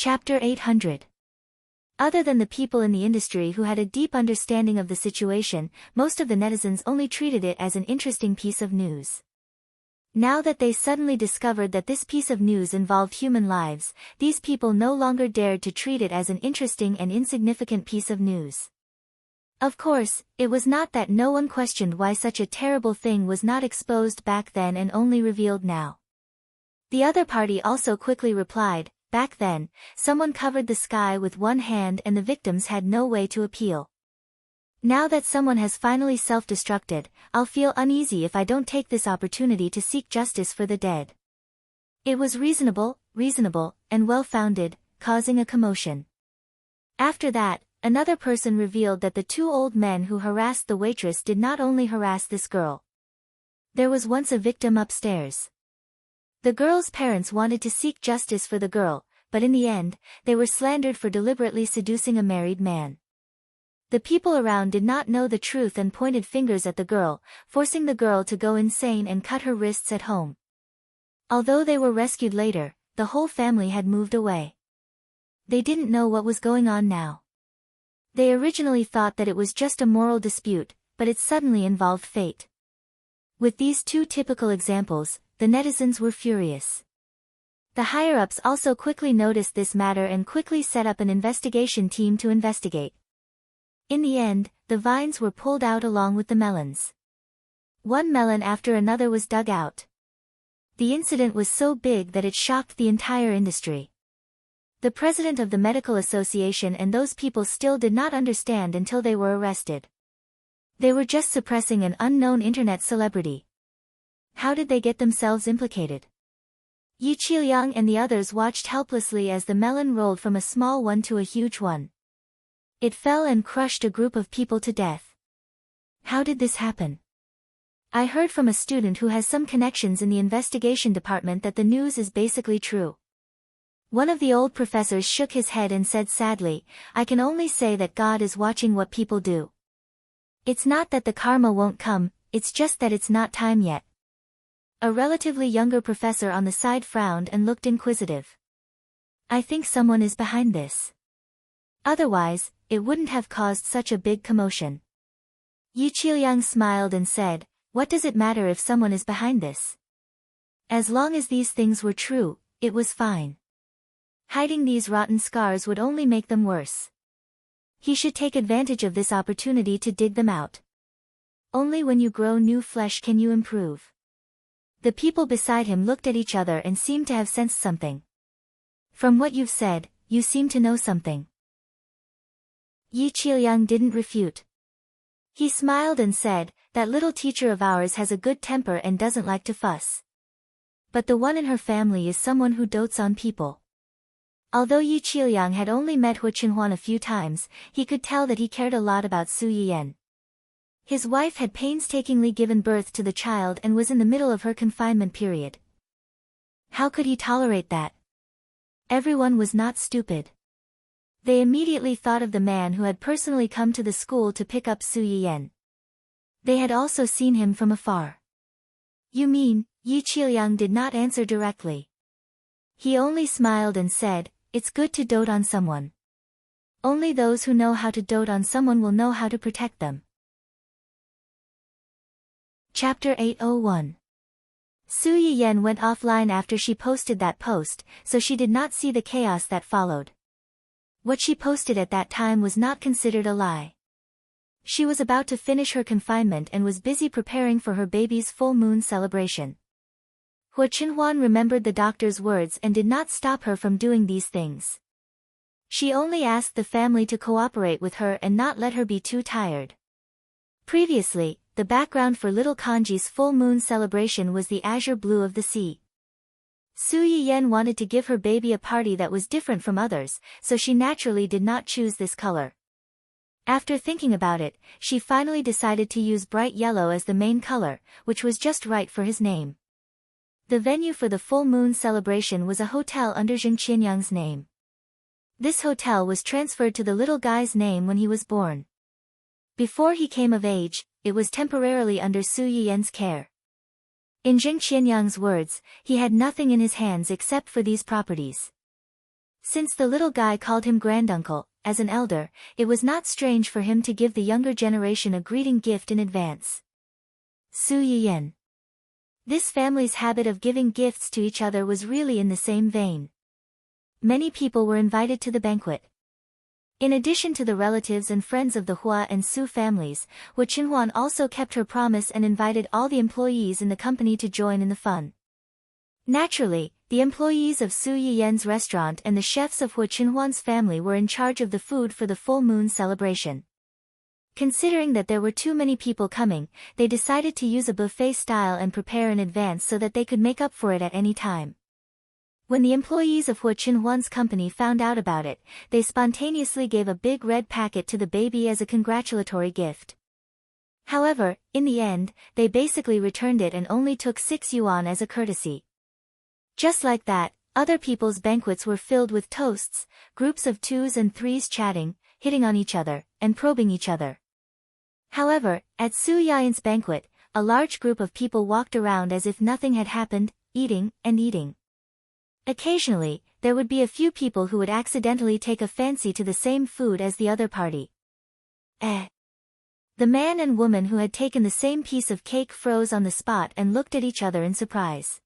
Chapter 800. Other than the people in the industry who had a deep understanding of the situation, most of the netizens only treated it as an interesting piece of news. Now that they suddenly discovered that this piece of news involved human lives, these people no longer dared to treat it as an interesting and insignificant piece of news. Of course, it was not that no one questioned why such a terrible thing was not exposed back then and only revealed now. The other party also quickly replied, back then, someone covered the sky with one hand and the victims had no way to appeal. Now that someone has finally self-destructed, I'll feel uneasy if I don't take this opportunity to seek justice for the dead. It was reasonable, and well-founded, causing a commotion. After that, another person revealed that the two old men who harassed the waitress did not only harass this girl. There was once a victim upstairs. The girl's parents wanted to seek justice for the girl, but in the end, they were slandered for deliberately seducing a married man. The people around did not know the truth and pointed fingers at the girl, forcing the girl to go insane and cut her wrists at home. Although they were rescued later, the whole family had moved away. They didn't know what was going on now. They originally thought that it was just a moral dispute, but it suddenly involved fate. With these two typical examples, the netizens were furious. The higher-ups also quickly noticed this matter and quickly set up an investigation team to investigate. In the end, the vines were pulled out along with the melons. One melon after another was dug out. The incident was so big that it shocked the entire industry. The president of the medical association and those people still did not understand until they were arrested. They were just suppressing an unknown internet celebrity. How did they get themselves implicated? Yi Qiliang and the others watched helplessly as the melon rolled from a small one to a huge one. It fell and crushed a group of people to death. How did this happen? I heard from a student who has some connections in the investigation department that the news is basically true. One of the old professors shook his head and said sadly, I can only say that God is watching what people do. It's not that the karma won't come, it's just that it's not time yet. A relatively younger professor on the side frowned and looked inquisitive. I think someone is behind this. Otherwise, it wouldn't have caused such a big commotion. Yi Qiliang smiled and said, what does it matter if someone is behind this? As long as these things were true, it was fine. Hiding these rotten scars would only make them worse. He should take advantage of this opportunity to dig them out. Only when you grow new flesh can you improve. The people beside him looked at each other and seemed to have sensed something. From what you've said, you seem to know something. Yi Qiliang didn't refute. He smiled and said, that little teacher of ours has a good temper and doesn't like to fuss. But the one in her family is someone who dotes on people. Although Yi Qiliang had only met Hua Qinhuan a few times, he could tell that he cared a lot about Su Yiyan. His wife had painstakingly given birth to the child and was in the middle of her confinement period. How could he tolerate that? Everyone was not stupid. They immediately thought of the man who had personally come to the school to pick up Su Yiyan. They had also seen him from afar. You mean, Yi Qiliang did not answer directly. He only smiled and said, it's good to dote on someone. Only those who know how to dote on someone will know how to protect them. Chapter 801. Su Yiyan went offline after she posted that post, so she did not see the chaos that followed. What she posted at that time was not considered a lie. She was about to finish her confinement and was busy preparing for her baby's full moon celebration. Hua Qinhuan remembered the doctor's words and did not stop her from doing these things. She only asked the family to cooperate with her and not let her be too tired. Previously, the background for little Kanji's full moon celebration was the azure blue of the sea. Su Yiyan wanted to give her baby a party that was different from others, so she naturally did not choose this color. After thinking about it, she finally decided to use bright yellow as the main color, which was just right for his name. The venue for the full moon celebration was a hotel under Zheng Qianyang's name. This hotel was transferred to the little guy's name when he was born. Before he came of age, it was temporarily under Su Yiyan's care. In Zheng Qianyang's words, he had nothing in his hands except for these properties. Since the little guy called him granduncle, as an elder, it was not strange for him to give the younger generation a greeting gift in advance. Su Yiyan. This family's habit of giving gifts to each other was really in the same vein. Many people were invited to the banquet. In addition to the relatives and friends of the Hua and Su families, Wu Qinhuan also kept her promise and invited all the employees in the company to join in the fun. Naturally, the employees of Su Yiyan's restaurant and the chefs of Wu Qinhuan's family were in charge of the food for the full moon celebration. Considering that there were too many people coming, they decided to use a buffet style and prepare in advance so that they could make up for it at any time. When the employees of Wu Qinhuan's company found out about it, they spontaneously gave a big red packet to the baby as a congratulatory gift. However, in the end, they basically returned it and only took 6 yuan as a courtesy. Just like that, other people's banquets were filled with toasts, groups of 2s and 3s chatting, hitting on each other, and probing each other. However, at Su Yiyan's banquet, a large group of people walked around as if nothing had happened, eating and eating. Occasionally, there would be a few people who would accidentally take a fancy to the same food as the other party. The man and woman who had taken the same piece of cake froze on the spot and looked at each other in surprise.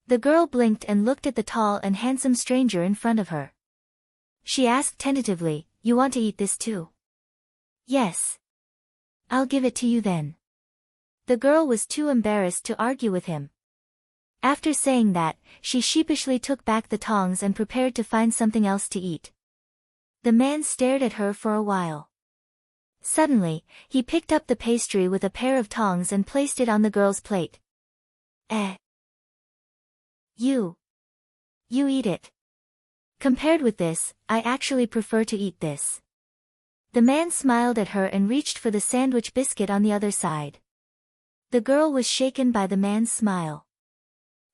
The girl blinked and looked at the tall and handsome stranger in front of her. She asked tentatively, "You want to eat this too?" "Yes. I'll give it to you then." The girl was too embarrassed to argue with him. After saying that, she sheepishly took back the tongs and prepared to find something else to eat. The man stared at her for a while. Suddenly, he picked up the pastry with a pair of tongs and placed it on the girl's plate. You eat it. Compared with this, I actually prefer to eat this." The man smiled at her and reached for the sandwich biscuit on the other side. The girl was shaken by the man's smile.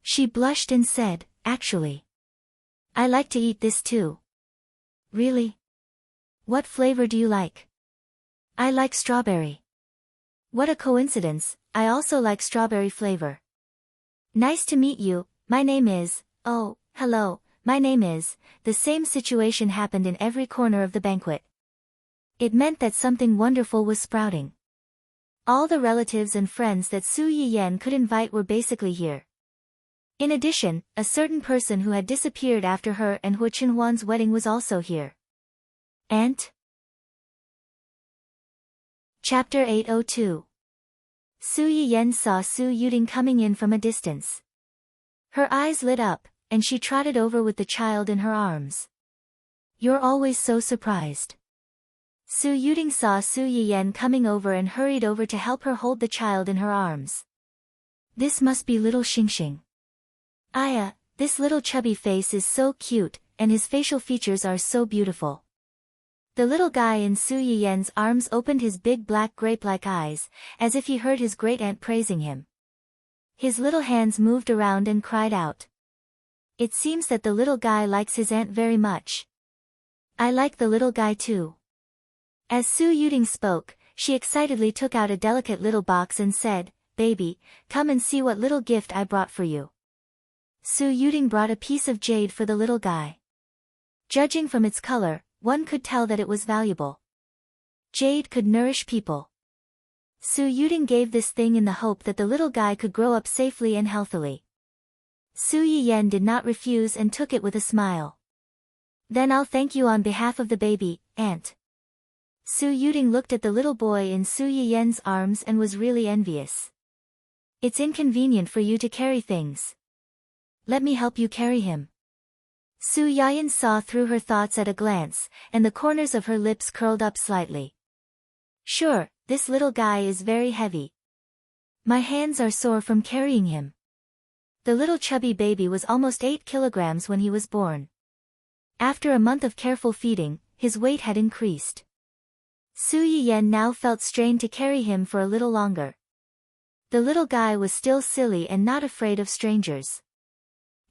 She blushed and said, "Actually, I like to eat this too." "Really? What flavor do you like?" "I like strawberry." "What a coincidence, I also like strawberry flavor." "Nice to meet you, my name is," "Oh, hello, my name is." The same situation happened in every corner of the banquet. It meant that something wonderful was sprouting. All the relatives and friends that Su Yiyan could invite were basically here. In addition, a certain person who had disappeared after her and Wu Qinhuan's wedding was also here. Aunt? Chapter 802. Su Yiyan saw Su Yuding coming in from a distance. Her eyes lit up, and she trotted over with the child in her arms. "You're always so surprised." Su Yuding saw Su Yiyan coming over and hurried over to help her hold the child in her arms. "This must be little Xingxing. Aya, this little chubby face is so cute, and his facial features are so beautiful." The little guy in Su Yiyan's arms opened his big black grape-like eyes, as if he heard his great-aunt praising him. His little hands moved around and cried out. It seems that the little guy likes his aunt very much. "I like the little guy too." As Su Yuding spoke, she excitedly took out a delicate little box and said, "Baby, come and see what little gift I brought for you." Su Yuding brought a piece of jade for the little guy. Judging from its color, one could tell that it was valuable. Jade could nourish people. Su Yuding gave this thing in the hope that the little guy could grow up safely and healthily. Su Yiyan did not refuse and took it with a smile. "Then I'll thank you on behalf of the baby, Aunt." Su Yuding looked at the little boy in Su Yiyan's arms and was really envious. "It's inconvenient for you to carry things. Let me help you carry him." Su Yiyan saw through her thoughts at a glance, and the corners of her lips curled up slightly. "Sure, this little guy is very heavy. My hands are sore from carrying him." The little chubby baby was almost 8 kilograms when he was born. After a month of careful feeding, his weight had increased. Su Yiyan now felt strained to carry him for a little longer. The little guy was still silly and not afraid of strangers.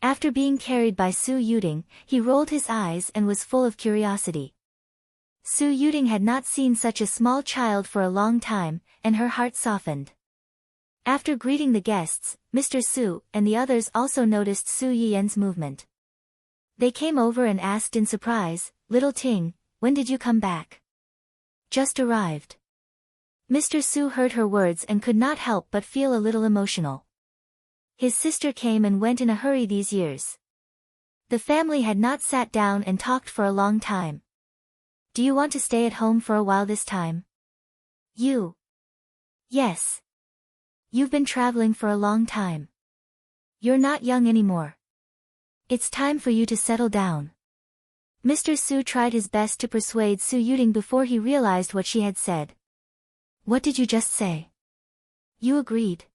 After being carried by Su Yuding, he rolled his eyes and was full of curiosity. Su Yuding had not seen such a small child for a long time, and her heart softened. After greeting the guests, Mr. Su and the others also noticed Su Yiyan's movement. They came over and asked in surprise, "Little Ting, when did you come back?" "Just arrived." Mr. Su heard her words and could not help but feel a little emotional. His sister came and went in a hurry these years. The family had not sat down and talked for a long time. "Do you want to stay at home for a while this time?" "You?" "Yes. You've been traveling for a long time. You're not young anymore. It's time for you to settle down." Mr. Su tried his best to persuade Su Yuting before he realized what she had said. "What did you just say?" "You agreed."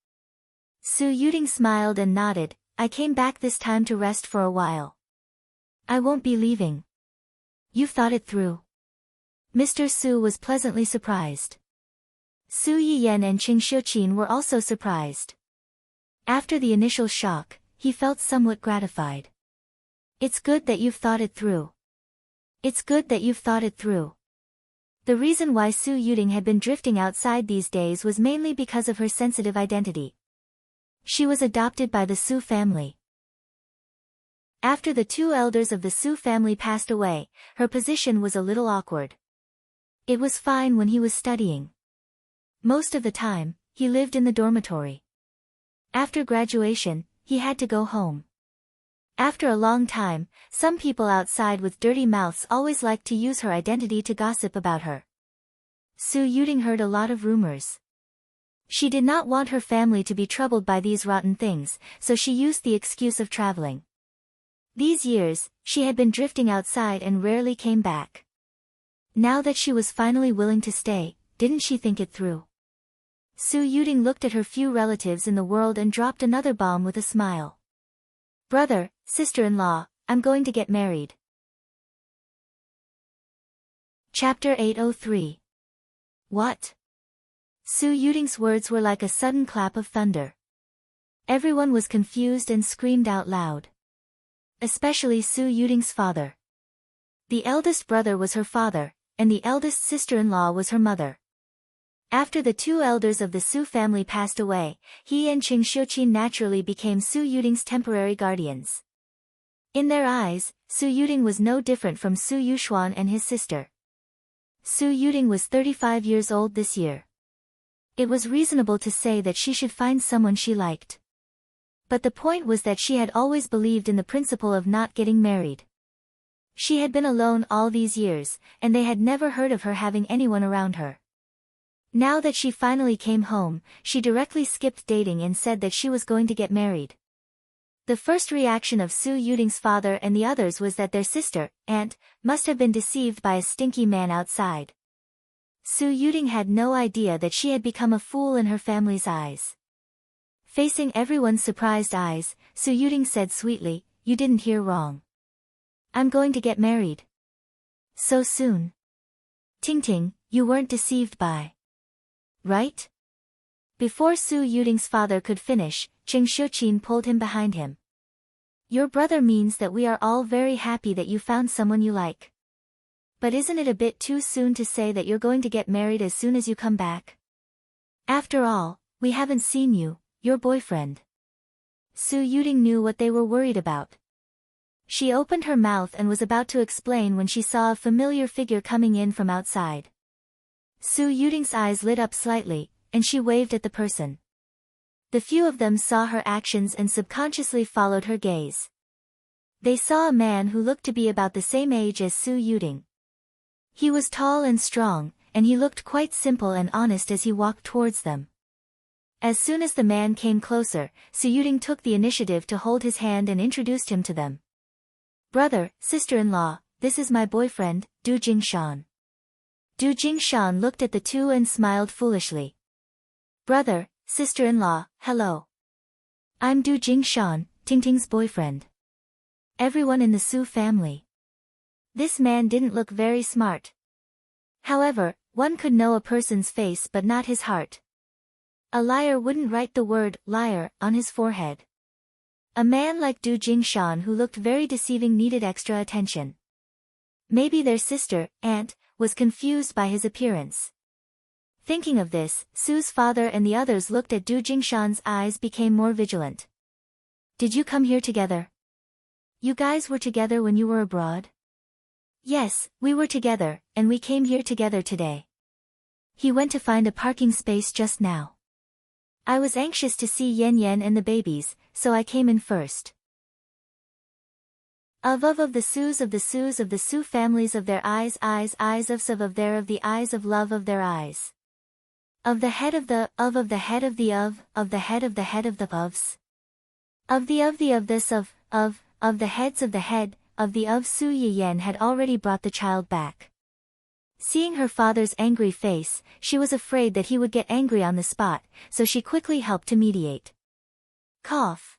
Su Yuting smiled and nodded. "I came back this time to rest for a while. I won't be leaving." "You've thought it through." Mr. Su was pleasantly surprised. Su Yiyan and Qing Xiuqin were also surprised. After the initial shock, he felt somewhat gratified. "It's good that you've thought it through. It's good that you've thought it through." The reason why Su Yuting had been drifting outside these days was mainly because of her sensitive identity. She was adopted by the Su family. After the two elders of the Su family passed away, her position was a little awkward. It was fine when he was studying. Most of the time, he lived in the dormitory. After graduation, he had to go home. After a long time, some people outside with dirty mouths always liked to use her identity to gossip about her. Su Yuting heard a lot of rumors. She did not want her family to be troubled by these rotten things, so she used the excuse of traveling. These years, she had been drifting outside and rarely came back. Now that she was finally willing to stay, didn't she think it through? Su Yuting looked at her few relatives in the world and dropped another bomb with a smile. "Brother, sister-in-law, I'm going to get married." Chapter 803. What? Su Yuting's words were like a sudden clap of thunder. Everyone was confused and screamed out loud. Especially Su Yuting's father. The eldest brother was her father, and the eldest sister-in-law was her mother. After the two elders of the Su family passed away, he and Qing Xiuqin naturally became Su Yuting's temporary guardians. In their eyes, Su Yuting was no different from Su Yuxuan and his sister. Su Yuting was 35 years old this year. It was reasonable to say that she should find someone she liked. But the point was that she had always believed in the principle of not getting married. She had been alone all these years, and they had never heard of her having anyone around her. Now that she finally came home, she directly skipped dating and said that she was going to get married. The first reaction of Su Yuting's father and the others was that their sister, aunt, must have been deceived by a stinky man outside. Su Yuting had no idea that she had become a fool in her family's eyes. Facing everyone's surprised eyes, Su Yuting said sweetly, "You didn't hear wrong. I'm going to get married." "So soon?" "Ting Ting, you weren't deceived by. Right?" Before Su Yuting's father could finish, Qing Xiuqin pulled him behind him. "Your brother means that we are all very happy that you found someone you like. But isn't it a bit too soon to say that you're going to get married as soon as you come back? After all, we haven't seen you, your boyfriend." Su Yuting knew what they were worried about. She opened her mouth and was about to explain when she saw a familiar figure coming in from outside. Su Yuting's eyes lit up slightly, and she waved at the person. The few of them saw her actions and subconsciously followed her gaze. They saw a man who looked to be about the same age as Su Yuting. He was tall and strong, and he looked quite simple and honest as he walked towards them. As soon as the man came closer, Su Yuting took the initiative to hold his hand and introduced him to them. "Brother, sister-in-law, this is my boyfriend, Du Jingshan." Du Jingshan looked at the two and smiled foolishly. "Brother, sister-in-law, hello. I'm Du Jingshan, Tingting's boyfriend. Everyone in the Su family." This man didn't look very smart. However, one could know a person's face but not his heart. A liar wouldn't write the word liar on his forehead. A man like Du Jingshan who looked very deceiving needed extra attention. Maybe their sister, aunt, was confused by his appearance. Thinking of this, Su's father and the others looked at Du Jingshan's eyes became more vigilant. "Did you come here together?" You guys were together when you were abroad? Yes, we were together, and we came here together today. He went to find a parking space just now. I was anxious to see Yen Yen and the babies, so I came in first. Of the Sus of the Sus of the Su families of their eyes of their of the eyes of love of their eyes. Of the head of the the head of the of the head of the head of the ofs. Of this of the heads of the head, of the of Su Yiyen had already brought the child back. Seeing her father's angry face, she was afraid that he would get angry on the spot, so she quickly helped to mediate. Cough.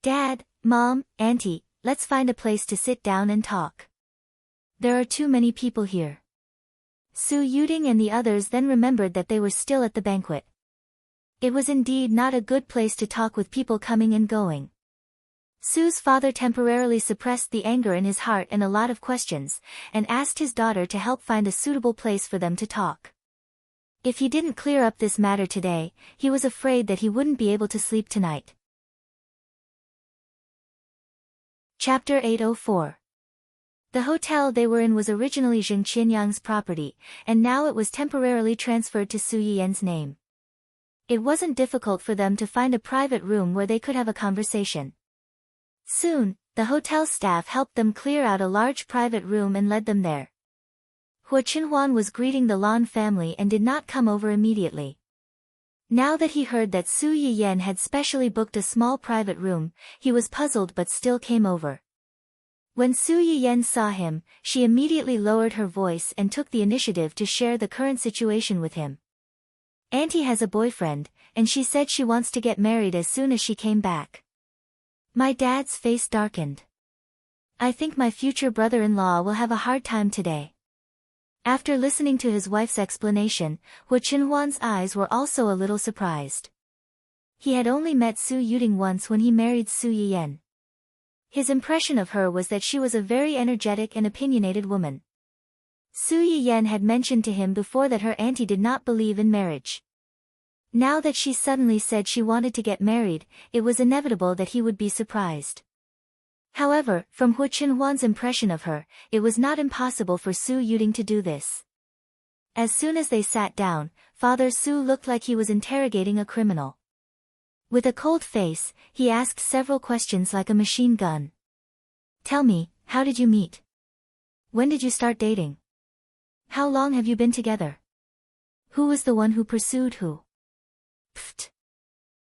Dad, Mom, Auntie, let's find a place to sit down and talk. There are too many people here. Su Yuding and the others then remembered that they were still at the banquet. It was indeed not a good place to talk with people coming and going. Su's father temporarily suppressed the anger in his heart and a lot of questions, and asked his daughter to help find a suitable place for them to talk. If he didn't clear up this matter today, he was afraid that he wouldn't be able to sleep tonight. Chapter 804. The hotel they were in was originally Zheng Qianyang's property, and now it was temporarily transferred to Su Yiyen's name. It wasn't difficult for them to find a private room where they could have a conversation. Soon, the hotel staff helped them clear out a large private room and led them there. Hua Qinhuan was greeting the Lan family and did not come over immediately. Now that he heard that Su Yiyen had specially booked a small private room, he was puzzled but still came over. When Su Yiyen saw him, she immediately lowered her voice and took the initiative to share the current situation with him. Auntie has a boyfriend, and she said she wants to get married as soon as she came back. My dad's face darkened. I think my future brother-in-law will have a hard time today. After listening to his wife's explanation, Hua Qinhuan's eyes were also a little surprised. He had only met Su Yuding once when he married Su Yiyen. His impression of her was that she was a very energetic and opinionated woman. Su Yiyen had mentioned to him before that her auntie did not believe in marriage. Now that she suddenly said she wanted to get married, it was inevitable that he would be surprised. However, from Hua Qinhuan's impression of her, it was not impossible for Su Yuding to do this. As soon as they sat down, Father Su looked like he was interrogating a criminal. With a cold face, he asked several questions like a machine gun. Tell me, how did you meet? When did you start dating? How long have you been together? Who was the one who pursued who? Pfft.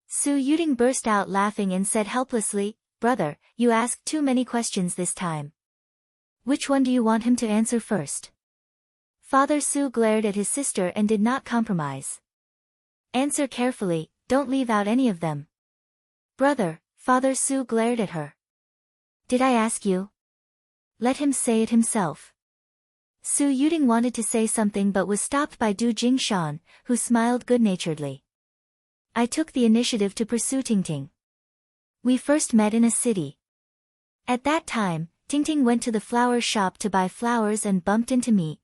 Su Yuding burst out laughing and said helplessly, Brother, you asked too many questions this time. Which one do you want him to answer first? Father Su glared at his sister and did not compromise. Answer carefully, don't leave out any of them. Brother, Father Su glared at her. Did I ask you? Let him say it himself. Su Yuding wanted to say something but was stopped by Du Jingshan, who smiled good-naturedly. I took the initiative to pursue Tingting. We first met in a city. At that time, Tingting went to the flower shop to buy flowers and bumped into me.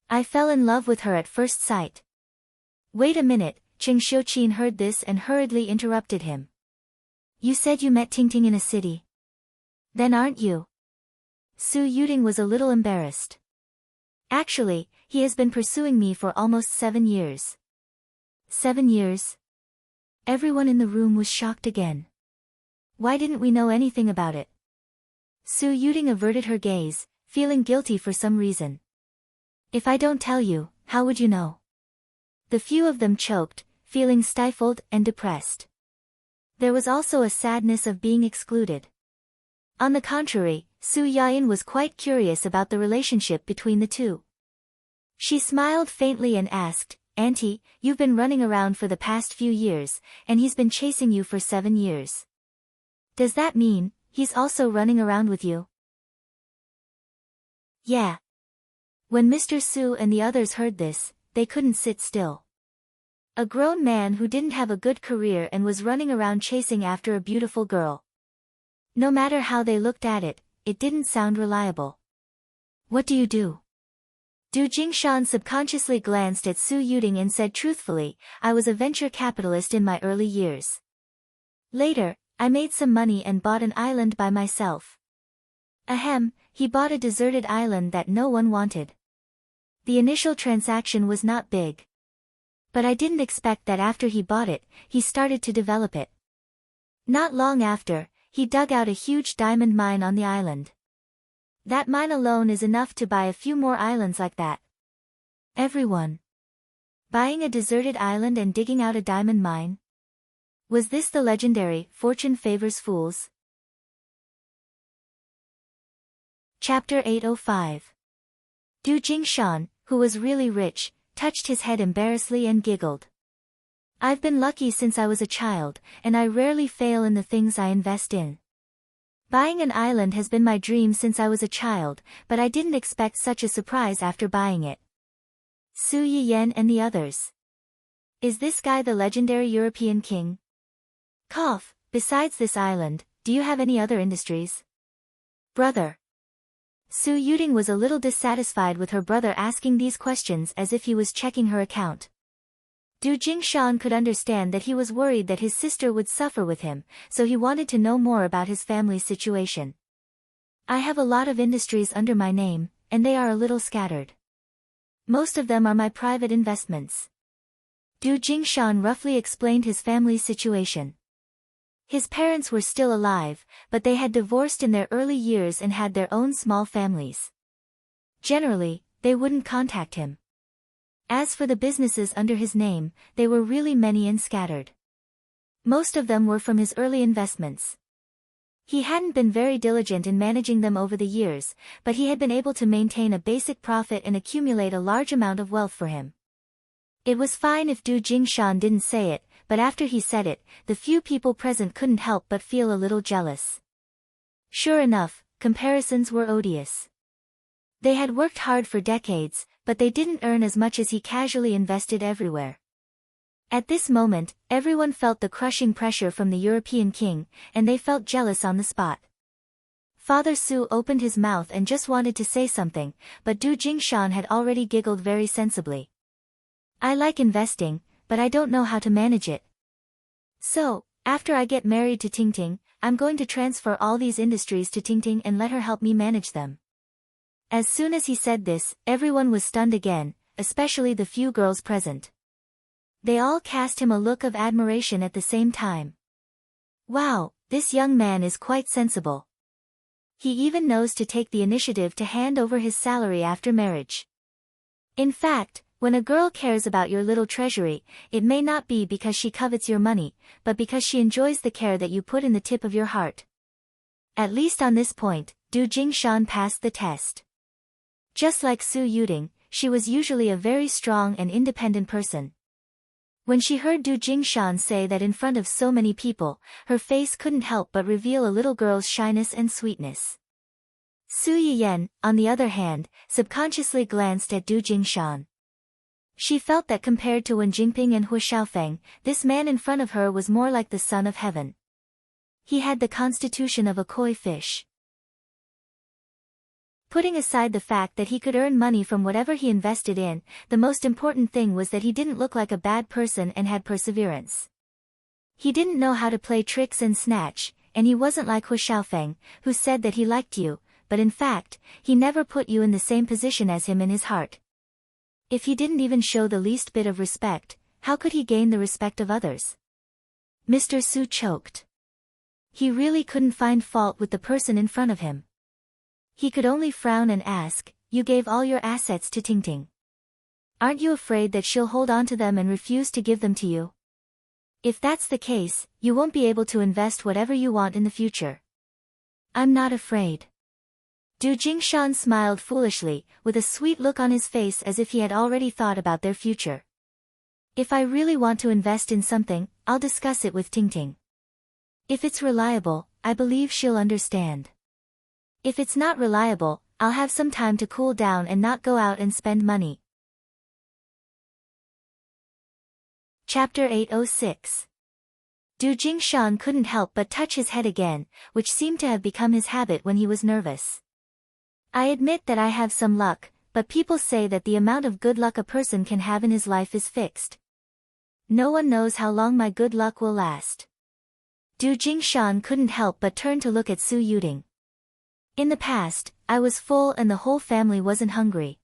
I fell in love with her at first sight. Wait a minute, Cheng Xiuqin heard this and hurriedly interrupted him. You said you met Tingting in a city. Then aren't you? Su Yuding was a little embarrassed. Actually, he has been pursuing me for almost 7 years. 7 years? Everyone in the room was shocked again. Why didn't we know anything about it? Su Yuding averted her gaze, feeling guilty for some reason. If I don't tell you, how would you know? The few of them choked, feeling stifled and depressed. There was also a sadness of being excluded. On the contrary, Su Yayin was quite curious about the relationship between the two. She smiled faintly and asked, Auntie, you've been running around for the past few years, and he's been chasing you for 7 years. Does that mean, he's also running around with you? Yeah. When Mr. Su and the others heard this, they couldn't sit still. A grown man who didn't have a good career and was running around chasing after a beautiful girl. No matter how they looked at it, it didn't sound reliable. What do you do? Du Jingshan subconsciously glanced at Su Yuding and said truthfully, I was a venture capitalist in my early years. Later, I made some money and bought an island by myself. Ahem, he bought a deserted island that no one wanted. The initial transaction was not big. But I didn't expect that after he bought it, he started to develop it. Not long after, he dug out a huge diamond mine on the island. That mine alone is enough to buy a few more islands like that. Everyone. Buying a deserted island and digging out a diamond mine? Was this the legendary, fortune favors fools? Chapter 805. Du Jingshan, who was really rich, touched his head embarrassedly and giggled. I've been lucky since I was a child, and I rarely fail in the things I invest in. Buying an island has been my dream since I was a child, but I didn't expect such a surprise after buying it. Su Yiyan and the others. Is this guy the legendary European king? Cough, besides this island, do you have any other industries? Brother. Su Yuding was a little dissatisfied with her brother asking these questions as if he was checking her account. Du Jingshan could understand that he was worried that his sister would suffer with him, so he wanted to know more about his family's situation. I have a lot of industries under my name, and they are a little scattered. Most of them are my private investments. Du Jingshan roughly explained his family's situation. His parents were still alive, but they had divorced in their early years and had their own small families. Generally, they wouldn't contact him. As for the businesses under his name, they were really many and scattered. Most of them were from his early investments. He hadn't been very diligent in managing them over the years, but he had been able to maintain a basic profit and accumulate a large amount of wealth for him. It was fine if Du Jingshan didn't say it, but after he said it, the few people present couldn't help but feel a little jealous. Sure enough, comparisons were odious. They had worked hard for decades, but they didn't earn as much as he casually invested everywhere. At this moment, everyone felt the crushing pressure from the European king, and they felt jealous on the spot. Father Su opened his mouth and just wanted to say something, but Du Jingshan had already giggled very sensibly. I like investing, but I don't know how to manage it. So, after I get married to Tingting, I'm going to transfer all these industries to Tingting and let her help me manage them. As soon as he said this, everyone was stunned again, especially the few girls present. They all cast him a look of admiration at the same time. Wow, this young man is quite sensible. He even knows to take the initiative to hand over his salary after marriage. In fact, when a girl cares about your little treasury, it may not be because she covets your money, but because she enjoys the care that you put in the tip of your heart. At least on this point, Du Jingshan passed the test. Just like Su Yuding, she was usually a very strong and independent person. When she heard Du Jingshan say that in front of so many people, her face couldn't help but reveal a little girl's shyness and sweetness. Su Yiyan, on the other hand, subconsciously glanced at Du Jingshan. She felt that compared to Wen Jingping and Hu Xiaofeng, this man in front of her was more like the son of heaven. He had the constitution of a koi fish. Putting aside the fact that he could earn money from whatever he invested in, the most important thing was that he didn't look like a bad person and had perseverance. He didn't know how to play tricks and snatch, and he wasn't like Hu Xiaofeng, who said that he liked you, but in fact, he never put you in the same position as him in his heart. If he didn't even show the least bit of respect, how could he gain the respect of others? Mr. Su choked. He really couldn't find fault with the person in front of him. He could only frown and ask, "You gave all your assets to Tingting. Aren't you afraid that she'll hold on to them and refuse to give them to you? If that's the case, you won't be able to invest whatever you want in the future." "I'm not afraid." Du Jingshan smiled foolishly, with a sweet look on his face as if he had already thought about their future. "If I really want to invest in something, I'll discuss it with Tingting. If it's reliable, I believe she'll understand. If it's not reliable, I'll have some time to cool down and not go out and spend money." Chapter 806. Du Jingshan couldn't help but touch his head again, which seemed to have become his habit when he was nervous. "I admit that I have some luck, but people say that the amount of good luck a person can have in his life is fixed. No one knows how long my good luck will last. Du Jingshan couldn't help but turn to look at Su Yuding. In the past, I was full and the whole family wasn't hungry.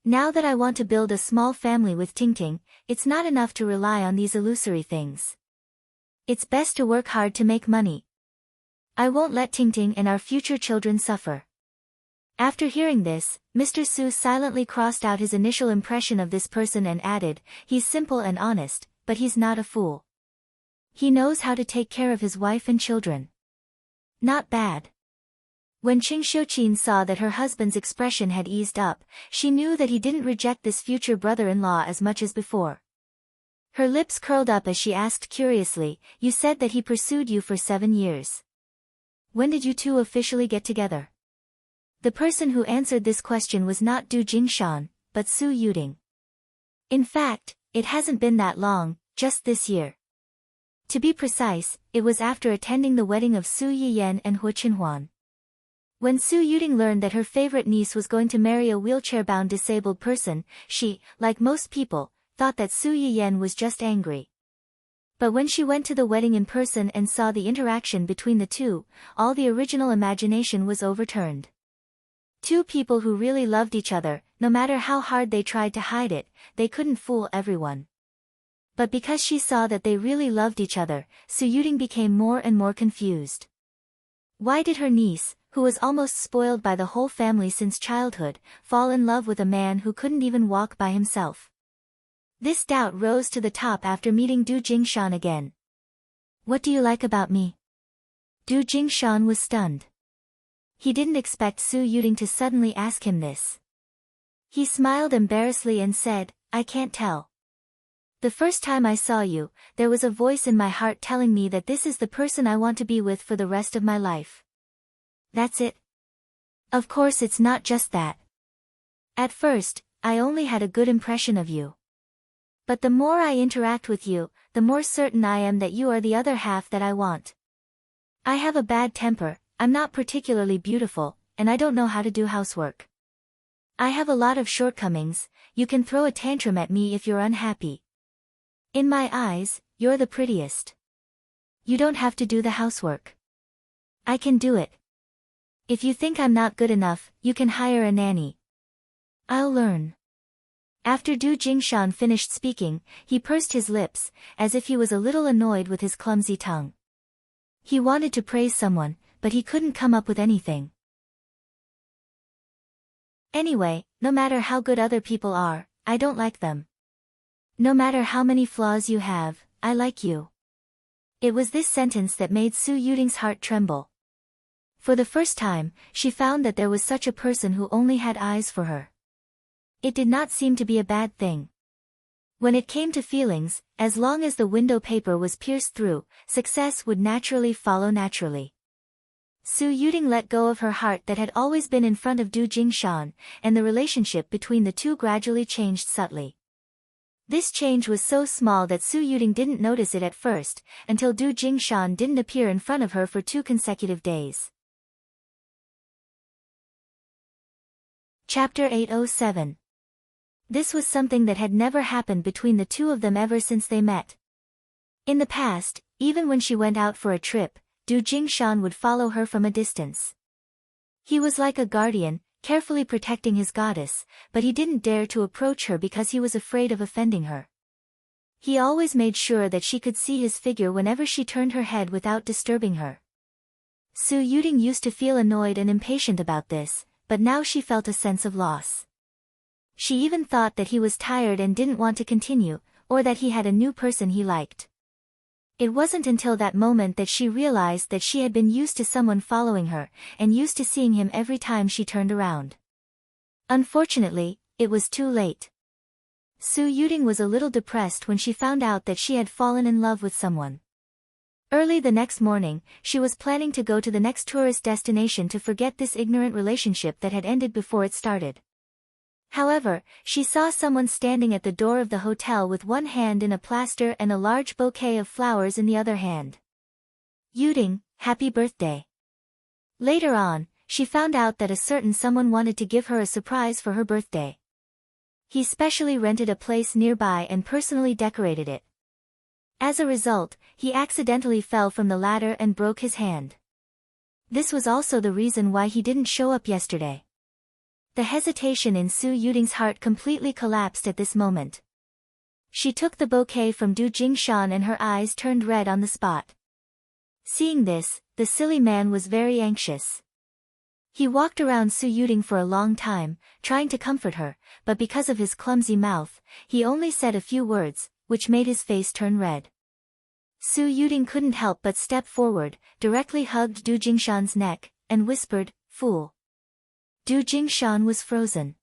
Now that I want to build a small family with Tingting, it's not enough to rely on these illusory things. It's best to work hard to make money. I won't let Tingting and our future children suffer. After hearing this, Mr. Su silently crossed out his initial impression of this person and added, he's simple and honest, but he's not a fool. He knows how to take care of his wife and children. Not bad. When Qing Xiuqin saw that her husband's expression had eased up, she knew that he didn't reject this future brother-in-law as much as before. Her lips curled up as she asked curiously, you said that he pursued you for 7 years. When did you two officially get together? The person who answered this question was not Du Jingshan, but Su Yuding. In fact, it hasn't been that long, just this year. To be precise, it was after attending the wedding of Su Yiyan and Hu Qinhuan. When Su Yuding learned that her favorite niece was going to marry a wheelchair-bound disabled person, she, like most people, thought that Su Yiyan was just angry. But when she went to the wedding in person and saw the interaction between the two, all the original imagination was overturned. Two people who really loved each other, no matter how hard they tried to hide it, they couldn't fool everyone. But because she saw that they really loved each other, Su Yuding became more and more confused. Why did her niece, who was almost spoiled by the whole family since childhood, fall in love with a man who couldn't even walk by himself? This doubt rose to the top after meeting Du Jingshan again. What do you like about me? Du Jingshan was stunned. He didn't expect Su Yuding to suddenly ask him this. He smiled embarrassedly and said, I can't tell. The first time I saw you, there was a voice in my heart telling me that this is the person I want to be with for the rest of my life. That's it. Of course it's not just that. At first, I only had a good impression of you. But the more I interact with you, the more certain I am that you are the other half that I want. I have a bad temper, I'm not particularly beautiful, and I don't know how to do housework. I have a lot of shortcomings, you can throw a tantrum at me if you're unhappy. In my eyes, you're the prettiest. You don't have to do the housework. I can do it. If you think I'm not good enough, you can hire a nanny. I'll learn. After Du Jingshan finished speaking, he pursed his lips, as if he was a little annoyed with his clumsy tongue. He wanted to praise someone, but he couldn't come up with anything. Anyway, no matter how good other people are, I don't like them. No matter how many flaws you have, I like you. It was this sentence that made Su Yuding's heart tremble. For the first time, she found that there was such a person who only had eyes for her. It did not seem to be a bad thing. When it came to feelings, as long as the window paper was pierced through, success would naturally follow naturally. Su Yuding let go of her heart that had always been in front of Du Jingshan, and the relationship between the two gradually changed subtly. This change was so small that Su Yuding didn't notice it at first, until Du Jingshan didn't appear in front of her for 2 consecutive days. Chapter 807. This was something that had never happened between the two of them ever since they met. In the past, even when she went out for a trip, Du Jingshan would follow her from a distance. He was like a guardian, carefully protecting his goddess, but he didn't dare to approach her because he was afraid of offending her. He always made sure that she could see his figure whenever she turned her head without disturbing her. Su Yuding used to feel annoyed and impatient about this, but now she felt a sense of loss. She even thought that he was tired and didn't want to continue, or that he had a new person he liked. It wasn't until that moment that she realized that she had been used to someone following her, and used to seeing him every time she turned around. Unfortunately, it was too late. Su Yuding was a little depressed when she found out that she had fallen in love with someone. Early the next morning, she was planning to go to the next tourist destination to forget this ignorant relationship that had ended before it started. However, she saw someone standing at the door of the hotel with one hand in a plaster and a large bouquet of flowers in the other hand. Yuding, happy birthday. Later on, she found out that a certain someone wanted to give her a surprise for her birthday. He specially rented a place nearby and personally decorated it. As a result, he accidentally fell from the ladder and broke his hand. This was also the reason why he didn't show up yesterday. The hesitation in Su Yuding's heart completely collapsed at this moment. She took the bouquet from Du Jingshan and her eyes turned red on the spot. Seeing this, the silly man was very anxious. He walked around Su Yuding for a long time, trying to comfort her, but because of his clumsy mouth, he only said a few words, which made his face turn red. Su Yuding couldn't help but step forward, directly hugged Du Jingshan's neck, and whispered, "Fool." Du Jingshan was frozen.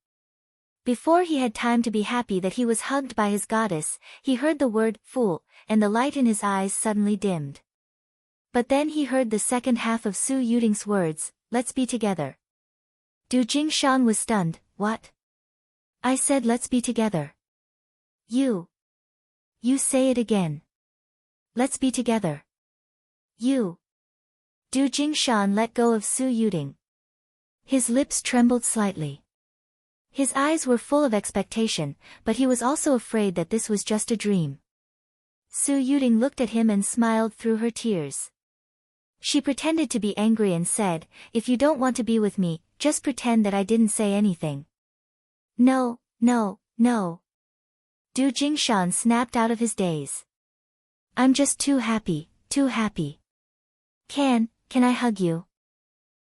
Before he had time to be happy that he was hugged by his goddess, he heard the word, "fool," and the light in his eyes suddenly dimmed. But then he heard the second half of Su Yuding's words, "Let's be together." Du Jingshan was stunned. "What?" "I said let's be together." You say it again." "Let's be together." Du Jingshan let go of Su Yuding. His lips trembled slightly. His eyes were full of expectation, but he was also afraid that this was just a dream. Su Yuding looked at him and smiled through her tears. She pretended to be angry and said, "If you don't want to be with me, just pretend that I didn't say anything." No. Du Jingshan snapped out of his daze. "I'm just too happy, too happy. Can I hug you?"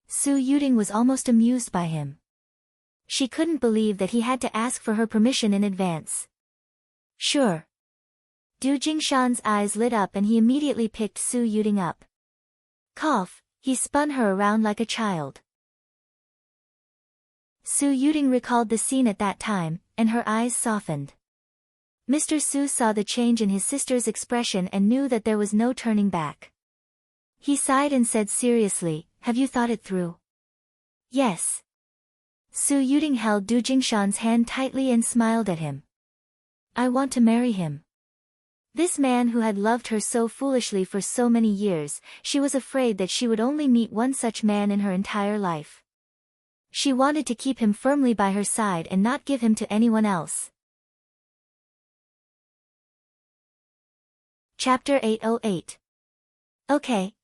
Su Yuding was almost amused by him. She couldn't believe that he had to ask for her permission in advance. "Sure." Du Jingshan's eyes lit up and he immediately picked Su Yuding up. Cough, he spun her around like a child. Su Yuding recalled the scene at that time, and her eyes softened. Mr. Su saw the change in his sister's expression and knew that there was no turning back. He sighed and said seriously, "Have you thought it through?" "Yes." Su Yuding held Du Jingshan's hand tightly and smiled at him. "I want to marry him." This man who had loved her so foolishly for so many years, she was afraid that she would only meet one such man in her entire life. She wanted to keep him firmly by her side and not give him to anyone else. Chapter 808. Okay.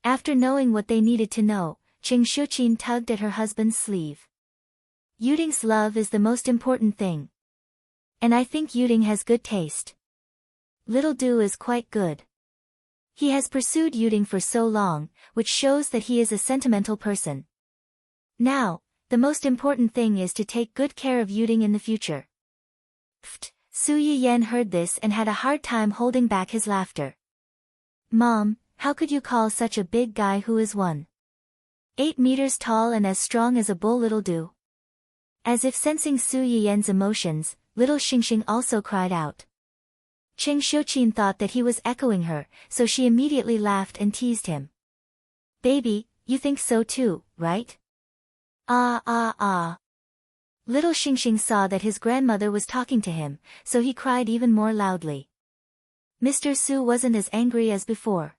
After knowing what they needed to know, Qing Shuqin tugged at her husband's sleeve. "Yuding's love is the most important thing. And I think Yuding has good taste. Little Du is quite good. He has pursued Yuding for so long, which shows that he is a sentimental person. Now, the most important thing is to take good care of Yuding in the future." Pfft, Su Yiyen heard this and had a hard time holding back his laughter. "Mom, how could you call such a big guy who is 1.8 meters tall and as strong as a bull little Du?" As if sensing Su Yiyen's emotions, little Xingxing also cried out. Qing Shuqin thought that he was echoing her, so she immediately laughed and teased him. "Baby, you think so too, right?" Ah. Little Xingxing saw that his grandmother was talking to him, so he cried even more loudly. Mr. Su wasn't as angry as before.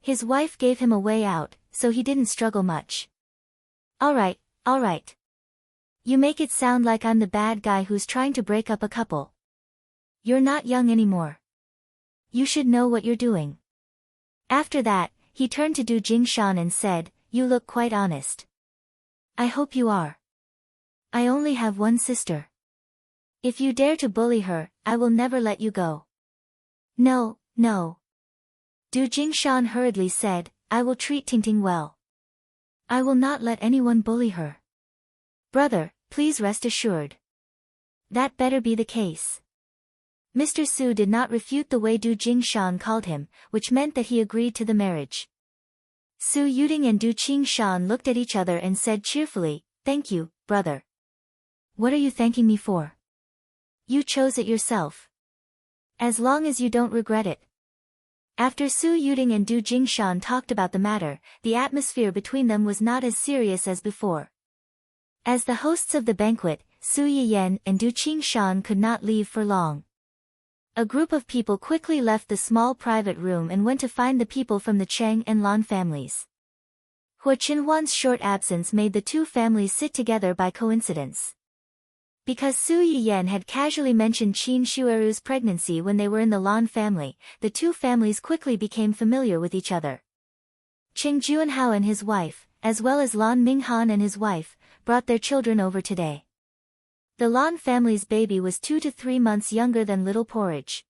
His wife gave him a way out, so he didn't struggle much. All right. You make it sound like I'm the bad guy who's trying to break up a couple. You're not young anymore. You should know what you're doing." After that, he turned to Du Jingshan and said, "You look quite honest." "I hope you are. I only have one sister. If you dare to bully her, I will never let you go." No. Du Jingshan hurriedly said, "I will treat Tingting well. I will not let anyone bully her. Brother, please rest assured. That better be the case." Mr. Su did not refute the way Du Jingshan called him, which meant that he agreed to the marriage. Su Yuding and Du Jingshan looked at each other and said cheerfully, "Thank you, brother." "What are you thanking me for? You chose it yourself. As long as you don't regret it." After Su Yuding and Du Jingshan talked about the matter, the atmosphere between them was not as serious as before. As the hosts of the banquet, Su Yiyen and Du Jingshan could not leave for long. A group of people quickly left the small private room and went to find the people from the Cheng and Lan families. Hua Qinhuan's short absence made the two families sit together by coincidence. Because Su Yiyan had casually mentioned Qin Shueru's pregnancy when they were in the Lan family, the two families quickly became familiar with each other. Qing Juanhao and his wife, as well as Lan Minghan and his wife, brought their children over today. The Lan family's baby was 2 to 3 months younger than little Porridge.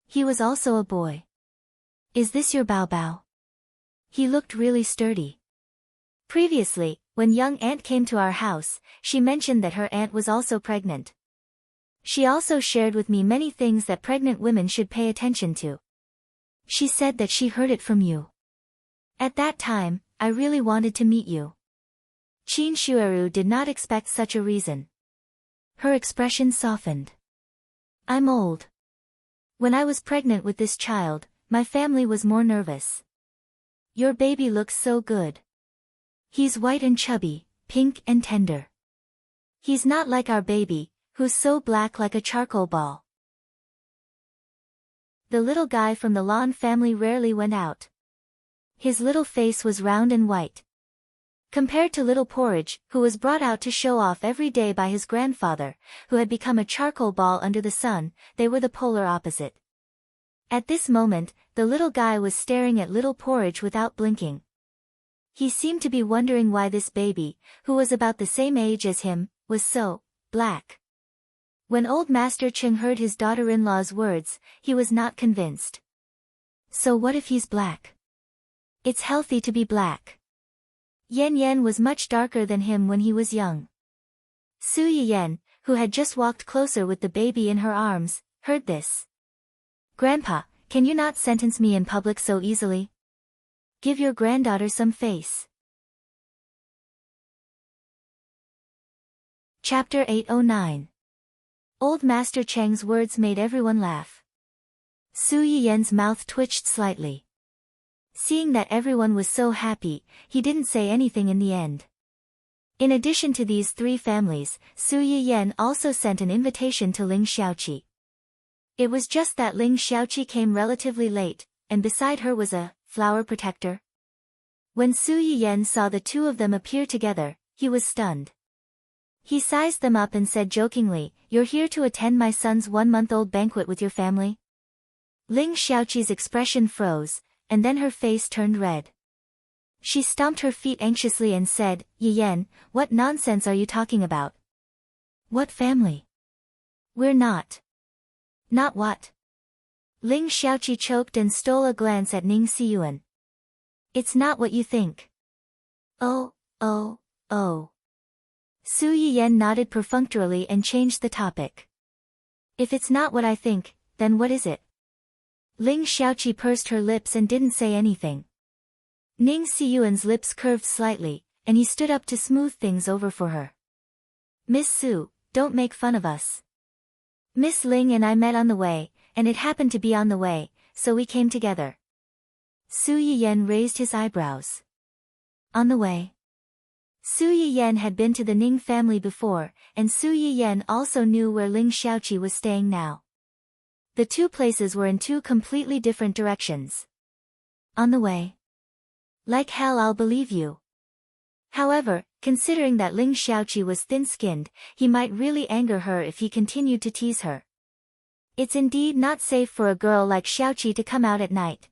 He was also a boy. Is this your Bao Bao? He looked really sturdy. Previously, when young aunt came to our house, she mentioned that her aunt was also pregnant. She also shared with me many things that pregnant women should pay attention to. She said that she heard it from you. At that time, I really wanted to meet you. Qin Shueru did not expect such a reason. Her expression softened. I'm old. When I was pregnant with this child, my family was more nervous. Your baby looks so good. He's white and chubby, pink and tender. He's not like our baby, who's so black like a charcoal ball. The little guy from the Lan family rarely went out. His little face was round and white. Compared to little Porridge, who was brought out to show off every day by his grandfather, who had become a charcoal ball under the sun, they were the polar opposite. At this moment, the little guy was staring at little Porridge without blinking. He seemed to be wondering why this baby, who was about the same age as him, was so black. When old Master Cheng heard his daughter-in-law's words, he was not convinced. So what if he's black? It's healthy to be black. Yan Yan was much darker than him when he was young. Su Yiyan, who had just walked closer with the baby in her arms, heard this. Grandpa, can you not sentence me in public so easily? Give your granddaughter some face. Chapter 809. Old Master Cheng's words made everyone laugh. Su Yiyan's mouth twitched slightly. Seeing that everyone was so happy, he didn't say anything in the end. In addition to these three families, Su Yiyan also sent an invitation to Ling Xiaoqi. It was just that Ling Xiaoqi came relatively late, and beside her was a flower protector. When Su Yiyan saw the two of them appear together, he was stunned. He sized them up and said jokingly, "You're here to attend my son's 1-month-old banquet with your family?" Ling Xiaoqi's expression froze, and then her face turned red. She stomped her feet anxiously and said, "Yiyan, what nonsense are you talking about? What family? We're not." "Not what?" Ling Xiaoqi choked and stole a glance at Ning Siyuan. "It's not what you think." Oh. Su Yiyan nodded perfunctorily and changed the topic. "If it's not what I think, then what is it?" Ling Xiaoqi pursed her lips and didn't say anything. Ning Siyuan's lips curved slightly, and he stood up to smooth things over for her. "Miss Su, don't make fun of us. Miss Ling and I met on the way, and it happened to be on the way, so we came together." Su Yiyan raised his eyebrows. On the way. Su Yiyan had been to the Ning family before, and Su Yiyan also knew where Ling Xiaoqi was staying now. The two places were in two completely different directions. On the way. Like hell I'll believe you. However, considering that Ling Xiaoqi was thin-skinned, he might really anger her if he continued to tease her. It's indeed not safe for a girl like Xiaoqi to come out at night.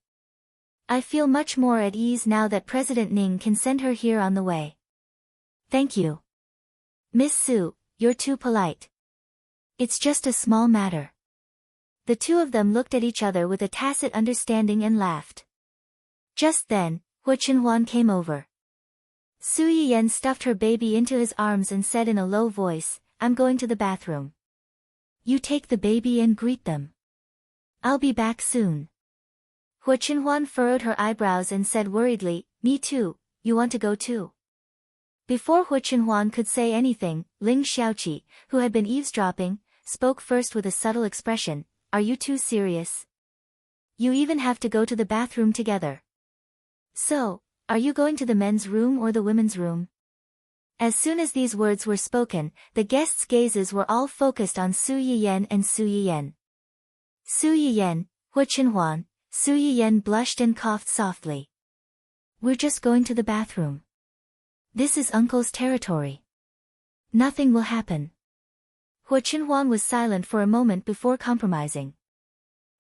I feel much more at ease now that President Ning can send her here on the way. Thank you. Miss Su, you're too polite. It's just a small matter. The two of them looked at each other with a tacit understanding and laughed. Just then, Hu Chenhuan came over. Su Yiyan stuffed her baby into his arms and said in a low voice, "I'm going to the bathroom. You take the baby and greet them. I'll be back soon." Hu Chenhuan furrowed her eyebrows and said worriedly, "Me too, you want to go too?" Before Hu Chenhuan could say anything, Ling Xiaoqi, who had been eavesdropping, spoke first with a subtle expression, "Are you too serious? You even have to go to the bathroom together. So, are you going to the men's room or the women's room?" As soon as these words were spoken, the guests' gazes were all focused on Su Yiyan and Su Yiyan. Su Yiyan, Hu Chenhuan, Su Yiyan blushed and coughed softly. "We're just going to the bathroom. This is Uncle's territory. Nothing will happen." Hua Qinhuan was silent for a moment before compromising.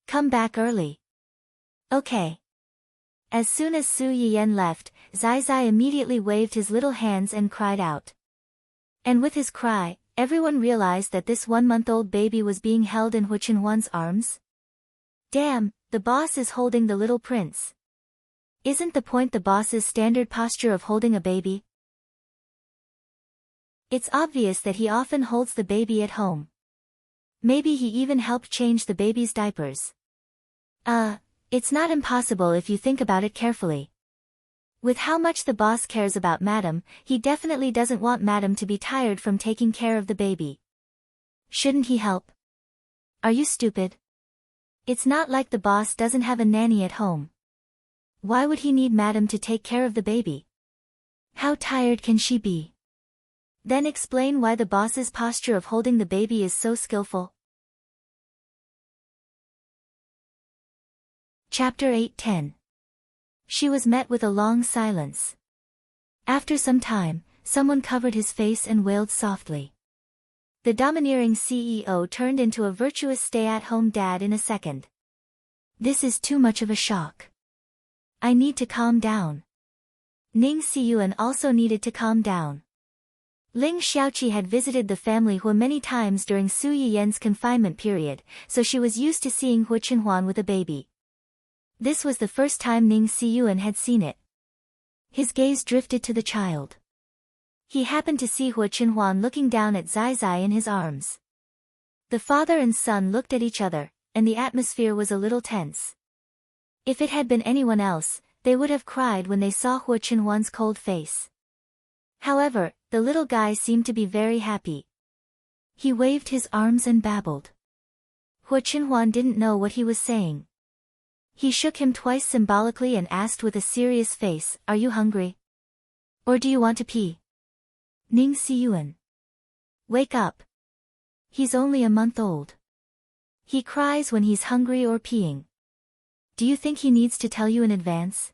Come back early. Okay. As soon as Su Yiyan left, Zai Zai immediately waved his little hands and cried out. And with his cry, everyone realized that this 1-month-old baby was being held in Hua Qinhuan's arms. Damn, the boss is holding the little prince. Isn't the point the boss's standard posture of holding a baby? It's obvious that he often holds the baby at home. Maybe he even helped change the baby's diapers. It's not impossible if you think about it carefully. With how much the boss cares about Madam, he definitely doesn't want Madam to be tired from taking care of the baby. Shouldn't he help? Are you stupid? It's not like the boss doesn't have a nanny at home. Why would he need Madam to take care of the baby? How tired can she be? Then explain why the boss's posture of holding the baby is so skillful. Chapter 8:10. She was met with a long silence. After some time, someone covered his face and wailed softly. The domineering CEO turned into a virtuous stay-at-home dad in a second. This is too much of a shock. I need to calm down. Ning Xiyuan also needed to calm down. Ling Xiaoqi had visited the family Hua many times during Su Yiyan's confinement period, so she was used to seeing Hua Qinhuan with a baby. This was the first time Ning Xiyuan had seen it. His gaze drifted to the child. He happened to see Hua Qinhuan looking down at Zai Zai in his arms. The father and son looked at each other, and the atmosphere was a little tense. If it had been anyone else, they would have cried when they saw Hua Qinhuan's cold face. However, the little guy seemed to be very happy. He waved his arms and babbled. Hua Qinhuan didn't know what he was saying. He shook him twice symbolically and asked with a serious face, "Are you hungry? Or do you want to pee?" Ning Xiyuan. Wake up. He's only a month old. He cries when he's hungry or peeing. Do you think he needs to tell you in advance?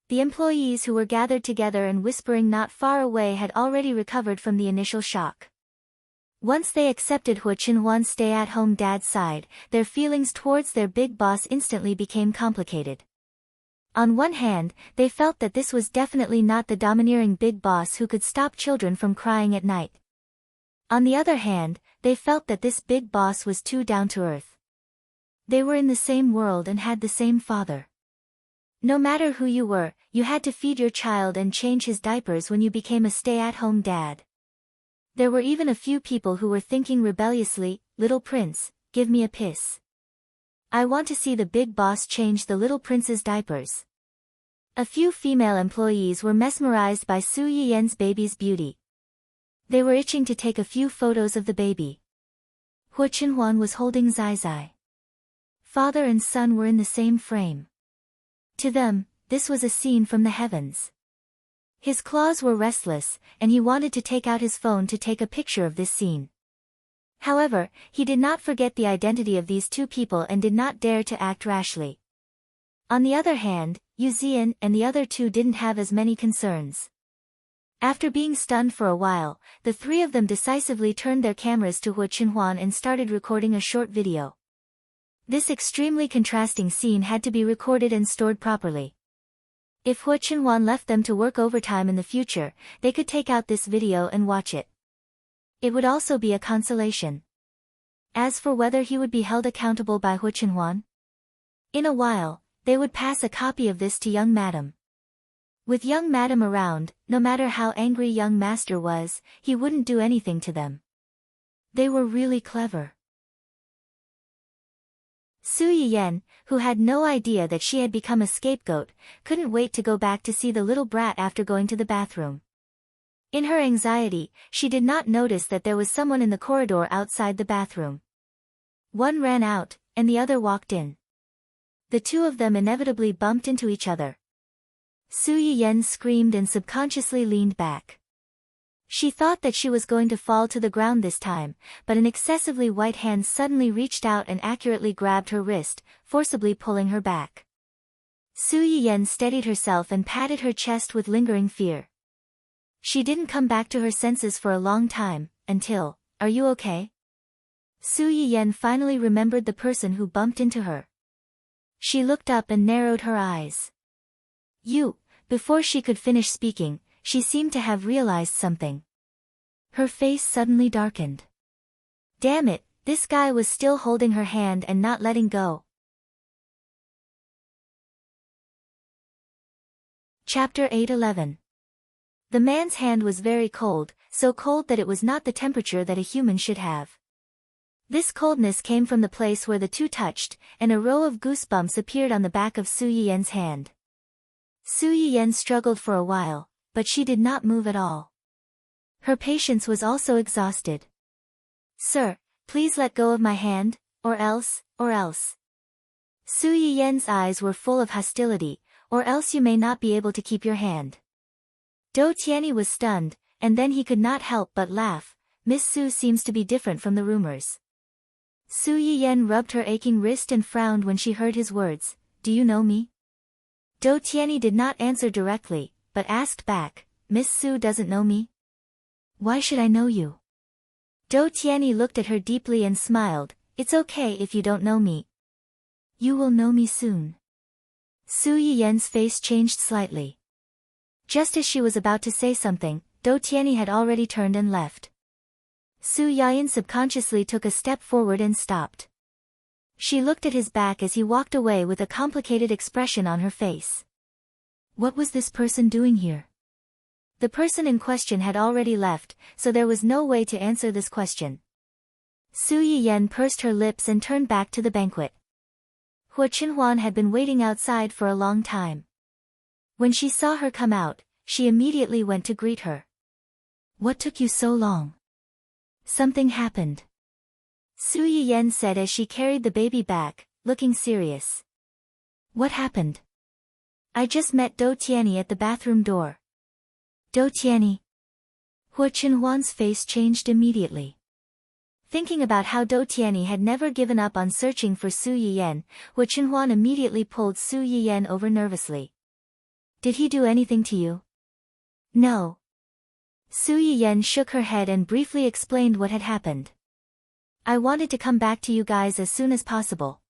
The employees who were gathered together and whispering not far away had already recovered from the initial shock. Once they accepted Hua Qinhuan's stay-at-home dad's side, their feelings towards their big boss instantly became complicated. On one hand, they felt that this was definitely not the domineering big boss who could stop children from crying at night. On the other hand, they felt that this big boss was too down-to-earth. They were in the same world and had the same father. No matter who you were, you had to feed your child and change his diapers when you became a stay-at-home dad. There were even a few people who were thinking rebelliously, "Little prince, give me a piss. I want to see the big boss change the little prince's diapers." A few female employees were mesmerized by Su Yiyan's baby's beauty. They were itching to take a few photos of the baby. Hua Qinhuan was holding Zai Zai. Father and son were in the same frame. To them, this was a scene from the heavens. His claws were restless, and he wanted to take out his phone to take a picture of this scene. However, he did not forget the identity of these two people and did not dare to act rashly. On the other hand, Yu Zian and the other two didn't have as many concerns. After being stunned for a while, the three of them decisively turned their cameras to Hua Qinhuan and started recording a short video. This extremely contrasting scene had to be recorded and stored properly. If Hua Qinhuan left them to work overtime in the future, they could take out this video and watch it. It would also be a consolation. As for whether he would be held accountable by Hua Qinhuan, in a while, they would pass a copy of this to young madam. With young madam around, no matter how angry young master was, he wouldn't do anything to them. They were really clever. Su Yiyan, who had no idea that she had become a scapegoat, couldn't wait to go back to see the little brat after going to the bathroom. In her anxiety, she did not notice that there was someone in the corridor outside the bathroom. One ran out, and the other walked in. The two of them inevitably bumped into each other. Su Yiyan screamed and subconsciously leaned back. She thought that she was going to fall to the ground this time, but an excessively white hand suddenly reached out and accurately grabbed her wrist, forcibly pulling her back. Su Yiyan steadied herself and patted her chest with lingering fear. She didn't come back to her senses for a long time, until, "Are you okay?" Su Yiyen finally remembered the person who bumped into her. She looked up and narrowed her eyes. You. Before she could finish speaking, she seemed to have realized something. Her face suddenly darkened. Damn it, this guy was still holding her hand and not letting go. Chapter 8:11. The man's hand was very cold, so cold that it was not the temperature that a human should have. This coldness came from the place where the two touched, and a row of goosebumps appeared on the back of Su Yiyen's hand. Su Yiyen struggled for a while, but she did not move at all. Her patience was also exhausted. Sir, please let go of my hand, or else. Su Yiyen's eyes were full of hostility, or else you may not be able to keep your hand. Do Tianyi was stunned, and then he could not help but laugh. Miss Su seems to be different from the rumors. Su Yiyen rubbed her aching wrist and frowned when she heard his words. Do you know me? Do Tianyi did not answer directly, but asked back, Miss Su doesn't know me? Why should I know you? Do Tianyi looked at her deeply and smiled. It's okay if you don't know me. You will know me soon. Su Yiyen's face changed slightly. Just as she was about to say something, Do Tianyi had already turned and left. Su Yiyen subconsciously took a step forward and stopped. She looked at his back as he walked away with a complicated expression on her face. What was this person doing here? The person in question had already left, so there was no way to answer this question. Su Yiyen pursed her lips and turned back to the banquet. Hua Qinhuan had been waiting outside for a long time. When she saw her come out, she immediately went to greet her. What took you so long? Something happened. Su Yiyen said as she carried the baby back, looking serious. What happened? I just met Do Tianyi at the bathroom door. Do Tianyi? Hua Qinhuan's face changed immediately. Thinking about how Do Tianyi had never given up on searching for Su Yiyen, Hua Qinhuan immediately pulled Su Yiyen over nervously. Did he do anything to you? No. Su Yiyen shook her head and briefly explained what had happened. I wanted to come back to you guys as soon as possible.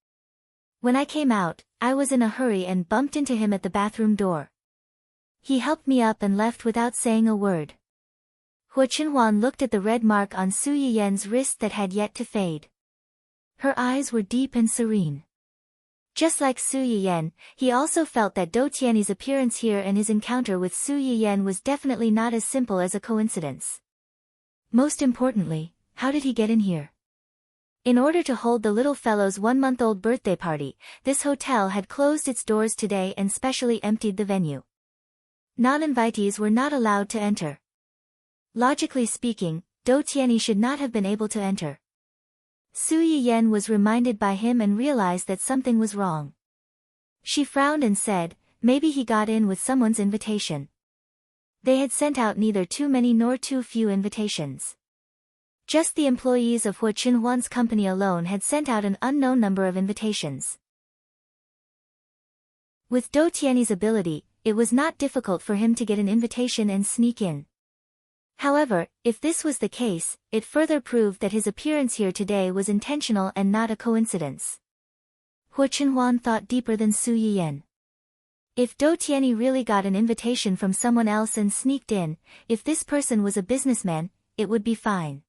When I came out, I was in a hurry and bumped into him at the bathroom door. He helped me up and left without saying a word. Hua Qinhuan looked at the red mark on Su Yiyen's wrist that had yet to fade. Her eyes were deep and serene. Just like Su Yiyen, he also felt that Do Tianyi's appearance here and his encounter with Su Yiyen was definitely not as simple as a coincidence. Most importantly, how did he get in here? In order to hold the little fellow's 1-month-old birthday party, this hotel had closed its doors today and specially emptied the venue. Non-invitees were not allowed to enter. Logically speaking, Do Tianyi should not have been able to enter. Su Yiyen was reminded by him and realized that something was wrong. She frowned and said, maybe he got in with someone's invitation. They had sent out neither too many nor too few invitations. Just the employees of Hua Qinhuan's company alone had sent out an unknown number of invitations. With Do Tianyi's ability, it was not difficult for him to get an invitation and sneak in. However, if this was the case, it further proved that his appearance here today was intentional and not a coincidence. Hua Qinhuan thought deeper than Su Yiyen. If Do Tianyi really got an invitation from someone else and sneaked in, if this person was a businessman, it would be fine.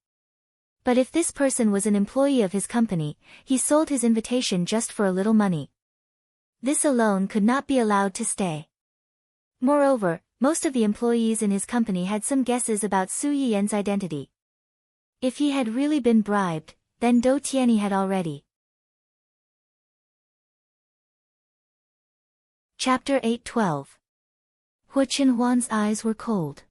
But if this person was an employee of his company, he sold his invitation just for a little money. This alone could not be allowed to stay. Moreover, most of the employees in his company had some guesses about Su Yiyen's identity. If he had really been bribed, then Do Tianyi had already. Chapter 8:12. Hua Qinhuan's eyes were cold.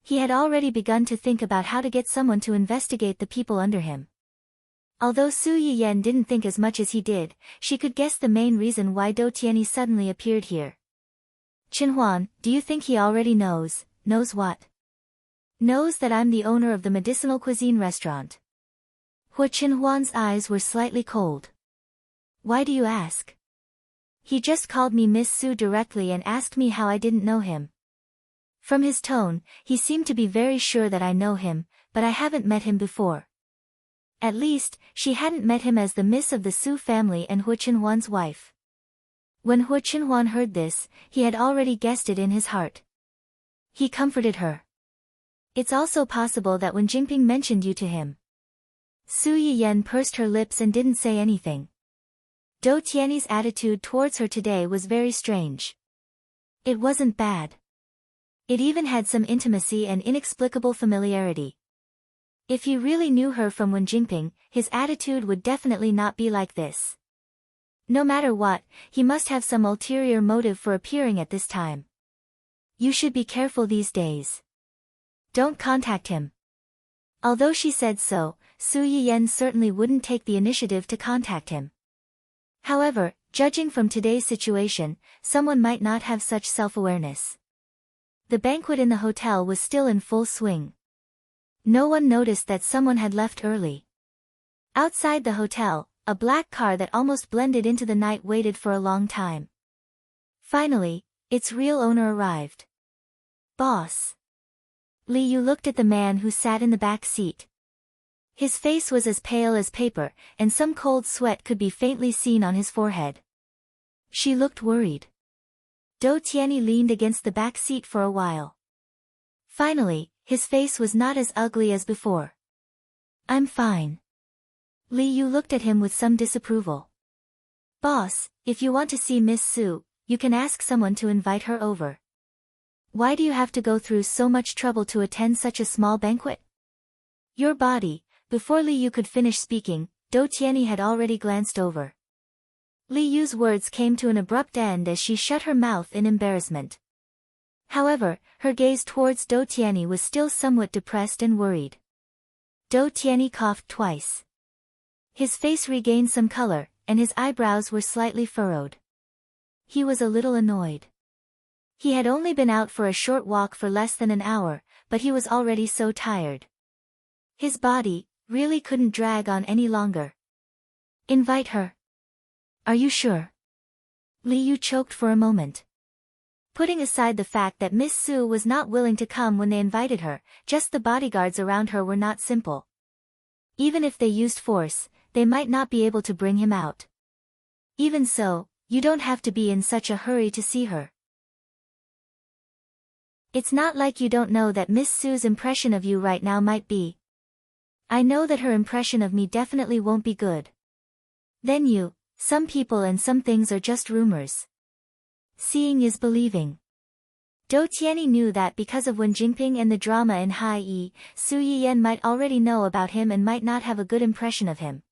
He had already begun to think about how to get someone to investigate the people under him. Although Su Yiyen didn't think as much as he did, she could guess the main reason why Do Tianyi suddenly appeared here. Qinhuan, do you think he already knows? Knows what? Knows that I'm the owner of the medicinal cuisine restaurant. Hua Qinhuan's eyes were slightly cold. Why do you ask? He just called me Miss Su directly and asked me how I didn't know him. From his tone, he seemed to be very sure that I know him, but I haven't met him before. At least, she hadn't met him as the miss of the Su family and Hu Chenhuan's wife. When Hu Chenhuan heard this, he had already guessed it in his heart. He comforted her. It's also possible that when Jingping mentioned you to him. Su Yiyen pursed her lips and didn't say anything. Dou Tiany's attitude towards her today was very strange. It wasn't bad. It even had some intimacy and inexplicable familiarity. If he really knew her from Wen Jingping, his attitude would definitely not be like this. No matter what, he must have some ulterior motive for appearing at this time. You should be careful these days. Don't contact him. Although she said so, Su Yiyen certainly wouldn't take the initiative to contact him. However, judging from today's situation, someone might not have such self-awareness. The banquet in the hotel was still in full swing. No one noticed that someone had left early. Outside the hotel, a black car that almost blended into the night waited for a long time. Finally, its real owner arrived. Boss. Li Yu looked at the man who sat in the back seat. His face was as pale as paper, and some cold sweat could be faintly seen on his forehead. She looked worried. Dou Tiany leaned against the back seat for a while. Finally, his face was not as ugly as before. I'm fine. Li Yu looked at him with some disapproval. Boss, if you want to see Miss Su, you can ask someone to invite her over. Why do you have to go through so much trouble to attend such a small banquet? Your body. Before Li Yu could finish speaking, Dou Tiany had already glanced over. Li Yu's words came to an abrupt end as she shut her mouth in embarrassment. However, her gaze towards Dou Tiany was still somewhat depressed and worried. Dou Tiany coughed twice. His face regained some color, and his eyebrows were slightly furrowed. He was a little annoyed. He had only been out for a short walk for less than an hour, but he was already so tired. His body really couldn't drag on any longer. Invite her. Are you sure? Li Yu choked for a moment. Putting aside the fact that Miss Su was not willing to come when they invited her, just the bodyguards around her were not simple. Even if they used force, they might not be able to bring him out. Even so, you don't have to be in such a hurry to see her. It's not like you don't know that Miss Su's impression of you right now might be. I know that her impression of me definitely won't be good. Then some people and some things are just rumors. Seeing is believing. Dou Tiany knew that because of Wen Jingping and the drama in Hai Yi, Su Yiyen might already know about him and might not have a good impression of him.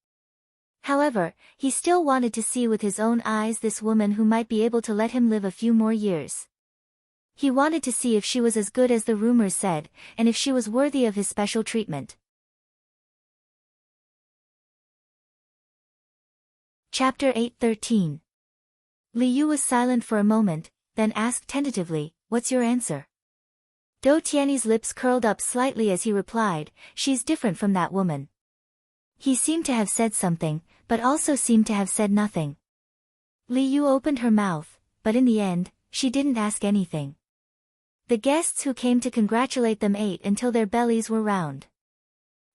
However, he still wanted to see with his own eyes this woman who might be able to let him live a few more years. He wanted to see if she was as good as the rumors said, and if she was worthy of his special treatment. Chapter 8:13. Li Yu was silent for a moment, then asked tentatively, "What's your answer?" Dou Tiany's lips curled up slightly as he replied, "She's different from that woman." He seemed to have said something, but also seemed to have said nothing. Li Yu opened her mouth, but in the end, she didn't ask anything. The guests who came to congratulate them ate until their bellies were round.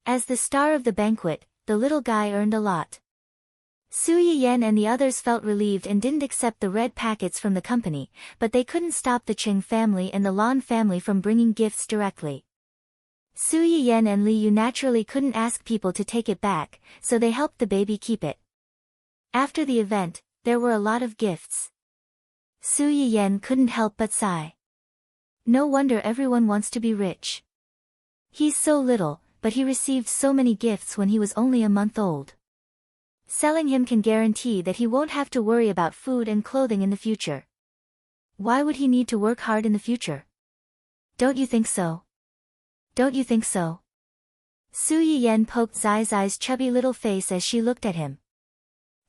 As the star of the banquet, the little guy earned a lot. Su Yiyen and the others felt relieved and didn't accept the red packets from the company, but they couldn't stop the Cheng family and the Lan family from bringing gifts directly. Su Yiyen and Li Yu naturally couldn't ask people to take it back, so they helped the baby keep it. After the event, there were a lot of gifts. Su Yiyen couldn't help but sigh. No wonder everyone wants to be rich. He's so little, but he received so many gifts when he was only a month old. Selling him can guarantee that he won't have to worry about food and clothing in the future. Why would he need to work hard in the future? Don't you think so? Don't you think so? Su Yiyen poked Zai Zai's chubby little face as she looked at him.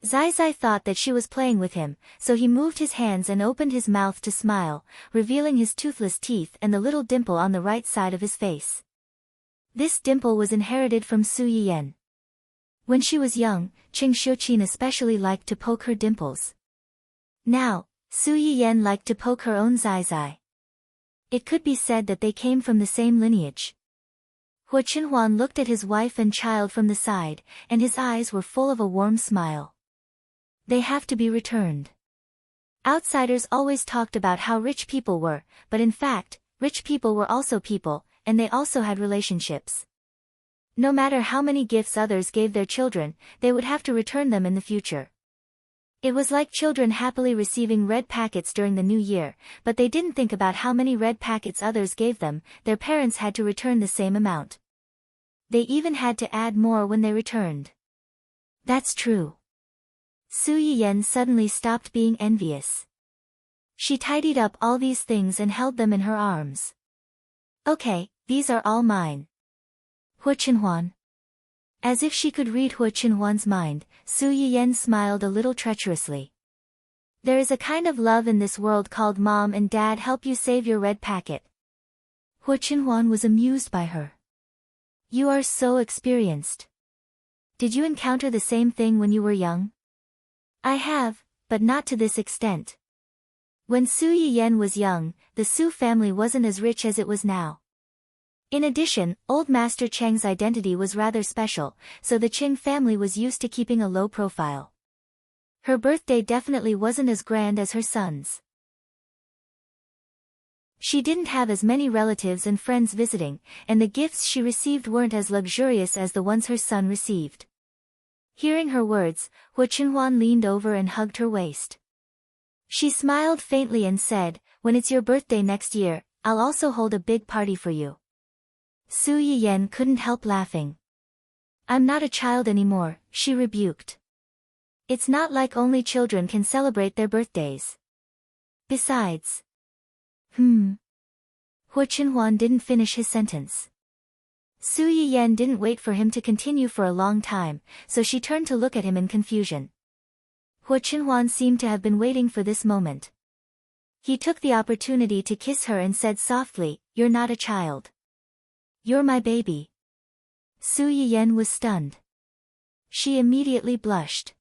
Zai Zai thought that she was playing with him, so he moved his hands and opened his mouth to smile, revealing his toothless teeth and the little dimple on the right side of his face. This dimple was inherited from Su Yiyen. When she was young, Qing Xiuqin especially liked to poke her dimples. Now, Su Yiyen liked to poke her own Zai Zai. It could be said that they came from the same lineage. Hua Chenhuan looked at his wife and child from the side, and his eyes were full of a warm smile. They have to be returned. Outsiders always talked about how rich people were, but in fact, rich people were also people, and they also had relationships. No matter how many gifts others gave their children, they would have to return them in the future. It was like children happily receiving red packets during the new year, but they didn't think about how many red packets others gave them. Their parents had to return the same amount. They even had to add more when they returned. That's true. Su Yiyen suddenly stopped being envious. She tidied up all these things and held them in her arms. Okay, these are all mine. Hua Chenhuan. As if she could read Hua Chenhuan's mind, Su Yiyen smiled a little treacherously. There is a kind of love in this world called mom and dad help you save your red packet. Hua Chenhuan was amused by her. You are so experienced. Did you encounter the same thing when you were young? I have, but not to this extent. When Su Yiyen was young, the Su family wasn't as rich as it was now. In addition, old Master Cheng's identity was rather special, so the Cheng family was used to keeping a low profile. Her birthday definitely wasn't as grand as her son's. She didn't have as many relatives and friends visiting, and the gifts she received weren't as luxurious as the ones her son received. Hearing her words, Hua Chenhuan leaned over and hugged her waist. She smiled faintly and said, "When it's your birthday next year, I'll also hold a big party for you." Su Yiyen couldn't help laughing. "I'm not a child anymore," she rebuked. "It's not like only children can celebrate their birthdays. Besides..." Hua Chenhuan didn't finish his sentence. Su Yiyen didn't wait for him to continue for a long time, so she turned to look at him in confusion. Hua Chenhuan seemed to have been waiting for this moment. He took the opportunity to kiss her and said softly, "You're not a child. You're my baby." Su Yiyen was stunned. She immediately blushed.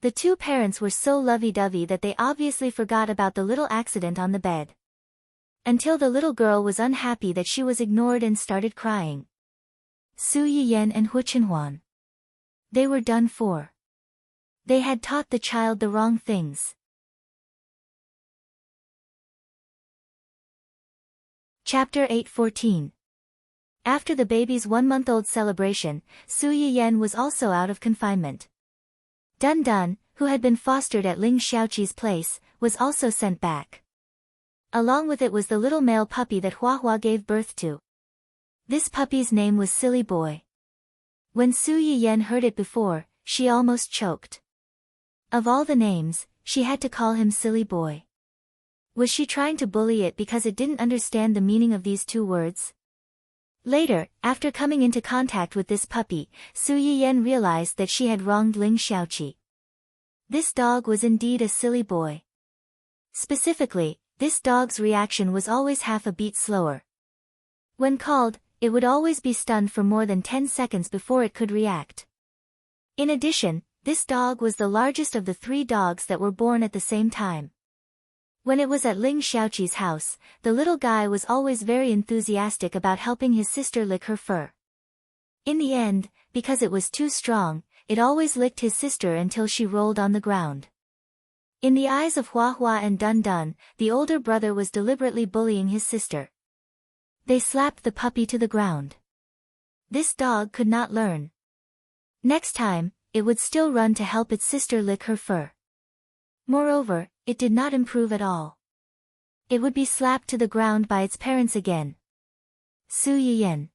The two parents were so lovey-dovey that they obviously forgot about the little accident on the bed. Until the little girl was unhappy that she was ignored and started crying. Su Yiyen and Hua Chenhuan. They were done for. They had taught the child the wrong things. Chapter 8:14. After the baby's 1-month-old celebration, Su Yiyen was also out of confinement. Dun Dun, who had been fostered at Ling Xiaoqi's place, was also sent back. Along with it was the little male puppy that Hua Hua gave birth to. This puppy's name was Silly Boy. When Su Yiyen heard it before, she almost choked. Of all the names, she had to call him Silly Boy. Was she trying to bully it because it didn't understand the meaning of these two words? Later, after coming into contact with this puppy, Su Yiyen realized that she had wronged Ling Xiaoqi. This dog was indeed a silly boy. Specifically, this dog's reaction was always half a beat slower. When called, it would always be stunned for more than 10 seconds before it could react. In addition, this dog was the largest of the 3 dogs that were born at the same time. When it was at Ling Xiaoqi's house, the little guy was always very enthusiastic about helping his sister lick her fur. In the end, because it was too strong, it always licked his sister until she rolled on the ground. In the eyes of Hua Hua and Dun Dun, the older brother was deliberately bullying his sister. They slapped the puppy to the ground. This dog could not learn. Next time, it would still run to help its sister lick her fur. Moreover, it did not improve at all. It would be slapped to the ground by its parents again. Su Yiyen.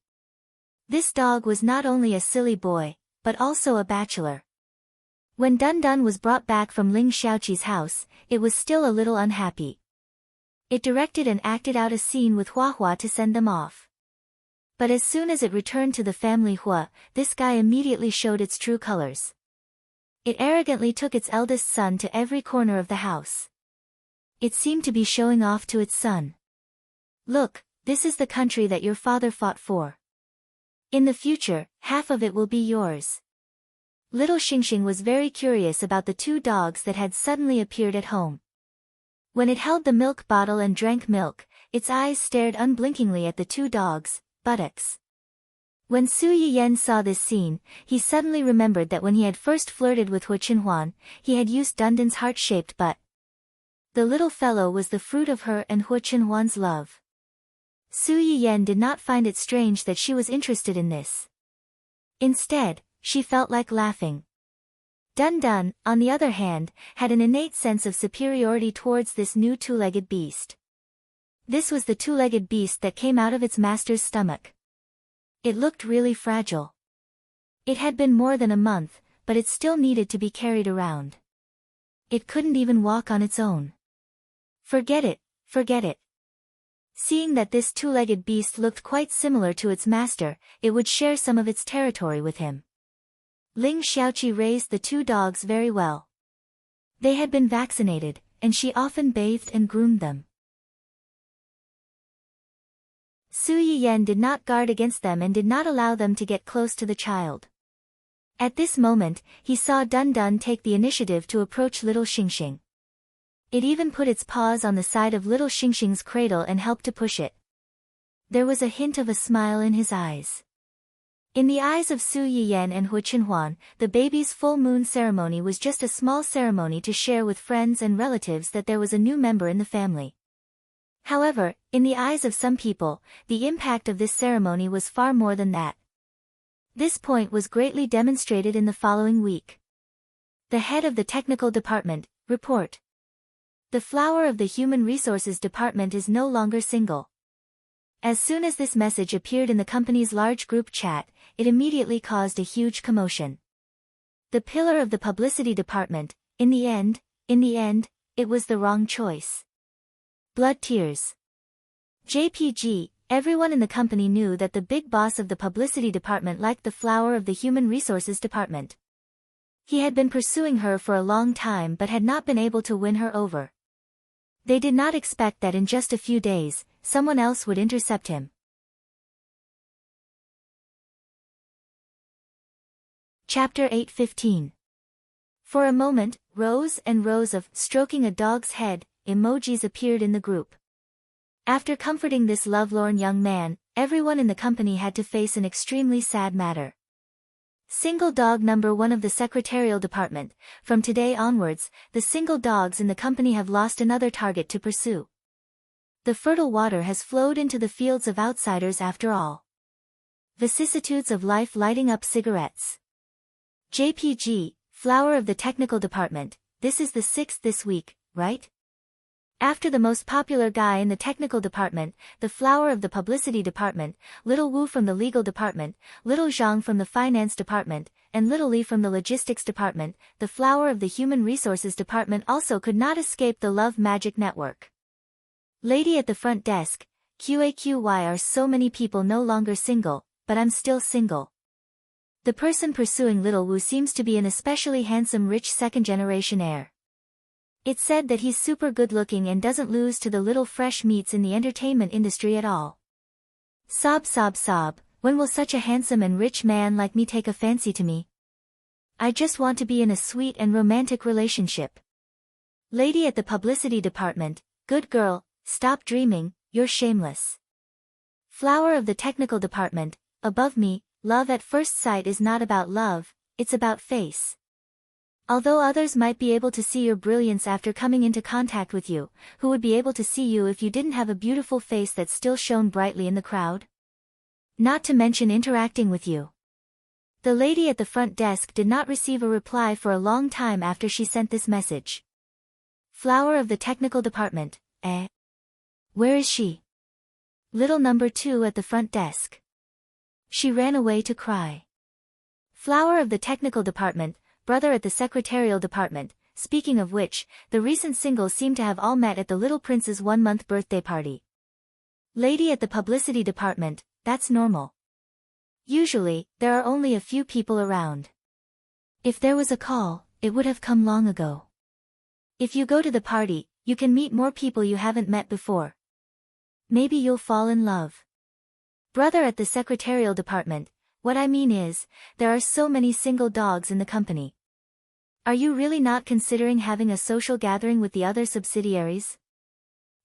This dog was not only a silly boy, but also a bachelor. When Dun Dun was brought back from Ling Xiaoqi's house, it was still a little unhappy. It directed and acted out a scene with Hua Hua to send them off. But as soon as it returned to the family Hua, this guy immediately showed its true colors. It arrogantly took its eldest son to every corner of the house. It seemed to be showing off to its son. "Look, this is the country that your father fought for. In the future, half of it will be yours." Little Xingxing was very curious about the 2 dogs that had suddenly appeared at home. When it held the milk bottle and drank milk, its eyes stared unblinkingly at the 2 dogs' buttocks. When Su Yiyen saw this scene, he suddenly remembered that when he had first flirted with Hu Qinhuan, he had used Dundan's heart-shaped butt. The little fellow was the fruit of her and Hu Qinhuan's love. Su Yiyen did not find it strange that she was interested in this. Instead, she felt like laughing. Dun Dun, on the other hand, had an innate sense of superiority towards this new two-legged beast. This was the two-legged beast that came out of its master's stomach. It looked really fragile. It had been more than a month, but it still needed to be carried around. It couldn't even walk on its own. Forget it, forget it. Seeing that this two-legged beast looked quite similar to its master, it would share some of its territory with him. Ling Xiaoqi raised the two dogs very well. They had been vaccinated, and she often bathed and groomed them. Su Yiyen did not guard against them and did not allow them to get close to the child. At this moment, he saw Dun Dun take the initiative to approach little Xingxing. It even put its paws on the side of little Xingxing's cradle and helped to push it. There was a hint of a smile in his eyes. In the eyes of Su Yiyen and Hu Qinhuan, the baby's full moon ceremony was just a small ceremony to share with friends and relatives that there was a new member in the family. However, in the eyes of some people, the impact of this ceremony was far more than that. This point was greatly demonstrated in the following week. The head of the technical department, report. The flower of the human resources department is no longer single. As soon as this message appeared in the company's large group chat, it immediately caused a huge commotion. The pillar of the publicity department, in the end, it was the wrong choice. Blood tears. JPG, everyone in the company knew that the big boss of the publicity department liked the flower of the human resources department. He had been pursuing her for a long time but had not been able to win her over. They did not expect that in just a few days, someone else would intercept him. Chapter 8:15. For a moment, rows and rows of stroking a dog's head emojis appeared in the group. After comforting this lovelorn young man, everyone in the company had to face an extremely sad matter. Single dog number 1 of the secretarial department, from today onwards, the single dogs in the company have lost another target to pursue. The fertile water has flowed into the fields of outsiders after all. Vicissitudes of life lighting up cigarettes. JPG, flower of the technical department, this is the 6th this week, right? After the most popular guy in the technical department, the flower of the publicity department, Little Wu from the legal department, Little Zhang from the finance department, and Little Li from the logistics department, the flower of the human resources department also could not escape the love magic network. Lady at the front desk, QAQY are so many people no longer single, but I'm still single. The person pursuing Little Wu seems to be an especially handsome rich second-generation heir. It's said that he's super good-looking and doesn't lose to the little fresh meats in the entertainment industry at all. Sob sob sob, when will such a handsome and rich man like me take a fancy to me? I just want to be in a sweet and romantic relationship. Lady at the publicity department, good girl, stop dreaming, you're shameless. Flower of the technical department, above me, love at first sight is not about love, it's about face. Although others might be able to see your brilliance after coming into contact with you, who would be able to see you if you didn't have a beautiful face that still shone brightly in the crowd? Not to mention interacting with you. The lady at the front desk did not receive a reply for a long time after she sent this message. Flower of the technical department, where is she? Little number 2 at the front desk. She ran away to cry. Flower of the technical department, brother at the secretarial department, speaking of which, the recent singles seem to have all met at the little prince's 1-month birthday party. Lady at the publicity department, that's normal. Usually, there are only a few people around. If there was a call, it would have come long ago. If you go to the party, you can meet more people you haven't met before. Maybe you'll fall in love. Brother at the secretarial department, what I mean is, there are so many single dogs in the company. Are you really not considering having a social gathering with the other subsidiaries?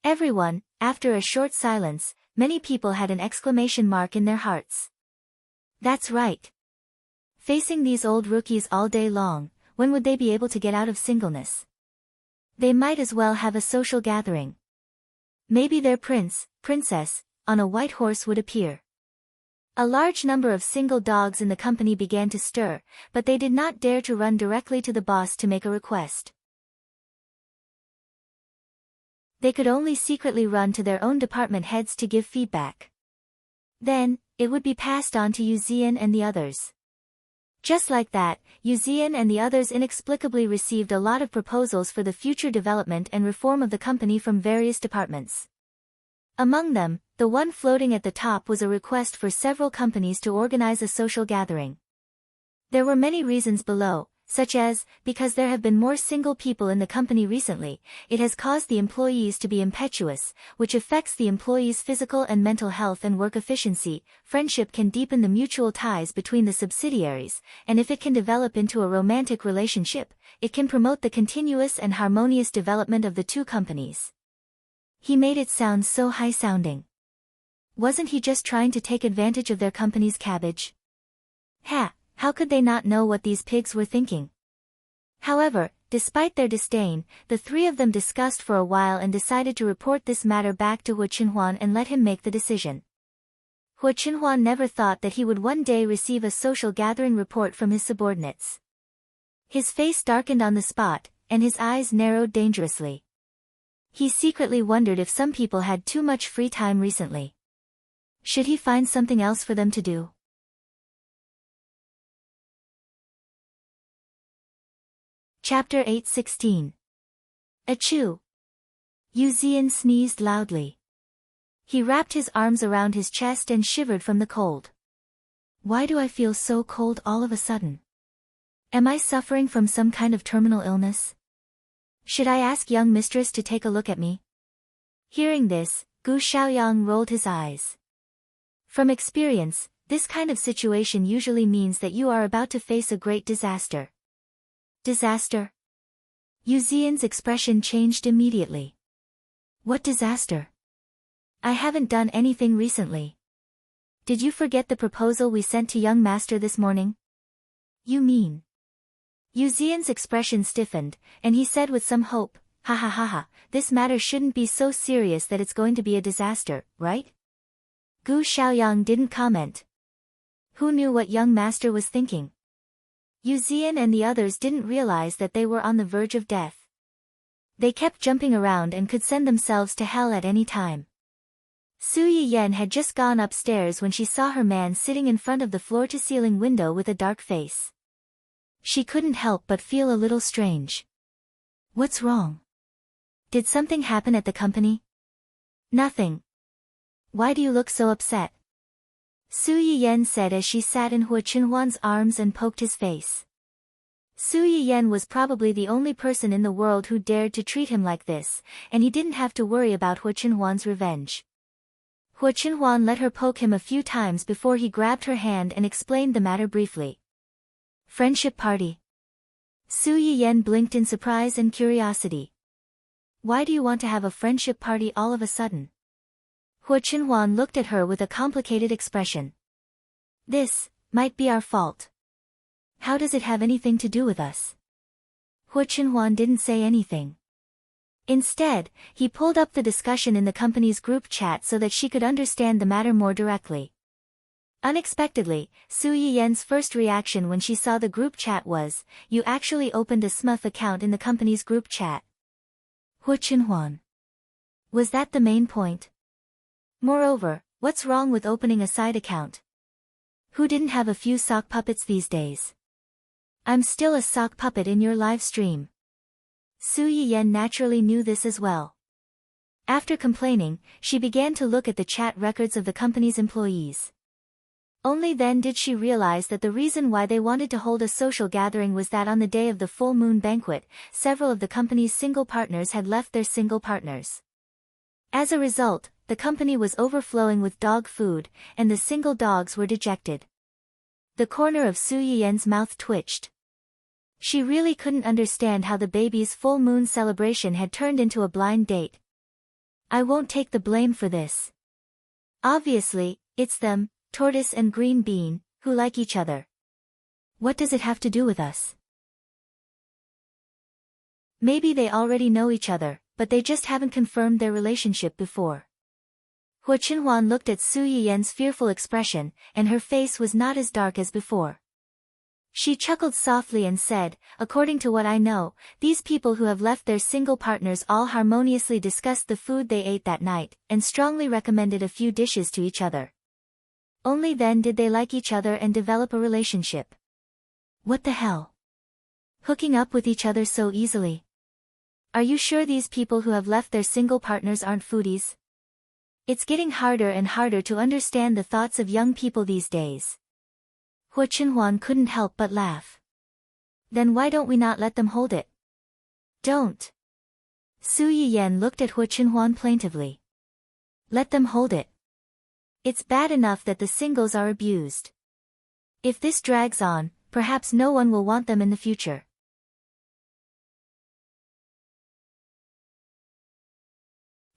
Everyone, after a short silence, many people had an exclamation mark in their hearts. That's right. Facing these old rookies all day long, when would they be able to get out of singleness? They might as well have a social gathering. Maybe their prince, princess, on a white horse would appear. A large number of single dogs in the company began to stir, but they did not dare to run directly to the boss to make a request. They could only secretly run to their own department heads to give feedback. Then, it would be passed on to Yuzian and the others. Just like that, Yuzian and the others inexplicably received a lot of proposals for the future development and reform of the company from various departments. Among them, the one floating at the top was a request for several companies to organize a social gathering. There were many reasons below, such as, because there have been more single people in the company recently, it has caused the employees to be impetuous, which affects the employees' physical and mental health and work efficiency. Friendship can deepen the mutual ties between the subsidiaries, and if it can develop into a romantic relationship, it can promote the continuous and harmonious development of the two companies. He made it sound so high-sounding. Wasn't he just trying to take advantage of their company's cabbage? How could they not know what these pigs were thinking? However, despite their disdain, the three of them discussed for a while and decided to report this matter back to Hu Qinhuan and let him make the decision. Hu Qinhuan never thought that he would one day receive a social gathering report from his subordinates. His face darkened on the spot, and his eyes narrowed dangerously. He secretly wondered if some people had too much free time recently. Should he find something else for them to do? Chapter 8:16. Achoo! Yuzian sneezed loudly. He wrapped his arms around his chest and shivered from the cold. Why do I feel so cold all of a sudden? Am I suffering from some kind of terminal illness? Should I ask young mistress to take a look at me? Hearing this, Gu Xiaoyang rolled his eyes. From experience, this kind of situation usually means that you are about to face a great disaster. Disaster? Yuzian's expression changed immediately. What disaster? I haven't done anything recently. Did you forget the proposal we sent to young master this morning? You mean? Yuzian's expression stiffened, and he said with some hope, ha, this matter shouldn't be so serious that it's going to be a disaster, right? Gu Xiaoyang didn't comment. Who knew what young master was thinking? Yuzian and the others didn't realize that they were on the verge of death. They kept jumping around and could send themselves to hell at any time. Su Yiyen had just gone upstairs when she saw her man sitting in front of the floor-to-ceiling window with a dark face. She couldn't help but feel a little strange. What's wrong? Did something happen at the company? Nothing. Why do you look so upset? Su Yiyen said as she sat in Hu Qinhuan's arms and poked his face. Su Yiyen was probably the only person in the world who dared to treat him like this, and he didn't have to worry about Hu Qinhuan's revenge. Hu Qinhuan let her poke him a few times before he grabbed her hand and explained the matter briefly. Friendship party. Su Yiyen blinked in surprise and curiosity. Why do you want to have a friendship party all of a sudden? Hu Qinhuan looked at her with a complicated expression. This might be our fault. How does it have anything to do with us? Hu Qinhuan didn't say anything. Instead, he pulled up the discussion in the company's group chat so that she could understand the matter more directly. Unexpectedly, Su Yiyen's first reaction when she saw the group chat was, "You actually opened a SMUF account in the company's group chat." Hu Qinhuan. Was that the main point? Moreover, what's wrong with opening a side account? Who didn't have a few sock puppets these days? I'm still a sock puppet in your live stream. Su Yiyen naturally knew this as well. After complaining, she began to look at the chat records of the company's employees. Only then did she realize that the reason why they wanted to hold a social gathering was that on the day of the full moon banquet, several of the company's single partners had left their single partners. As a result, the company was overflowing with dog food, and the single dogs were dejected. The corner of Su Yiyen's mouth twitched. She really couldn't understand how the baby's full moon celebration had turned into a blind date. I won't take the blame for this. Obviously, it's them, Tortoise and Green Bean, who like each other. What does it have to do with us? Maybe they already know each other, but they just haven't confirmed their relationship before. Hua Qinhuan looked at Su Yiyan's fearful expression, and her face was not as dark as before. She chuckled softly and said, according to what I know, these people who have left their single partners all harmoniously discussed the food they ate that night, and strongly recommended a few dishes to each other. Only then did they like each other and develop a relationship. What the hell? Hooking up with each other so easily? Are you sure these people who have left their single partners aren't foodies? It's getting harder and harder to understand the thoughts of young people these days. Hua Qinhuan couldn't help but laugh. Then why don't we not let them hold it? Don't. Su Yiyan looked at Hua Qinhuan plaintively. Let them hold it. It's bad enough that the singles are abused. If this drags on, perhaps no one will want them in the future.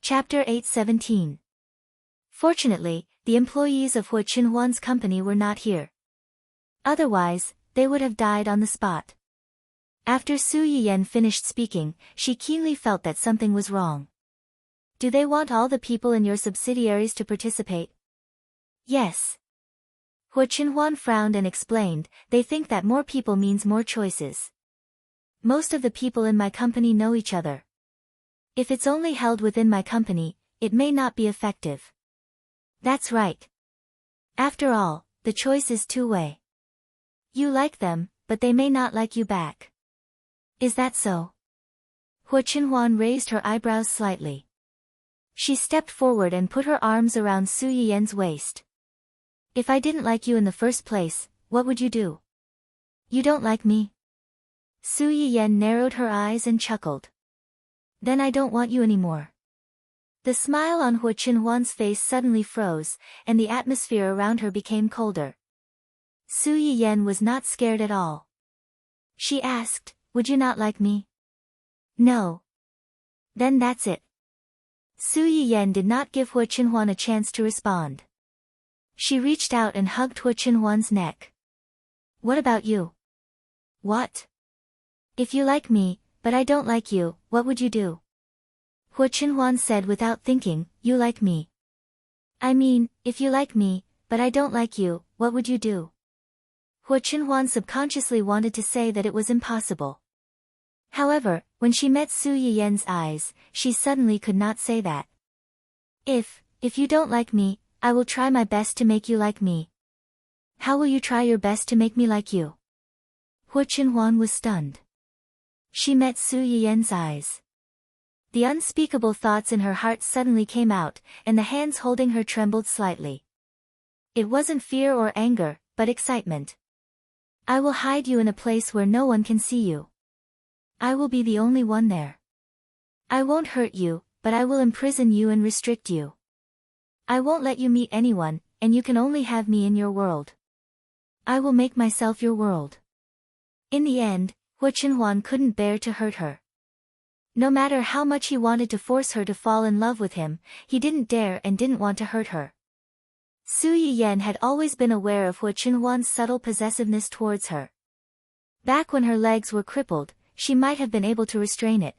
Chapter 8:17. Fortunately, the employees of Hua Qinhuan's company were not here. Otherwise, they would have died on the spot. After Su Yiyan finished speaking, she keenly felt that something was wrong. Do they want all the people in your subsidiaries to participate? Yes. Hua Qinhuan frowned and explained, they think that more people means more choices. Most of the people in my company know each other. If it's only held within my company, it may not be effective. That's right. After all, the choice is two-way. You like them, but they may not like you back. Is that so? Hua Qinhuan raised her eyebrows slightly. She stepped forward and put her arms around Su Yiyan's waist. If I didn't like you in the first place, what would you do? You don't like me? Su Yiyan narrowed her eyes and chuckled. Then I don't want you anymore. The smile on Hua Qinhuan's face suddenly froze, and the atmosphere around her became colder. Su Yiyan was not scared at all. She asked, would you not like me? No. Then that's it. Su Yiyan did not give Hua Qinhuan a chance to respond. She reached out and hugged Hua Qinhuan's neck. What about you? What? If you like me, but I don't like you, what would you do? Hua Qinhuan said without thinking, you like me. I mean, if you like me, but I don't like you, what would you do? Hua Qinhuan subconsciously wanted to say that it was impossible. However, when she met Su Yiyan's eyes, she suddenly could not say that. If you don't like me, I will try my best to make you like me. How will you try your best to make me like you? Hua Qinhuan was stunned. She met Su Yiyan's eyes. The unspeakable thoughts in her heart suddenly came out, and the hands holding her trembled slightly. It wasn't fear or anger, but excitement. I will hide you in a place where no one can see you. I will be the only one there. I won't hurt you, but I will imprison you and restrict you. I won't let you meet anyone, and you can only have me in your world. I will make myself your world. In the end, Hua Qinhuan couldn't bear to hurt her. No matter how much he wanted to force her to fall in love with him, he didn't dare and didn't want to hurt her. Su Yiyan had always been aware of Hua Qinhuan's subtle possessiveness towards her. Back when her legs were crippled, she might have been able to restrain it.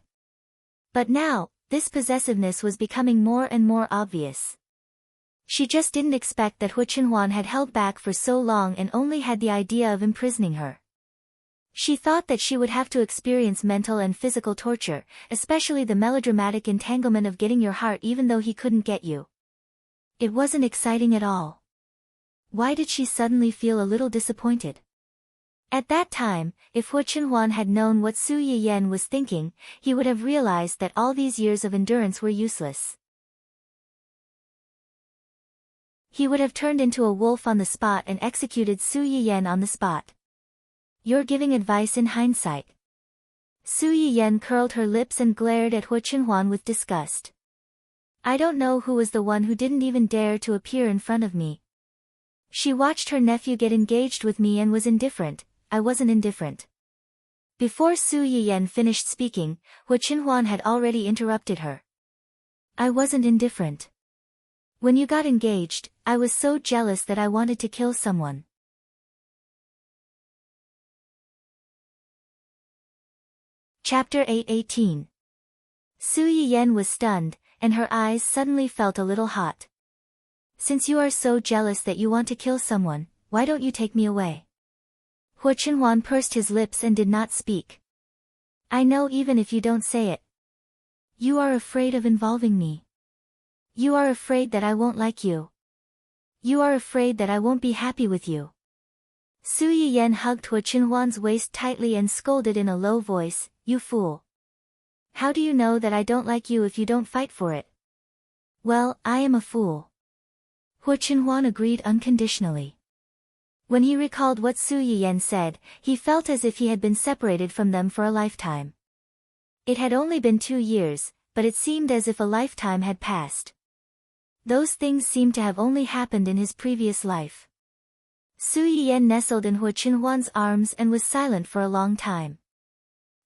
But now, this possessiveness was becoming more and more obvious. She just didn't expect that Hua Qinhuan had held back for so long and only had the idea of imprisoning her. She thought that she would have to experience mental and physical torture, especially the melodramatic entanglement of getting your heart even though he couldn't get you. It wasn't exciting at all. Why did she suddenly feel a little disappointed? At that time, if Hua Qinhuan had known what Su Yiyan was thinking, he would have realized that all these years of endurance were useless. He would have turned into a wolf on the spot and executed Su Yiyan on the spot. You're giving advice in hindsight. Su Yiyan curled her lips and glared at Hua Qinhuan with disgust. I don't know who was the one who didn't even dare to appear in front of me. She watched her nephew get engaged with me and was indifferent. I wasn't indifferent. Before Su Yiyan finished speaking, Hua Qinhuan had already interrupted her. I wasn't indifferent. When you got engaged, I was so jealous that I wanted to kill someone. Chapter 8:18. Su Yiyen was stunned, and her eyes suddenly felt a little hot. Since you are so jealous that you want to kill someone, why don't you take me away? Hu Chenhuan pursed his lips and did not speak. I know even if you don't say it. You are afraid of involving me. You are afraid that I won't like you. You are afraid that I won't be happy with you. Su Yiyen hugged Hu Chenhuan's waist tightly and scolded in a low voice, You fool. How do you know that I don't like you if you don't fight for it? Well, I am a fool. Hu Chenhuan agreed unconditionally. When he recalled what Su Yiyen said, he felt as if he had been separated from them for a lifetime. It had only been 2 years, but it seemed as if a lifetime had passed. Those things seemed to have only happened in his previous life. Su Yiyen nestled in Hu Chenhuan's arms and was silent for a long time.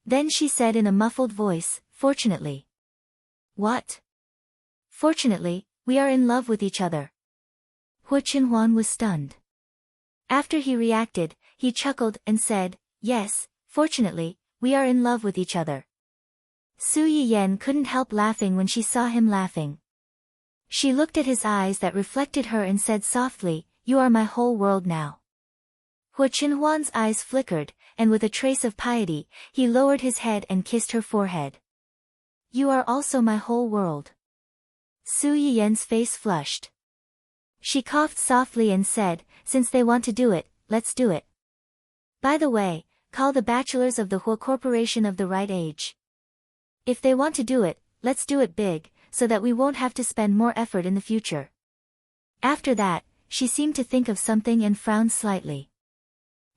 Then she said in a muffled voice, Fortunately. What? Fortunately, we are in love with each other. Hu Chenhuan was stunned. After he reacted, he chuckled and said, Yes, fortunately, we are in love with each other. Su Yiyen couldn't help laughing when she saw him laughing. She looked at his eyes that reflected her and said softly, You are my whole world now. Hu Chenhuan's eyes flickered, and with a trace of piety, he lowered his head and kissed her forehead. You are also my whole world. Su Yiyen's face flushed. She coughed softly and said, Since they want to do it, let's do it. By the way, call the bachelors of the Hu Corporation of the right age. If they want to do it, let's do it big, so that we won't have to spend more effort in the future. After that, she seemed to think of something and frowned slightly.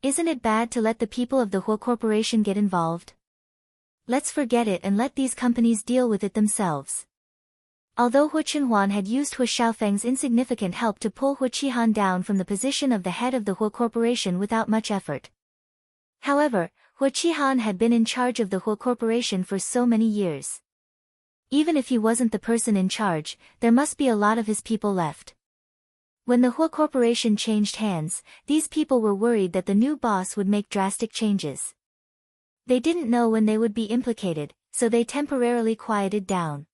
Isn't it bad to let the people of the Hu Corporation get involved? Let's forget it and let these companies deal with it themselves. Although Hu Chenhuan had used Hu Xiaofeng's insignificant help to pull Hu Qihan down from the position of the head of the Hu Corporation without much effort. However, Hu Qihan had been in charge of the Hu Corporation for so many years. Even if he wasn't the person in charge, there must be a lot of his people left. When the Hu Corporation changed hands, these people were worried that the new boss would make drastic changes. They didn't know when they would be implicated, so they temporarily quieted down.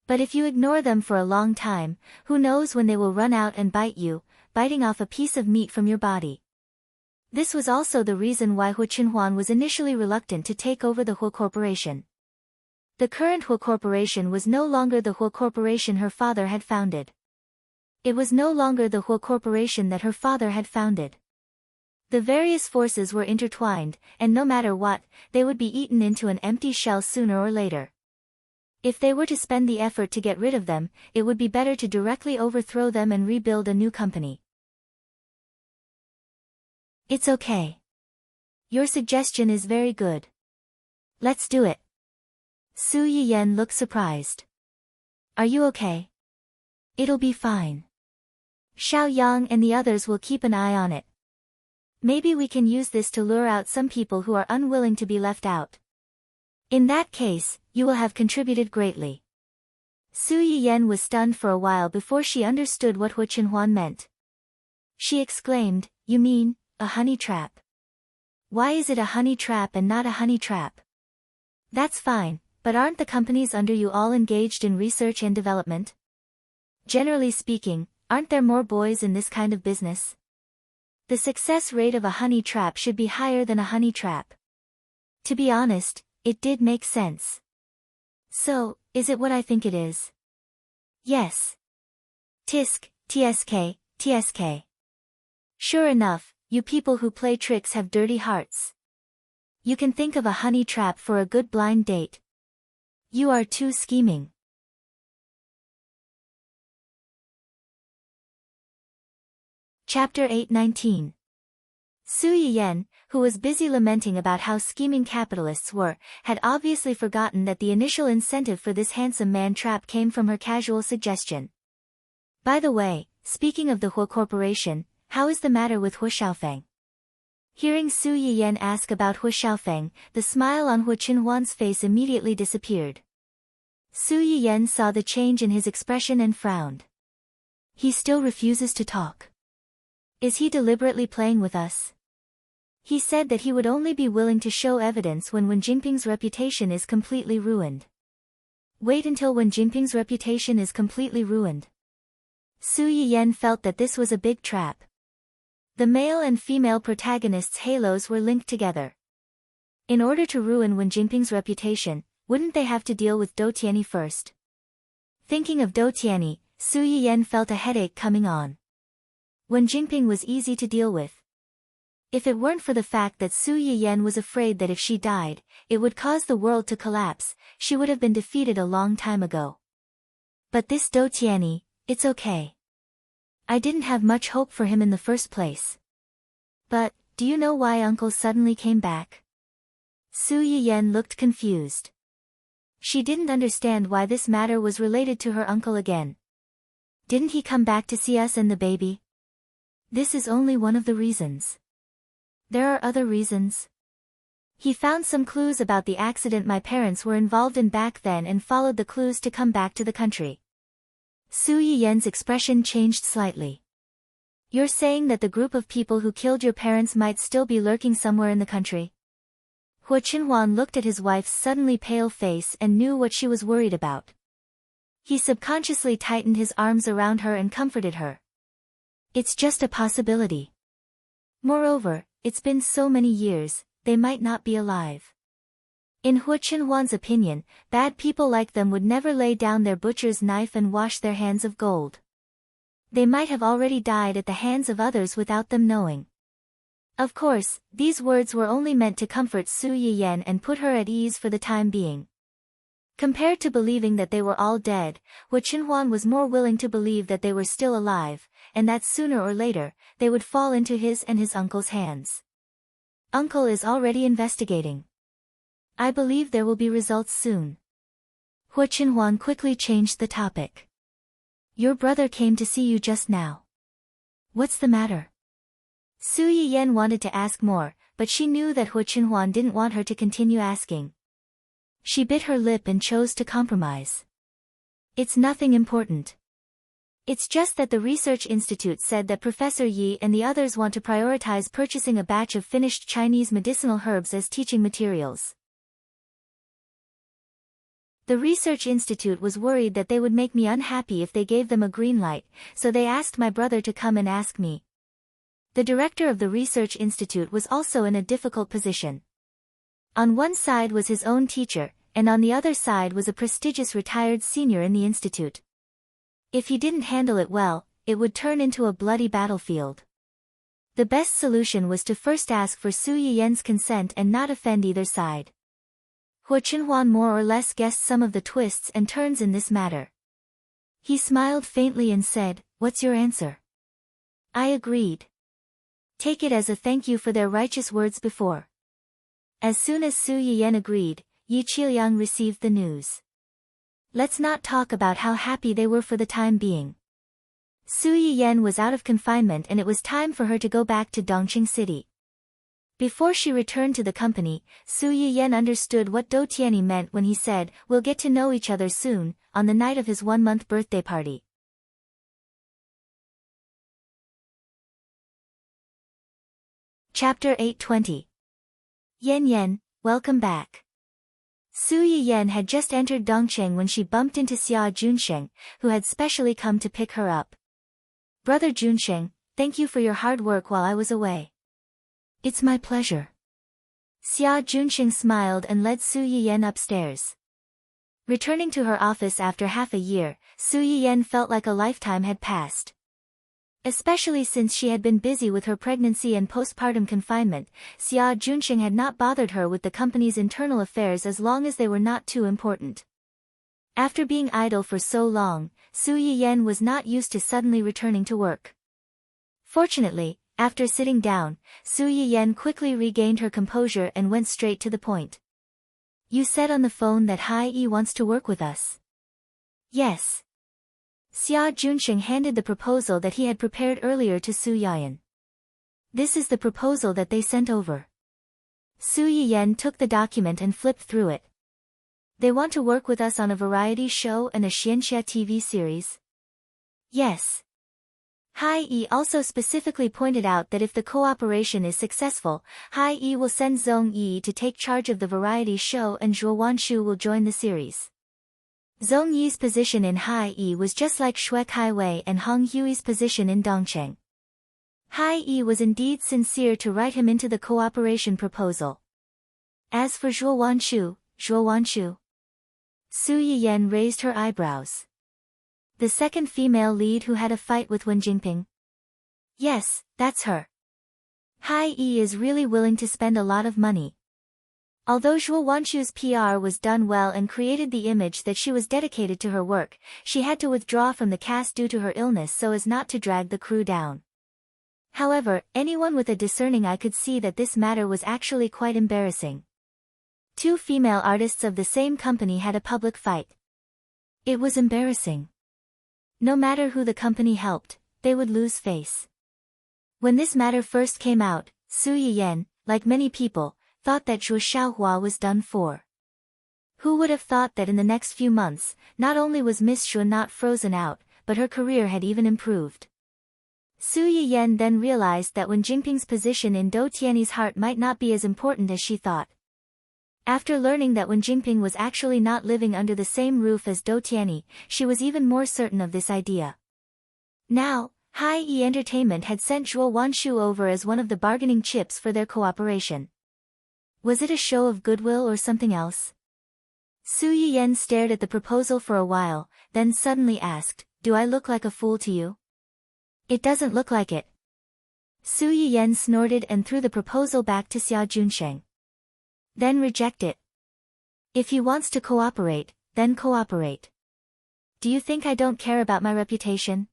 But if you ignore them for a long time, who knows when they will run out and bite you, biting off a piece of meat from your body. This was also the reason why Hu Chenhuan was initially reluctant to take over the Hu Corporation. The current Hu Corporation was no longer the Hu Corporation her father had founded. It was no longer the Hu Corporation that her father had founded. The various forces were intertwined, and no matter what, they would be eaten into an empty shell sooner or later. If they were to spend the effort to get rid of them, it would be better to directly overthrow them and rebuild a new company. It's okay. Your suggestion is very good. Let's do it. Su Yiyen looked surprised. Are you okay? It'll be fine. Xiao Yang and the others will keep an eye on it. Maybe we can use this to lure out some people who are unwilling to be left out. In that case, you will have contributed greatly. Su Yiyen was stunned for a while before she understood what Hu Chenhuan meant. She exclaimed, You mean, a honey trap? Why is it a honey trap and not a honey trap? That's fine, but aren't the companies under you all engaged in research and development? Generally speaking, aren't there more boys in this kind of business? The success rate of a honey trap should be higher than a honey trap. To be honest, it did make sense. So, is it what I think it is? Yes. Tisk, TSK, TSK. Sure enough, you people who play tricks have dirty hearts. You can think of a honey trap for a good blind date. You are too scheming. Chapter 8:19. Su Yiyen, who was busy lamenting about how scheming capitalists were, had obviously forgotten that the initial incentive for this handsome man trap came from her casual suggestion. By the way, speaking of the Hu Corporation, how is the matter with Hu Xiaofeng? Hearing Su Yiyen ask about Hu Xiaofeng, the smile on Hu Chenhuan's face immediately disappeared. Su Yiyen saw the change in his expression and frowned. He still refuses to talk. Is he deliberately playing with us? He said that he would only be willing to show evidence when Wen Jingping's reputation is completely ruined. Wait until Wen Jingping's reputation is completely ruined. Su Yiyan felt that this was a big trap. The male and female protagonists' halos were linked together. In order to ruin Wen Jingping's reputation, wouldn't they have to deal with Dou Tianyi first? Thinking of Dou Tianyi, Su Yiyan felt a headache coming on. Wen Jingping was easy to deal with. If it weren't for the fact that Su Yiyan was afraid that if she died, it would cause the world to collapse, she would have been defeated a long time ago. But this Dou Tianyi, it's okay. I didn't have much hope for him in the first place. But, do you know why Uncle suddenly came back? Su Yiyan looked confused. She didn't understand why this matter was related to her uncle again. Didn't he come back to see us and the baby? This is only one of the reasons. There are other reasons. He found some clues about the accident my parents were involved in back then and followed the clues to come back to the country. Su Yiyan's expression changed slightly. You're saying that the group of people who killed your parents might still be lurking somewhere in the country? Huo Chenhuan looked at his wife's suddenly pale face and knew what she was worried about. He subconsciously tightened his arms around her and comforted her. It's just a possibility. Moreover, it's been so many years, they might not be alive. In Huo Chenhuan's opinion, bad people like them would never lay down their butcher's knife and wash their hands of gold. They might have already died at the hands of others without them knowing. Of course, these words were only meant to comfort Su Yiyan and put her at ease for the time being. Compared to believing that they were all dead, Huo Chenhuan was more willing to believe that they were still alive, and that sooner or later, they would fall into his and his uncle's hands. Uncle is already investigating. I believe there will be results soon. Huo Chenhuan quickly changed the topic. Your brother came to see you just now. What's the matter? Su Yiyan wanted to ask more, but she knew that Huo Chenhuan didn't want her to continue asking. She bit her lip and chose to compromise. It's nothing important. It's just that the research institute said that Professor Yi and the others want to prioritize purchasing a batch of finished Chinese medicinal herbs as teaching materials. The research institute was worried that they would make me unhappy if they gave them a green light, so they asked my brother to come and ask me. The director of the research institute was also in a difficult position. On one side was his own teacher, and on the other side was a prestigious retired senior in the institute. If he didn't handle it well, it would turn into a bloody battlefield. The best solution was to first ask for Su Yiyan's consent and not offend either side. Huo Chenhuan more or less guessed some of the twists and turns in this matter. He smiled faintly and said, "What's your answer?" I agreed. Take it as a thank you for their righteous words before. As soon as Su Yiyan agreed, Yi Qiliang received the news. Let's not talk about how happy they were for the time being. Su Yiyan was out of confinement and it was time for her to go back to Dongqing City. Before she returned to the company, Su Yiyan understood what Dou Tianyi meant when he said, "We'll get to know each other soon," on the night of his 1-month birthday party. Chapter 820. Yan Yan, welcome back. Su Yiyan had just entered Dongqing when she bumped into Xia Junsheng, who had specially come to pick her up. Brother Junsheng, thank you for your hard work while I was away. It's my pleasure. Xia Junsheng smiled and led Su Yiyan upstairs. Returning to her office after half a year, Su Yiyan felt like a lifetime had passed. Especially since she had been busy with her pregnancy and postpartum confinement, Xia Junsheng had not bothered her with the company's internal affairs as long as they were not too important. After being idle for so long, Su Yiyan was not used to suddenly returning to work. Fortunately, after sitting down, Su Yiyan quickly regained her composure and went straight to the point. You said on the phone that Hai Yi wants to work with us. Yes. Xia Junsheng handed the proposal that he had prepared earlier to Su Yiyan. This is the proposal that they sent over. Su Yiyan took the document and flipped through it. They want to work with us on a variety show and a Xianxia TV series. Yes. Hai-yi also specifically pointed out that if the cooperation is successful, Hai-yi will send Zhong-yi to take charge of the variety show and Zhuo Wanshu will join the series. Zhong-yi's position in Hai-yi was just like Shui Kai-wei and Hong Hui's position in Dongcheng. Hai-yi was indeed sincere to write him into the cooperation proposal. As for Zhuo Wanshu. Su Yiyan raised her eyebrows. The second female lead who had a fight with Wen Jingping? Yes, that's her. Hai-yi is really willing to spend a lot of money. Although Zhuo Wanshu's PR was done well and created the image that she was dedicated to her work, she had to withdraw from the cast due to her illness so as not to drag the crew down. However, anyone with a discerning eye could see that this matter was actually quite embarrassing. Two female artists of the same company had a public fight. It was embarrassing. No matter who the company helped, they would lose face. When this matter first came out, Su Yiyan, like many people, thought that Zhuo Xiaohua was done for. Who would have thought that in the next few months, not only was Miss Zhuo not frozen out, but her career had even improved. Su Yiyan then realized that Wen Jingping's position in Dou Tianyi's heart might not be as important as she thought. After learning that Wen Jingping was actually not living under the same roof as Dou Tianyi, she was even more certain of this idea. Now, Hai-yi Entertainment had sent Zhuo Wanshu over as one of the bargaining chips for their cooperation. Was it a show of goodwill or something else? Su Yiyan stared at the proposal for a while, then suddenly asked, "Do I look like a fool to you?" "It doesn't look like it." Su Yiyan snorted and threw the proposal back to Xia Junsheng. "Then reject it. If he wants to cooperate, then cooperate. Do you think I don't care about my reputation?"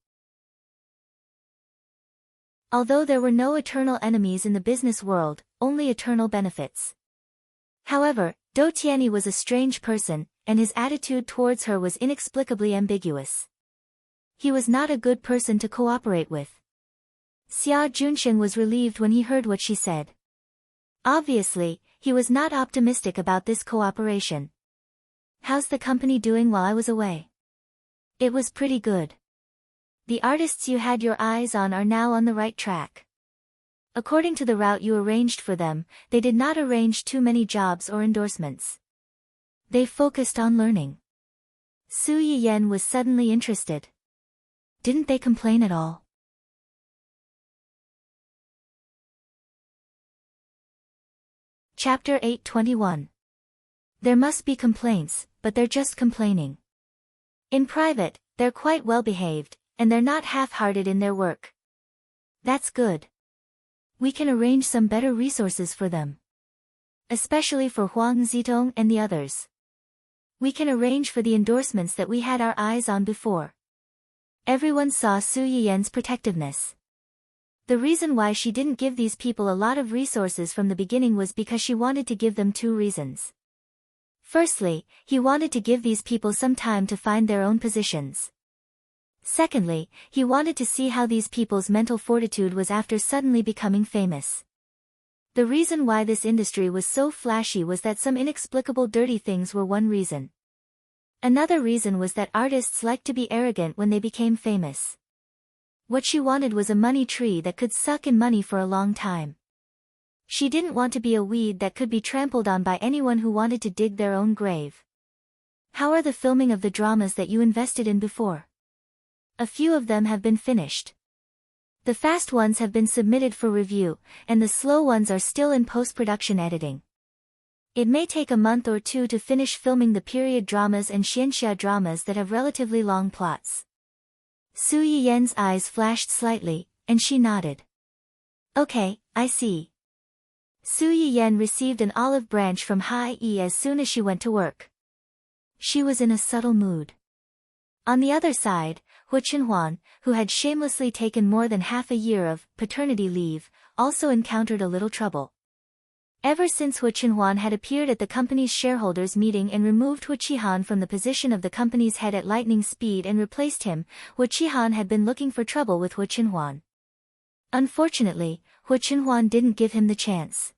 Although there were no eternal enemies in the business world, only eternal benefits. However, Dou Tianyi was a strange person, and his attitude towards her was inexplicably ambiguous. He was not a good person to cooperate with. Xia Junsheng was relieved when he heard what she said. Obviously, he was not optimistic about this cooperation. "How's the company doing while I was away?" "It was pretty good. The artists you had your eyes on are now on the right track. According to the route you arranged for them, they did not arrange too many jobs or endorsements. They focused on learning." Su Yiyan was suddenly interested. "Didn't they complain at all?" Chapter 821. There must be complaints, but they're just complaining. In private, they're quite well behaved, and they're not half-hearted in their work. That's good. We can arrange some better resources for them. Especially for Huang Zitong and the others. We can arrange for the endorsements that we had our eyes on before. Everyone saw Su Yiyan's protectiveness. The reason why she didn't give these people a lot of resources from the beginning was because she wanted to give them two reasons. Firstly, he wanted to give these people some time to find their own positions. Secondly, he wanted to see how these people's mental fortitude was after suddenly becoming famous. The reason why this industry was so flashy was that some inexplicable dirty things were one reason. Another reason was that artists liked to be arrogant when they became famous. What she wanted was a money tree that could suck in money for a long time. She didn't want to be a weed that could be trampled on by anyone who wanted to dig their own grave. "How are the filming of the dramas that you invested in before?" "A few of them have been finished. The fast ones have been submitted for review, and the slow ones are still in post-production editing. It may take a month or two to finish filming the period dramas and xianxia dramas that have relatively long plots." Su Yiyan's eyes flashed slightly, and she nodded. "Okay, I see." Su Yiyan received an olive branch from Hai-yi as soon as she went to work. She was in a subtle mood. On the other side, Hu Qinhuan, who had shamelessly taken more than half a year of paternity leave, also encountered a little trouble. Ever since Hu Qinhuan had appeared at the company's shareholders' meeting and removed Hu Qihan from the position of the company's head at lightning speed and replaced him, Hu Qihan had been looking for trouble with Hu Qinhuan. Unfortunately, Hu Qinhuan didn't give him the chance.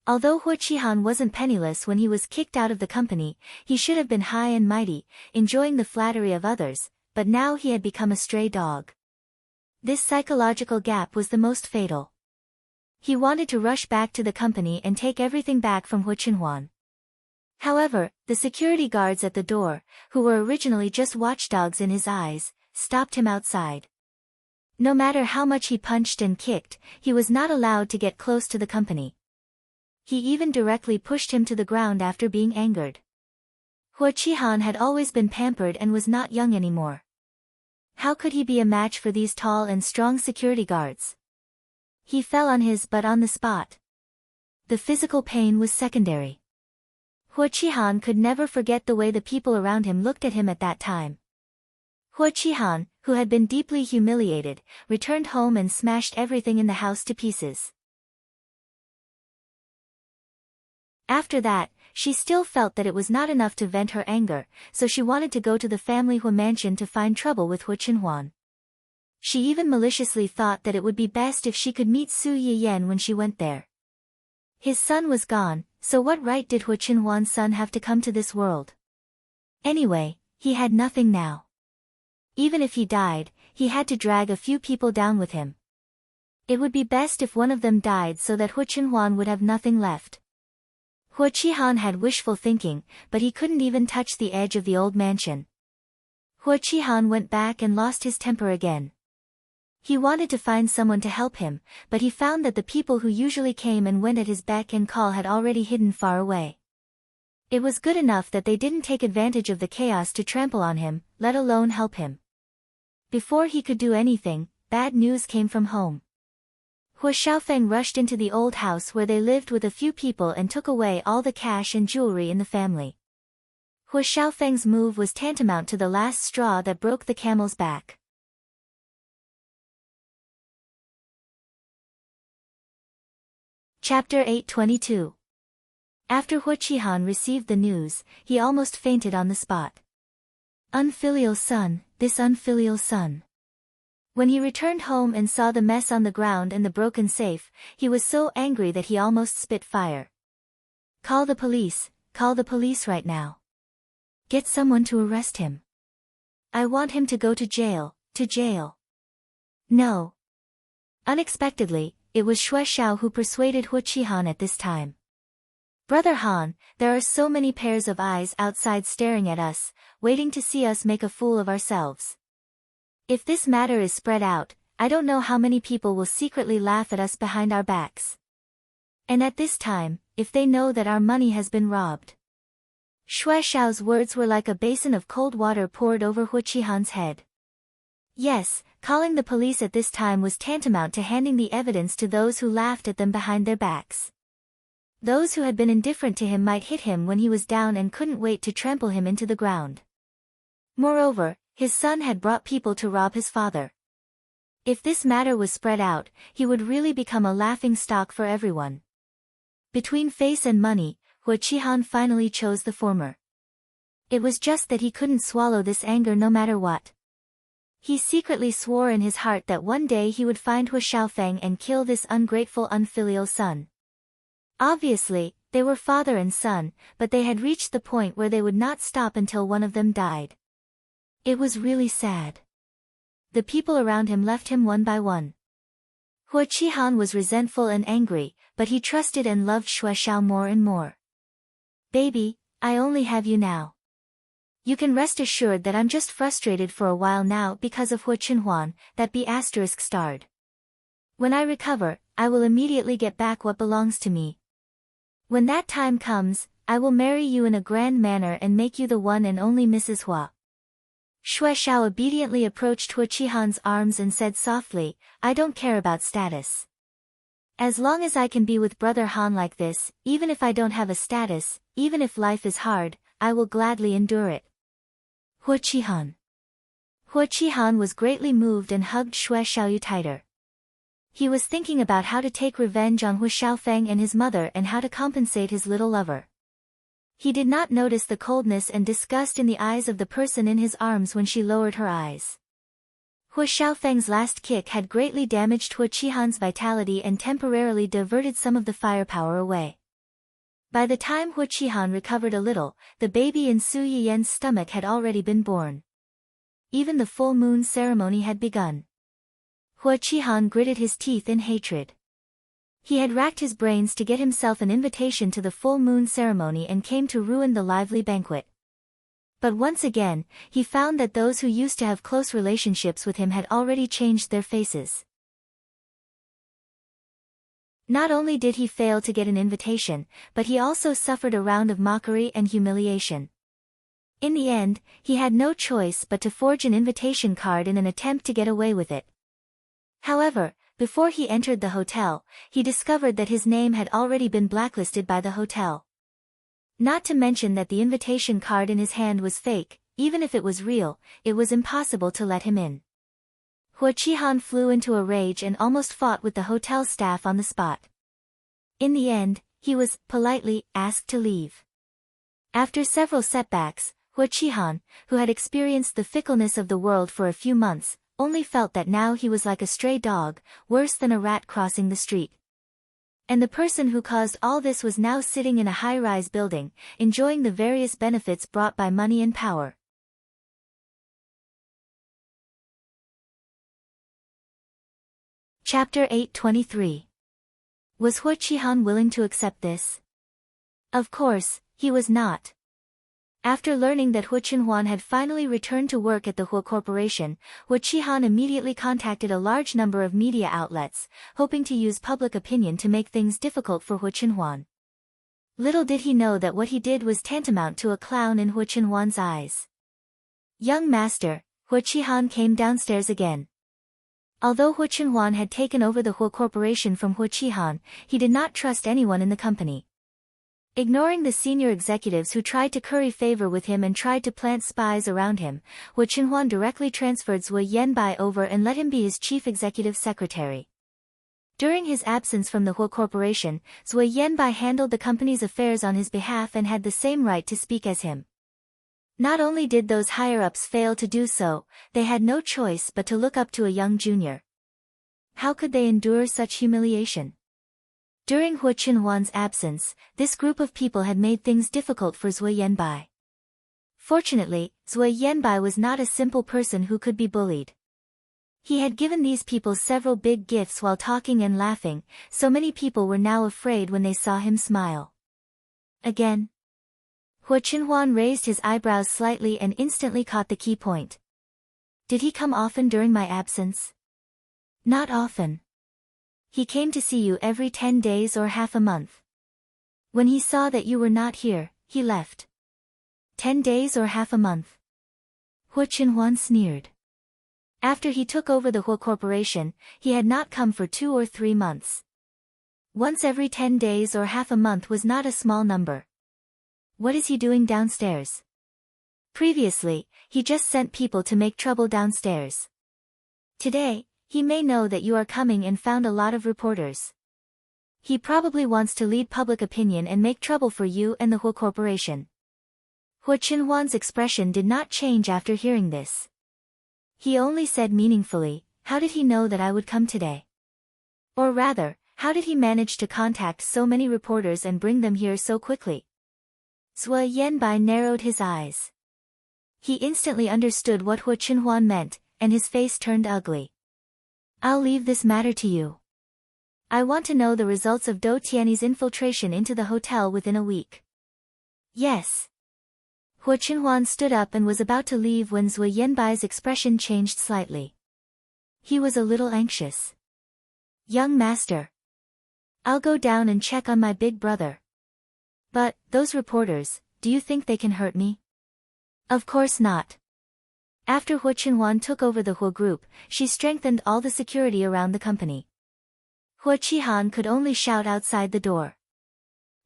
Although Hu Qihan wasn't penniless when he was kicked out of the company, he should have been high and mighty, enjoying the flattery of others, but now he had become a stray dog. This psychological gap was the most fatal. He wanted to rush back to the company and take everything back from Hu Qinhuan. However, the security guards at the door, who were originally just watchdogs in his eyes, stopped him outside. No matter how much he punched and kicked, he was not allowed to get close to the company. He even directly pushed him to the ground after being angered. Hu Qihan had always been pampered and was not young anymore. How could he be a match for these tall and strong security guards? He fell on his butt on the spot. The physical pain was secondary. Hu Qihan could never forget the way the people around him looked at him at that time. Hu Qihan, who had been deeply humiliated, returned home and smashed everything in the house to pieces. After that, she still felt that it was not enough to vent her anger, so she wanted to go to the family Hu mansion to find trouble with Hu Qinhuan. She even maliciously thought that it would be best if she could meet Su Yiyan when she went there. His son was gone, so what right did Hu Qinhuan's son have to come to this world? Anyway, he had nothing now. Even if he died, he had to drag a few people down with him. It would be best if one of them died so that Hu Qinhuan would have nothing left. Hu Qihan had wishful thinking, but he couldn't even touch the edge of the old mansion. Hu Qihan went back and lost his temper again. He wanted to find someone to help him, but he found that the people who usually came and went at his beck and call had already hidden far away. It was good enough that they didn't take advantage of the chaos to trample on him, let alone help him. Before he could do anything, bad news came from home. Hu Xiaofeng rushed into the old house where they lived with a few people and took away all the cash and jewelry in the family. Hu Xiaofeng's move was tantamount to the last straw that broke the camel's back. Chapter 822. After Hu Qihan received the news, he almost fainted on the spot. Unfilial son, this unfilial son. When he returned home and saw the mess on the ground and the broken safe, he was so angry that he almost spit fire. Call the police right now. Get someone to arrest him. I want him to go to jail. No. Unexpectedly, it was Xue Xiao who persuaded Hu Qihan at this time. Brother Han, there are so many pairs of eyes outside staring at us, waiting to see us make a fool of ourselves. If this matter is spread out, I don't know how many people will secretly laugh at us behind our backs. And at this time, if they know that our money has been robbed. Xue Xiao's words were like a basin of cold water poured over Hu Qihan's head. Yes, calling the police at this time was tantamount to handing the evidence to those who laughed at them behind their backs. Those who had been indifferent to him might hit him when he was down and couldn't wait to trample him into the ground. Moreover, his son had brought people to rob his father. If this matter was spread out, he would really become a laughingstock for everyone. Between face and money, Hu Qihan finally chose the former. It was just that he couldn't swallow this anger no matter what. He secretly swore in his heart that one day he would find Hu Xiaofeng and kill this ungrateful unfilial son. Obviously, they were father and son, but they had reached the point where they would not stop until one of them died. It was really sad. The people around him left him one by one. Hu Qihan was resentful and angry, but he trusted and loved Xue Xiao more and more. Baby, I only have you now. You can rest assured that I'm just frustrated for a while now because of Hu Qinhuan, that be asterisk starred. When I recover, I will immediately get back what belongs to me. When that time comes, I will marry you in a grand manner and make you the one and only Mrs. Hua. Xue Xiao obediently approached Hu Qihan's arms and said softly, I don't care about status. As long as I can be with Brother Han like this, even if I don't have a status, even if life is hard, I will gladly endure it. Hu Qihan. Hu Qihan was greatly moved and hugged Xue Xiao tighter. He was thinking about how to take revenge on Hu Xiaofeng and his mother and how to compensate his little lover. He did not notice the coldness and disgust in the eyes of the person in his arms when she lowered her eyes. Hu Xiaofeng's last kick had greatly damaged Hu Qihan's vitality and temporarily diverted some of the firepower away. By the time Hu Qihan recovered a little, the baby in Su Yiyan's stomach had already been born. Even the full moon ceremony had begun. Hua Qihan gritted his teeth in hatred. He had racked his brains to get himself an invitation to the full moon ceremony and came to ruin the lively banquet. But once again, he found that those who used to have close relationships with him had already changed their faces. Not only did he fail to get an invitation, but he also suffered a round of mockery and humiliation. In the end, he had no choice but to forge an invitation card in an attempt to get away with it. However, before he entered the hotel, he discovered that his name had already been blacklisted by the hotel. Not to mention that the invitation card in his hand was fake. Even if it was real, it was impossible to let him in. Hua Qihan flew into a rage and almost fought with the hotel staff on the spot. In the end, he was, politely, asked to leave. After several setbacks, Hua Qihan, who had experienced the fickleness of the world for a few months, only felt that now he was like a stray dog, worse than a rat crossing the street. And the person who caused all this was now sitting in a high-rise building, enjoying the various benefits brought by money and power. Chapter 823. Was Hua Qihan willing to accept this? Of course, he was not. After learning that Hua Qinhuan had finally returned to work at the Hua Corporation, Hua Qihan immediately contacted a large number of media outlets, hoping to use public opinion to make things difficult for Hua Qinhuan. Little did he know that what he did was tantamount to a clown in Hua Qinhuan's eyes. Young master, Hua Qihan came downstairs again. Although Hua Qinhuan had taken over the Hua Corporation from Hua Qihan, he did not trust anyone in the company. Ignoring the senior executives who tried to curry favor with him and tried to plant spies around him, Hua Qinhuan directly transferred Zui Yanbai over and let him be his chief executive secretary. During his absence from the Hua Corporation, Zui Yanbai handled the company's affairs on his behalf and had the same right to speak as him. Not only did those higher-ups fail to do so, they had no choice but to look up to a young junior. How could they endure such humiliation? During Hua Qinhuan's absence, this group of people had made things difficult for Zui Yanbai. Fortunately, Zui Yanbai was not a simple person who could be bullied. He had given these people several big gifts while talking and laughing, so many people were now afraid when they saw him smile. Again? Hua Qinhuan raised his eyebrows slightly and instantly caught the key point. Did he come often during my absence? Not often. He came to see you every 10 days or half a month. When he saw that you were not here, he left. 10 days or half a month. Hua Qinhuan sneered. After he took over the Hua Corporation, he had not come for 2 or 3 months. Once every 10 days or half a month was not a small number. What is he doing downstairs? Previously, he just sent people to make trouble downstairs. Today, he may know that you are coming and found a lot of reporters. He probably wants to lead public opinion and make trouble for you and the Hua Corporation. Hua Qinhuan's expression did not change after hearing this. He only said meaningfully, how did he know that I would come today? Or rather, how did he manage to contact so many reporters and bring them here so quickly? Zui Yanbai narrowed his eyes. He instantly understood what Hua Qinhuan meant, and his face turned ugly. I'll leave this matter to you. I want to know the results of Dou Tianyi's infiltration into the hotel within a week. Yes. Hua Qinhuan stood up and was about to leave when Zui Yanbai's expression changed slightly. He was a little anxious. Young master. I'll go down and check on my big brother. But, those reporters, do you think they can hurt me? Of course not. After Hua Qinhuan took over the Hua Group, she strengthened all the security around the company. Hua Qihan could only shout outside the door.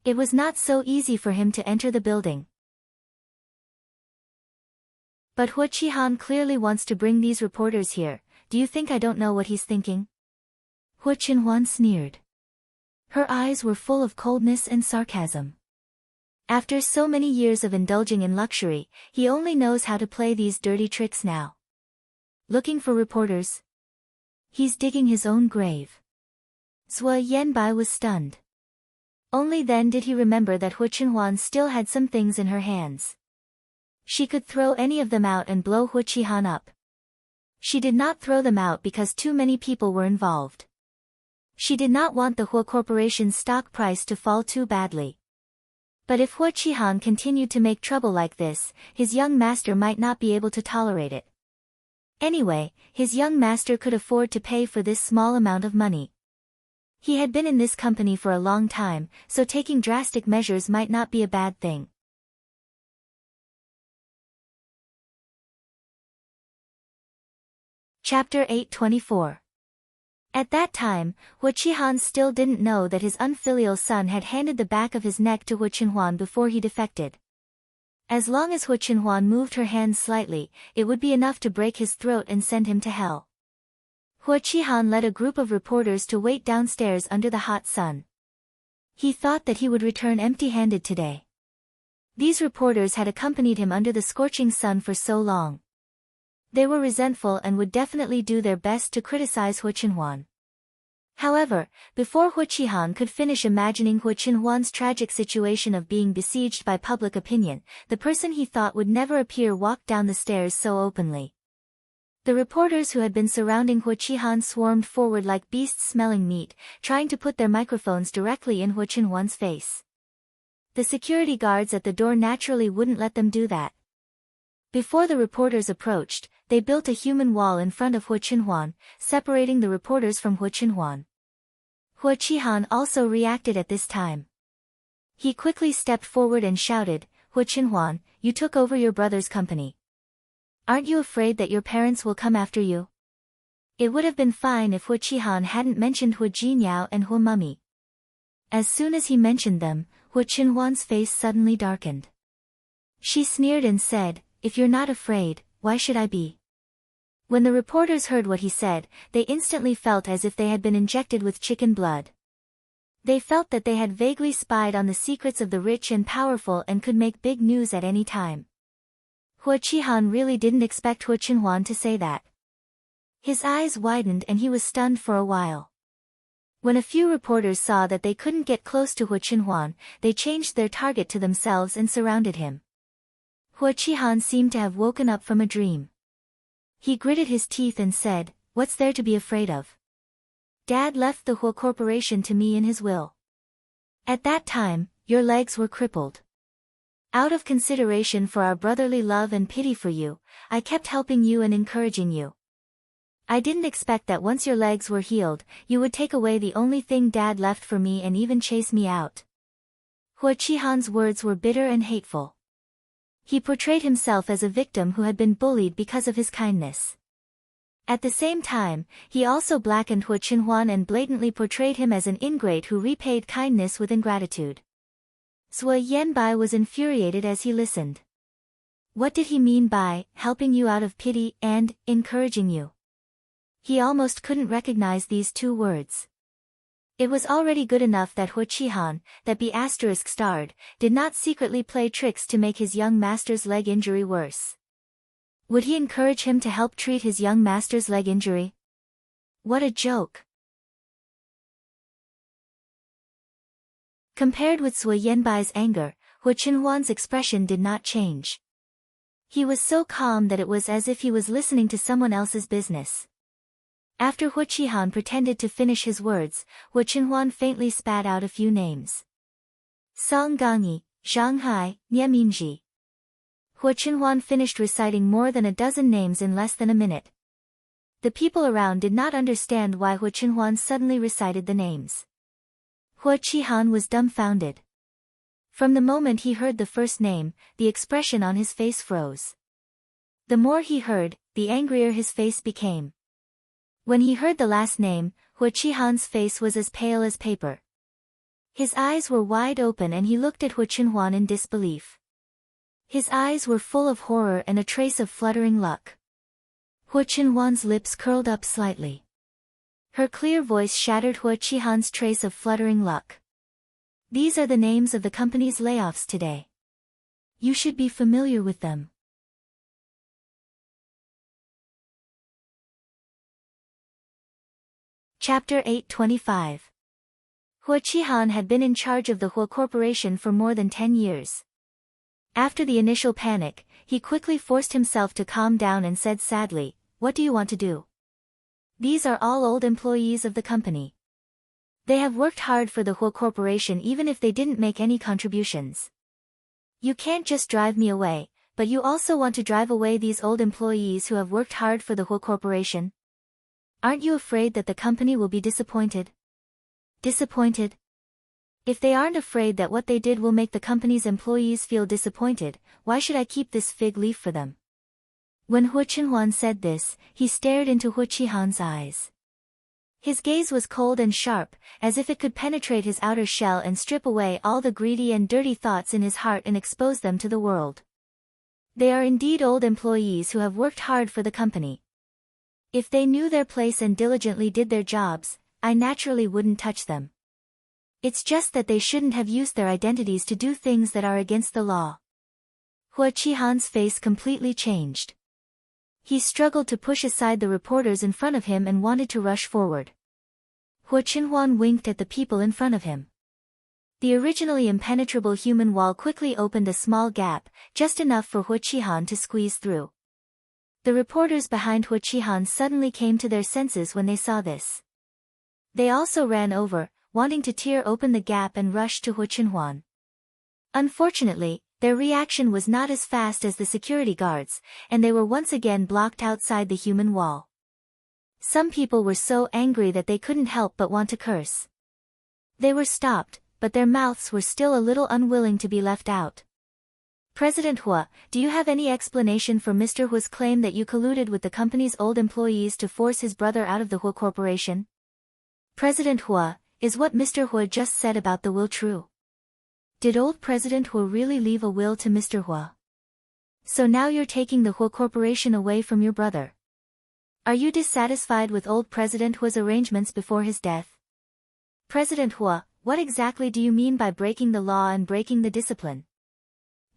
It was not so easy for him to enter the building. But Hua Qihan clearly wants to bring these reporters here. Do you think I don't know what he's thinking? Hua Qinhuan sneered. Her eyes were full of coldness and sarcasm. After so many years of indulging in luxury, he only knows how to play these dirty tricks now. Looking for reporters? He's digging his own grave. Zui Yanbai was stunned. Only then did he remember that Hua Qinhuan still had some things in her hands. She could throw any of them out and blow Hua Qihan up. She did not throw them out because too many people were involved. She did not want the Hua Corporation's stock price to fall too badly. But if Hua Qihan continued to make trouble like this, his young master might not be able to tolerate it. Anyway, his young master could afford to pay for this small amount of money. He had been in this company for a long time, so taking drastic measures might not be a bad thing. Chapter 824. At that time, Hua Qihan still didn't know that his unfilial son had handed the back of his neck to Hua Qinhuan before he defected. As long as Hua Qinhuan moved her hands slightly, it would be enough to break his throat and send him to hell. Hua Qihan led a group of reporters to wait downstairs under the hot sun. He thought that he would return empty-handed today. These reporters had accompanied him under the scorching sun for so long. They were resentful and would definitely do their best to criticize Hua Qinhuan. However, before Hua Qihan could finish imagining Hua Qinhuan's tragic situation of being besieged by public opinion, the person he thought would never appear walked down the stairs so openly. The reporters who had been surrounding Hua Qihan swarmed forward like beasts smelling meat, trying to put their microphones directly in Hua Qinhuan's face. The security guards at the door naturally wouldn't let them do that. Before the reporters approached, they built a human wall in front of Hua Qinhuan, separating the reporters from Hua Qinhuan. Hua Qihan also reacted at this time. He quickly stepped forward and shouted, "Hua Qinhuan, you took over your brother's company. Aren't you afraid that your parents will come after you?" It would have been fine if Hua Qihan hadn't mentioned Hua Jinyao and Hua Mummy. As soon as he mentioned them, Hua Qinhuan's face suddenly darkened. She sneered and said, "If you're not afraid, why should I be?" When the reporters heard what he said, they instantly felt as if they had been injected with chicken blood. They felt that they had vaguely spied on the secrets of the rich and powerful and could make big news at any time. Hua Qihan really didn't expect Hua Qinhuan to say that. His eyes widened and he was stunned for a while. When a few reporters saw that they couldn't get close to Hua Qinhuan, they changed their target to themselves and surrounded him. Hua Qihan seemed to have woken up from a dream. He gritted his teeth and said, "What's there to be afraid of? Dad left the Hua Corporation to me in his will. At that time, your legs were crippled. Out of consideration for our brotherly love and pity for you, I kept helping you and encouraging you. I didn't expect that once your legs were healed, you would take away the only thing Dad left for me and even chase me out." Hua Qihan's words were bitter and hateful. He portrayed himself as a victim who had been bullied because of his kindness. At the same time, he also blackened Hua Qinhuan and blatantly portrayed him as an ingrate who repaid kindness with ingratitude. Zhuo Yanbai was infuriated as he listened. What did he mean by helping you out of pity and encouraging you? He almost couldn't recognize these two words. It was already good enough that Hua Qihan, that be **starred, did not secretly play tricks to make his young master's leg injury worse. Would he encourage him to help treat his young master's leg injury? What a joke! Compared with Zhuo Yanbai's anger, Hua Qinhuan's expression did not change. He was so calm that it was as if he was listening to someone else's business. After Hua Qihan pretended to finish his words, Hua Qinhuan faintly spat out a few names. Song Gangyi, Zhang Hai, Nie Minji. Hua Qinhuan finished reciting more than a dozen names in less than a minute. The people around did not understand why Hua Qinhuan suddenly recited the names. Hua Qihan was dumbfounded. From the moment he heard the first name, the expression on his face froze. The more he heard, the angrier his face became. When he heard the last name, Hua Qihan's face was as pale as paper. His eyes were wide open and he looked at Hua Qinhuan in disbelief. His eyes were full of horror and a trace of fluttering luck. Hua Qinhuan's lips curled up slightly. Her clear voice shattered Hua Qihan's trace of fluttering luck. These are the names of the company's layoffs today. You should be familiar with them. Chapter 825. Hua Qihan had been in charge of the Hua Corporation for more than 10 years. After the initial panic, he quickly forced himself to calm down and said sadly, what do you want to do? These are all old employees of the company. They have worked hard for the Hua Corporation even if they didn't make any contributions. You can't just drive me away, but you also want to drive away these old employees who have worked hard for the Hua Corporation? Aren't you afraid that the company will be disappointed? Disappointed? If they aren't afraid that what they did will make the company's employees feel disappointed, why should I keep this fig leaf for them? When Hua Chenhuan said this, he stared into Hua Qihan's eyes. His gaze was cold and sharp, as if it could penetrate his outer shell and strip away all the greedy and dirty thoughts in his heart and expose them to the world. They are indeed old employees who have worked hard for the company. If they knew their place and diligently did their jobs, I naturally wouldn't touch them. It's just that they shouldn't have used their identities to do things that are against the law. Hua Qihan's face completely changed. He struggled to push aside the reporters in front of him and wanted to rush forward. Hua Chenhuan winked at the people in front of him. The originally impenetrable human wall quickly opened a small gap, just enough for Hua Qihan to squeeze through. The reporters behind Hua Qihan suddenly came to their senses when they saw this. They also ran over, wanting to tear open the gap and rush to Hua Chenhuan. Unfortunately, their reaction was not as fast as the security guards, and they were once again blocked outside the human wall. Some people were so angry that they couldn't help but want to curse. They were stopped, but their mouths were still a little unwilling to be left out. President Hua, do you have any explanation for Mr. Hua's claim that you colluded with the company's old employees to force his brother out of the Hua Corporation? President Hua, is what Mr. Hua just said about the will true? Did old President Hua really leave a will to Mr. Hua? So now you're taking the Hua Corporation away from your brother. Are you dissatisfied with old President Hua's arrangements before his death? President Hua, what exactly do you mean by breaking the law and breaking the discipline?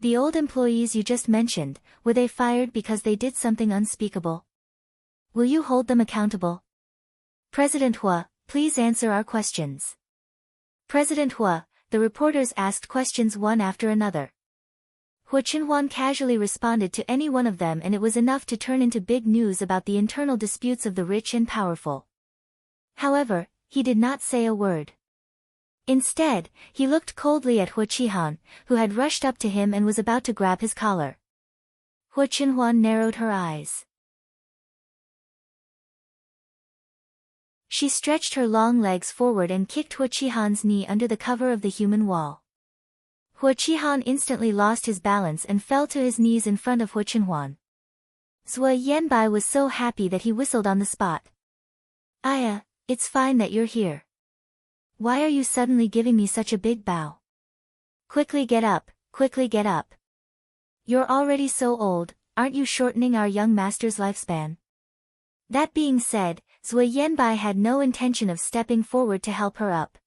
The old employees you just mentioned, were they fired because they did something unspeakable? Will you hold them accountable? President Hua, please answer our questions. President Hua, the reporters asked questions one after another. Hua Chenhuan casually responded to any one of them, and it was enough to turn into big news about the internal disputes of the rich and powerful. However, he did not say a word. Instead, he looked coldly at Hua Qihan, who had rushed up to him and was about to grab his collar. Hua Chenhuan narrowed her eyes. She stretched her long legs forward and kicked Hua Qihan's knee under the cover of the human wall. Hua Qihan instantly lost his balance and fell to his knees in front of Hua Chenhuan. Zhuo Yanbai was so happy that he whistled on the spot. Aya, it's fine that you're here. Why are you suddenly giving me such a big bow? Quickly get up, quickly get up. You're already so old, aren't you shortening our young master's lifespan? That being said, Zhuo Yanbai had no intention of stepping forward to help her up.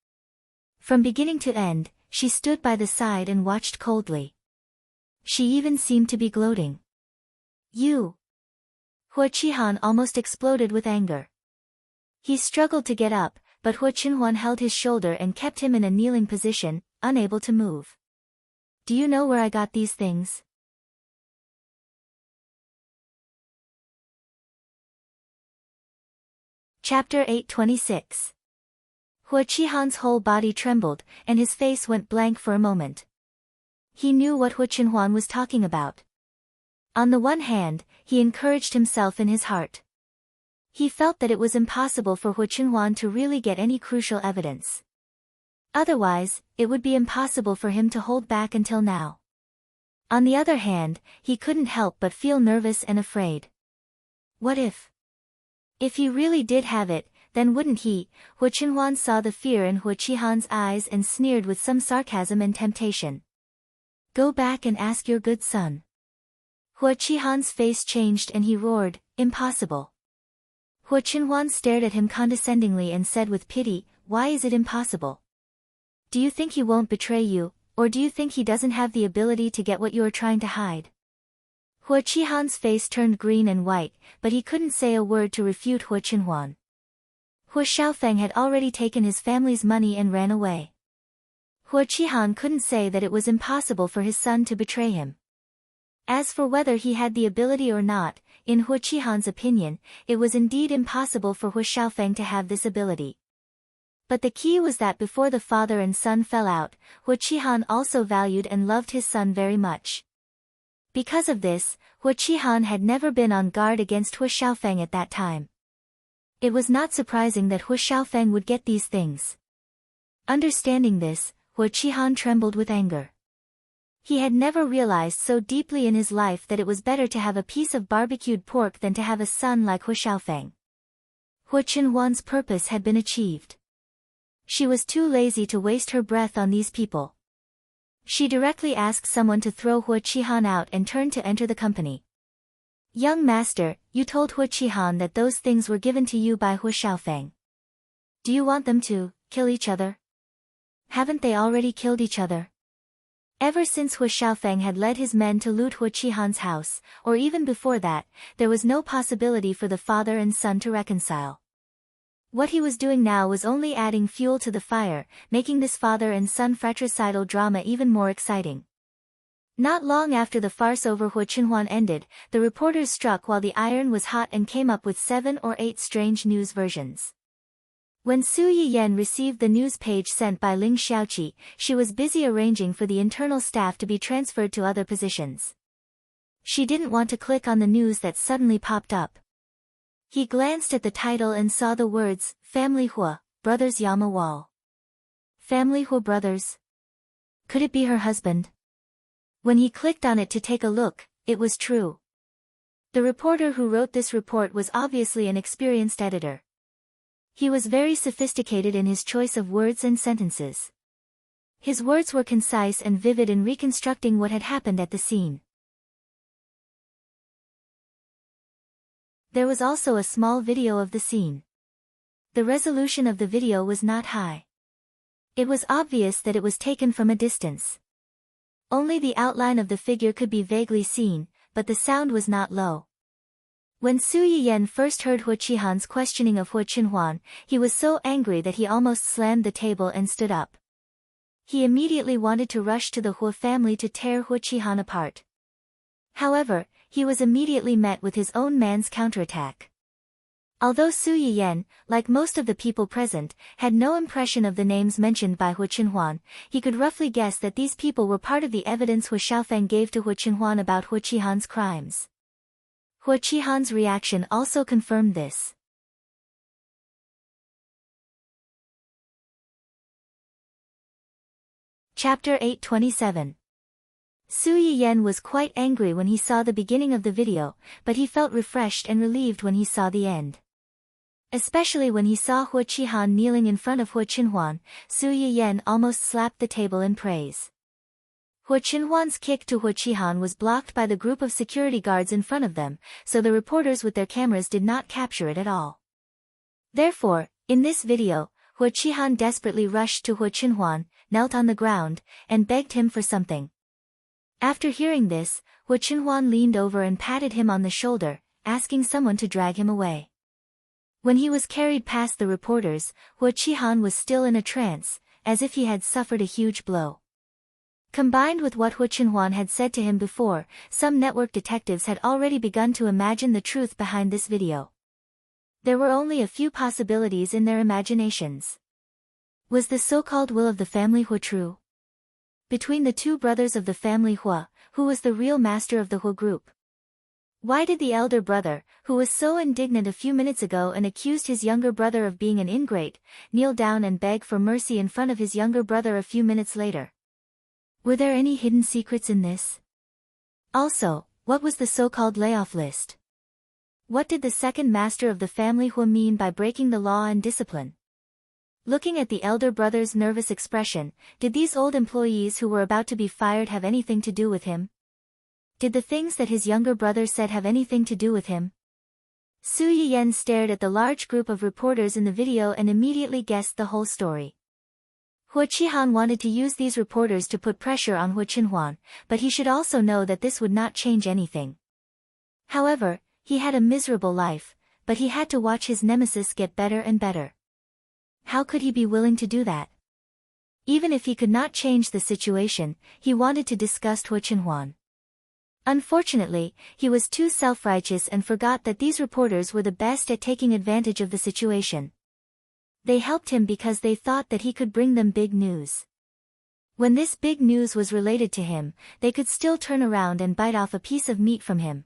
From beginning to end, she stood by the side and watched coldly. She even seemed to be gloating. You! Hua Qihan almost exploded with anger. He struggled to get up, but Hua Chenhuan held his shoulder and kept him in a kneeling position, unable to move. Do you know where I got these things? Chapter 826. Hua Qihan's whole body trembled, and his face went blank for a moment. He knew what Hua Chenhuan was talking about. On the one hand, he encouraged himself in his heart. He felt that it was impossible for Hua Chenhuan to really get any crucial evidence. Otherwise, it would be impossible for him to hold back until now. On the other hand, he couldn't help but feel nervous and afraid. What if? If he really did have it, then wouldn't he? Hua Chenhuan saw the fear in Hua Qihan's eyes and sneered with some sarcasm and temptation. Go back and ask your good son. Hua Qihan's face changed and he roared, impossible. Hua Chenhuan stared at him condescendingly and said with pity, why is it impossible? Do you think he won't betray you, or do you think he doesn't have the ability to get what you are trying to hide? Hua Qihan's face turned green and white, but he couldn't say a word to refute Hua Chenhuan. Hua Xiaofeng had already taken his family's money and ran away. Hua Qihan couldn't say that it was impossible for his son to betray him. As for whether he had the ability or not, in Hu Qihan's opinion, it was indeed impossible for Hu Xiaofeng to have this ability. But the key was that before the father and son fell out, Hu Qihan also valued and loved his son very much. Because of this, Hu Qihan had never been on guard against Hu Xiaofeng at that time. It was not surprising that Hu Xiaofeng would get these things. Understanding this, Hu Qihan trembled with anger. He had never realized so deeply in his life that it was better to have a piece of barbecued pork than to have a son like Hu Xiaofeng. Hu Qinhuan's purpose had been achieved. She was too lazy to waste her breath on these people. She directly asked someone to throw Hu Qihan out and turned to enter the company. Young master, you told Hu Qihan that those things were given to you by Hu Xiaofeng. Do you want them to kill each other? Haven't they already killed each other? Ever since Hu Xiaofeng had led his men to loot Hu Qihan's house, or even before that, there was no possibility for the father and son to reconcile. What he was doing now was only adding fuel to the fire, making this father and son fratricidal drama even more exciting. Not long after the farce over Hu Qinhuan ended, the reporters struck while the iron was hot and came up with 7 or 8 strange news versions. When Su Yiyan received the news page sent by Ling Xiaoqi, she was busy arranging for the internal staff to be transferred to other positions. She didn't want to click on the news that suddenly popped up. He glanced at the title and saw the words, Family Hu, Brothers Yama Wall. Family Hu brothers? Could it be her husband? When he clicked on it to take a look, it was true. The reporter who wrote this report was obviously an experienced editor. He was very sophisticated in his choice of words and sentences. His words were concise and vivid in reconstructing what had happened at the scene. There was also a small video of the scene. The resolution of the video was not high. It was obvious that it was taken from a distance. Only the outline of the figure could be vaguely seen, but the sound was not low. When Su Yiyan first heard Hu Qihan's questioning of Hu Qinhuan, he was so angry that he almost slammed the table and stood up. He immediately wanted to rush to the Hu family to tear Hu Qihan apart. However, he was immediately met with his own man's counterattack. Although Su Yiyan, like most of the people present, had no impression of the names mentioned by Hu Qinhuan, he could roughly guess that these people were part of the evidence Hu Xiaofeng gave to Hu Qinhuan about Hu Qihan's crimes. Hu Qihan's reaction also confirmed this. Chapter 827. Su Yiyan was quite angry when he saw the beginning of the video, but he felt refreshed and relieved when he saw the end. Especially when he saw Hu Qihan kneeling in front of Hu Qinhuan, Su Yiyan almost slapped the table in praise. Hu Qinhuan's kick to Hu Qihan was blocked by the group of security guards in front of them, so the reporters with their cameras did not capture it at all. Therefore, in this video, Hu Qihan desperately rushed to Hu Qinhuan, knelt on the ground, and begged him for something. After hearing this, Hu Qinhuan leaned over and patted him on the shoulder, asking someone to drag him away. When he was carried past the reporters, Hu Qihan was still in a trance, as if he had suffered a huge blow. Combined with what Hu Qinhuan had said to him before, some network detectives had already begun to imagine the truth behind this video. There were only a few possibilities in their imaginations. Was the so-called will of the family Hu true? Between the two brothers of the family Hu, who was the real master of the Hu group? Why did the elder brother, who was so indignant a few minutes ago and accused his younger brother of being an ingrate, kneel down and beg for mercy in front of his younger brother a few minutes later? Were there any hidden secrets in this? Also, what was the so-called layoff list? What did the second master of the family Hu mean by breaking the law and discipline? Looking at the elder brother's nervous expression, did these old employees who were about to be fired have anything to do with him? Did the things that his younger brother said have anything to do with him? Su Yiyan stared at the large group of reporters in the video and immediately guessed the whole story. Hu Qihan wanted to use these reporters to put pressure on Hu Qinhuan, but he should also know that this would not change anything. However, he had a miserable life, but he had to watch his nemesis get better and better. How could he be willing to do that? Even if he could not change the situation, he wanted to disgust Hu Qinhuan. Unfortunately, he was too self-righteous and forgot that these reporters were the best at taking advantage of the situation. They helped him because they thought that he could bring them big news. When this big news was related to him, they could still turn around and bite off a piece of meat from him.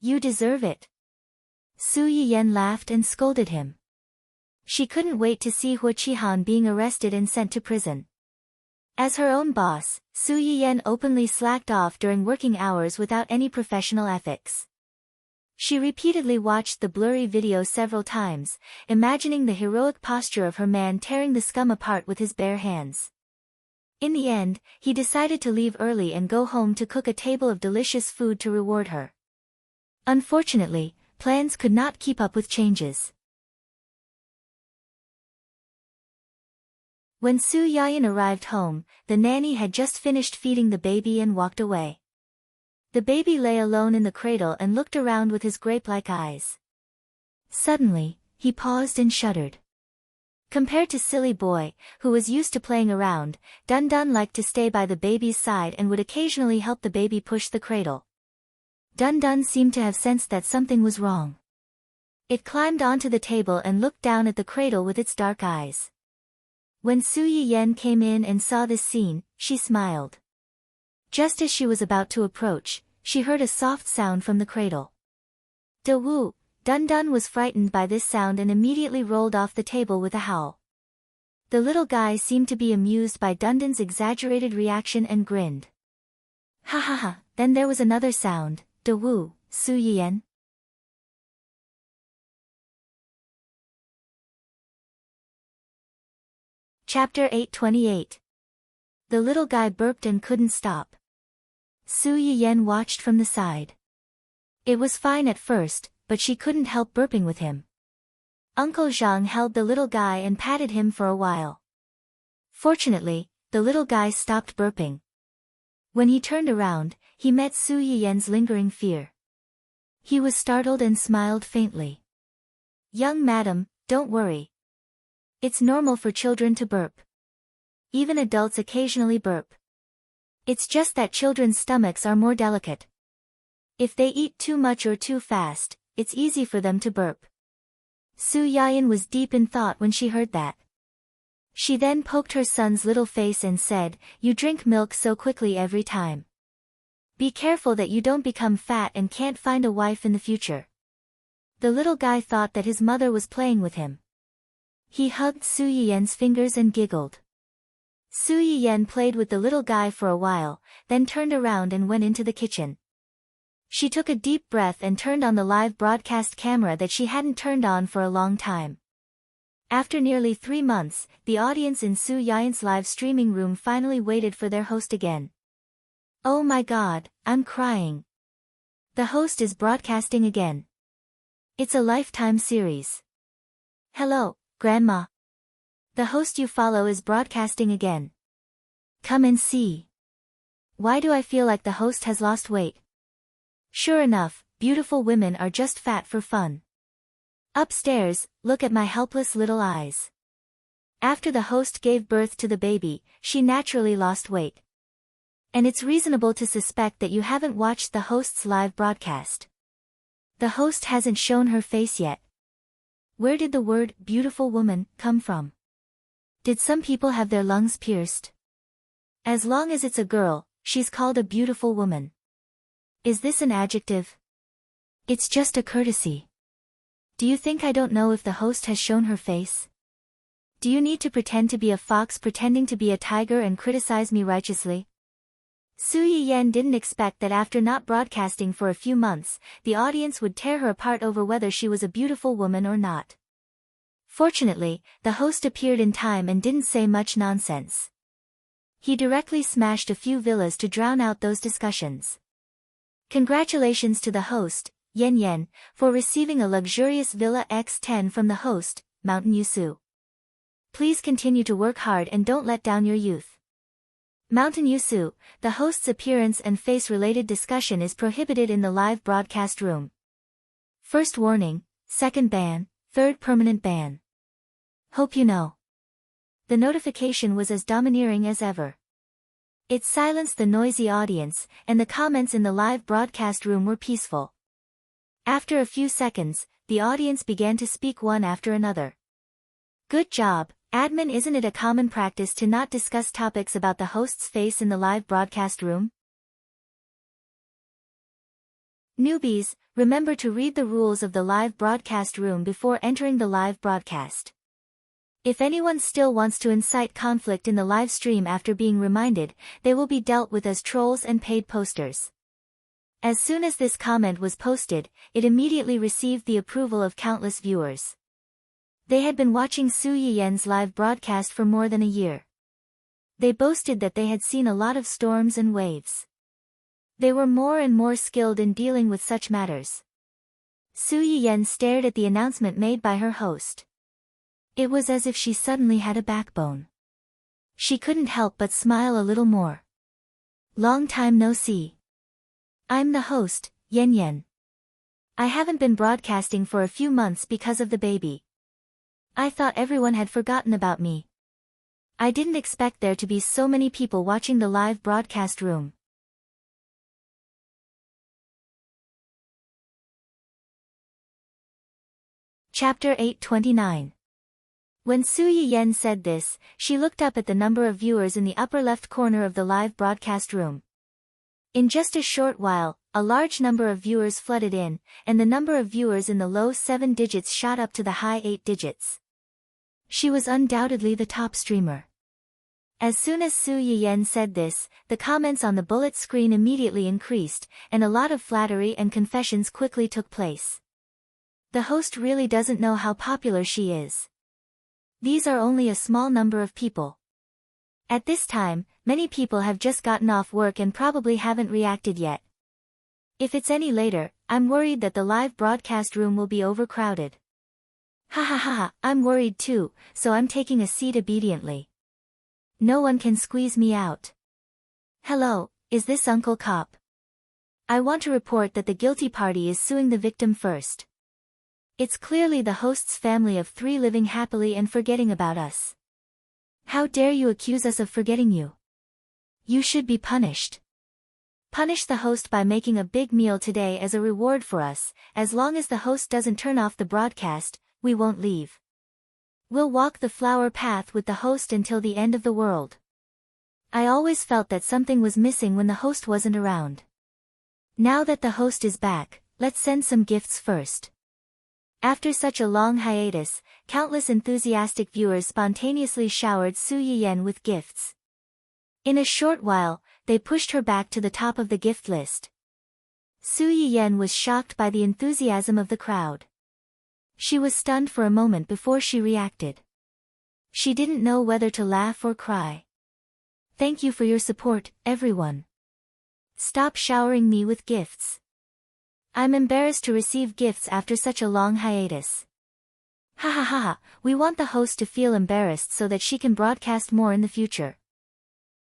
You deserve it. Su Yiyan laughed and scolded him. She couldn't wait to see Hua Qihan being arrested and sent to prison. As her own boss, Su Yiyan openly slacked off during working hours without any professional ethics. She repeatedly watched the blurry video several times, imagining the heroic posture of her man tearing the scum apart with his bare hands. In the end, he decided to leave early and go home to cook a table of delicious food to reward her. Unfortunately, plans could not keep up with changes. When Su Yayan arrived home, the nanny had just finished feeding the baby and walked away. The baby lay alone in the cradle and looked around with his grape-like eyes. Suddenly, he paused and shuddered. Compared to Silly Boy, who was used to playing around, Dun Dun liked to stay by the baby's side and would occasionally help the baby push the cradle. Dun Dun seemed to have sensed that something was wrong. It climbed onto the table and looked down at the cradle with its dark eyes. When Su Yiyan came in and saw this scene, she smiled. Just as she was about to approach, she heard a soft sound from the cradle. De Wu, Dun Dun was frightened by this sound and immediately rolled off the table with a howl. The little guy seemed to be amused by Dun Dun's exaggerated reaction and grinned. Ha ha ha, then there was another sound, De Wu, Su Yiyan. Chapter 828. The little guy burped and couldn't stop. Su Yiyan watched from the side. It was fine at first, but she couldn't help burping with him. Uncle Zhang held the little guy and patted him for a while. Fortunately, the little guy stopped burping. When he turned around, he met Su Yiyan's lingering fear. He was startled and smiled faintly. Young madam, don't worry. It's normal for children to burp. Even adults occasionally burp. It's just that children's stomachs are more delicate. If they eat too much or too fast, it's easy for them to burp. Su Yayan was deep in thought when she heard that. She then poked her son's little face and said, "You drink milk so quickly every time. Be careful that you don't become fat and can't find a wife in the future." The little guy thought that his mother was playing with him. He hugged Su Yiyan's fingers and giggled. Su Yiyan played with the little guy for a while, then turned around and went into the kitchen. She took a deep breath and turned on the live broadcast camera that she hadn't turned on for a long time. After nearly 3 months, the audience in Su Yayan's live streaming room finally waited for their host again. Oh my god, I'm crying. The host is broadcasting again. It's a lifetime series. Hello, Grandma. The host you follow is broadcasting again. Come and see. Why do I feel like the host has lost weight? Sure enough, beautiful women are just fat for fun. Upstairs, look at my helpless little eyes. After the host gave birth to the baby, she naturally lost weight. And it's reasonable to suspect that you haven't watched the host's live broadcast. The host hasn't shown her face yet. Where did the word beautiful woman come from? Did some people have their lungs pierced? As long as it's a girl, she's called a beautiful woman. Is this an adjective? It's just a courtesy. Do you think I don't know if the host has shown her face? Do you need to pretend to be a fox pretending to be a tiger and criticize me righteously? Su Yiyan didn't expect that after not broadcasting for a few months, the audience would tear her apart over whether she was a beautiful woman or not. Fortunately, the host appeared in time and didn't say much nonsense. He directly smashed a few villas to drown out those discussions. Congratulations to the host, Yen Yen, for receiving a luxurious Villa X10 from the host, Mountain Yusu. Please continue to work hard and don't let down your youth. Mountain Yusu, the host's appearance and face-related discussion is prohibited in the live broadcast room. First warning, second ban, third permanent ban. Hope you know. The notification was as domineering as ever. It silenced the noisy audience, and the comments in the live broadcast room were peaceful. After a few seconds, the audience began to speak one after another. Good job, admin. Isn't it a common practice to not discuss topics about the host's face in the live broadcast room? Newbies, remember to read the rules of the live broadcast room before entering the live broadcast. If anyone still wants to incite conflict in the live stream after being reminded, they will be dealt with as trolls and paid posters. As soon as this comment was posted, it immediately received the approval of countless viewers. They had been watching Su Yiyen's live broadcast for more than a year. They boasted that they had seen a lot of storms and waves. They were more and more skilled in dealing with such matters. Su Yiyen stared at the announcement made by her host. It was as if she suddenly had a backbone. She couldn't help but smile a little more. Long time no see. I'm the host, Yen Yen. I haven't been broadcasting for a few months because of the baby. I thought everyone had forgotten about me. I didn't expect there to be so many people watching the live broadcast room. Chapter 829. When Su Yiyen said this, she looked up at the number of viewers in the upper left corner of the live broadcast room. In just a short while, a large number of viewers flooded in, and the number of viewers in the low 7 digits shot up to the high 8 digits. She was undoubtedly the top streamer. As soon as Su Yiyen said this, the comments on the bullet screen immediately increased, and a lot of flattery and confessions quickly took place. The host really doesn't know how popular she is. These are only a small number of people. At this time, many people have just gotten off work and probably haven't reacted yet. If it's any later, I'm worried that the live broadcast room will be overcrowded. Ha ha ha ha, I'm worried too, so I'm taking a seat obediently. No one can squeeze me out. Hello, is this Uncle Cop? I want to report that the guilty party is suing the victim first. It's clearly the host's family of 3 living happily and forgetting about us. How dare you accuse us of forgetting you? You should be punished. Punish the host by making a big meal today as a reward for us. As long as the host doesn't turn off the broadcast, we won't leave. We'll walk the flower path with the host until the end of the world. I always felt that something was missing when the host wasn't around. Now that the host is back, let's send some gifts first. After such a long hiatus, countless enthusiastic viewers spontaneously showered Su Yiyen with gifts. In a short while, they pushed her back to the top of the gift list. Su Yiyen was shocked by the enthusiasm of the crowd. She was stunned for a moment before she reacted. She didn't know whether to laugh or cry. Thank you for your support, everyone. Stop showering me with gifts. I'm embarrassed to receive gifts after such a long hiatus. Ha ha ha ha, we want the host to feel embarrassed so that she can broadcast more in the future.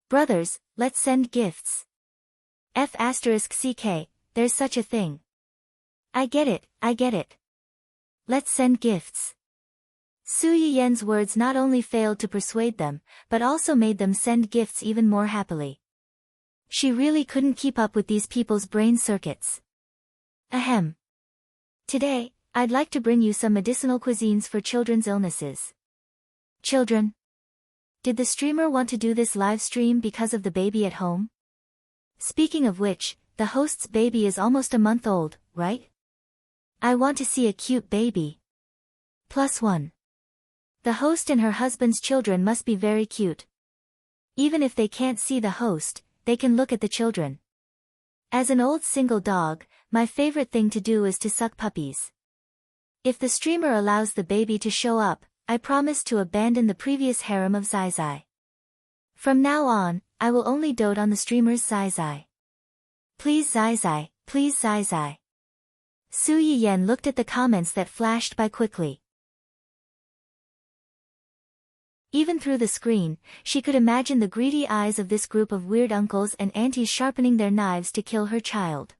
Brothers, let's send gifts. F*CK, there's such a thing. I get it, I get it. Let's send gifts. Su Yiyen's words not only failed to persuade them, but also made them send gifts even more happily. She really couldn't keep up with these people's brain circuits. Ahem. Today, I'd like to bring you some medicinal cuisines for children's illnesses. Children. Did the streamer want to do this live stream because of the baby at home? Speaking of which, the host's baby is almost a month old, right? I want to see a cute baby. +1. The host and her husband's children must be very cute. Even if they can't see the host, they can look at the children. As an old single dog, my favorite thing to do is to suck puppies. If the streamer allows the baby to show up, I promise to abandon the previous harem of Zai Zai. From now on, I will only dote on the streamer's Zai Zai. Please Zai Zai, please Zai Zai. Su Yiyen looked at the comments that flashed by quickly. Even through the screen, she could imagine the greedy eyes of this group of weird uncles and aunties sharpening their knives to kill her child.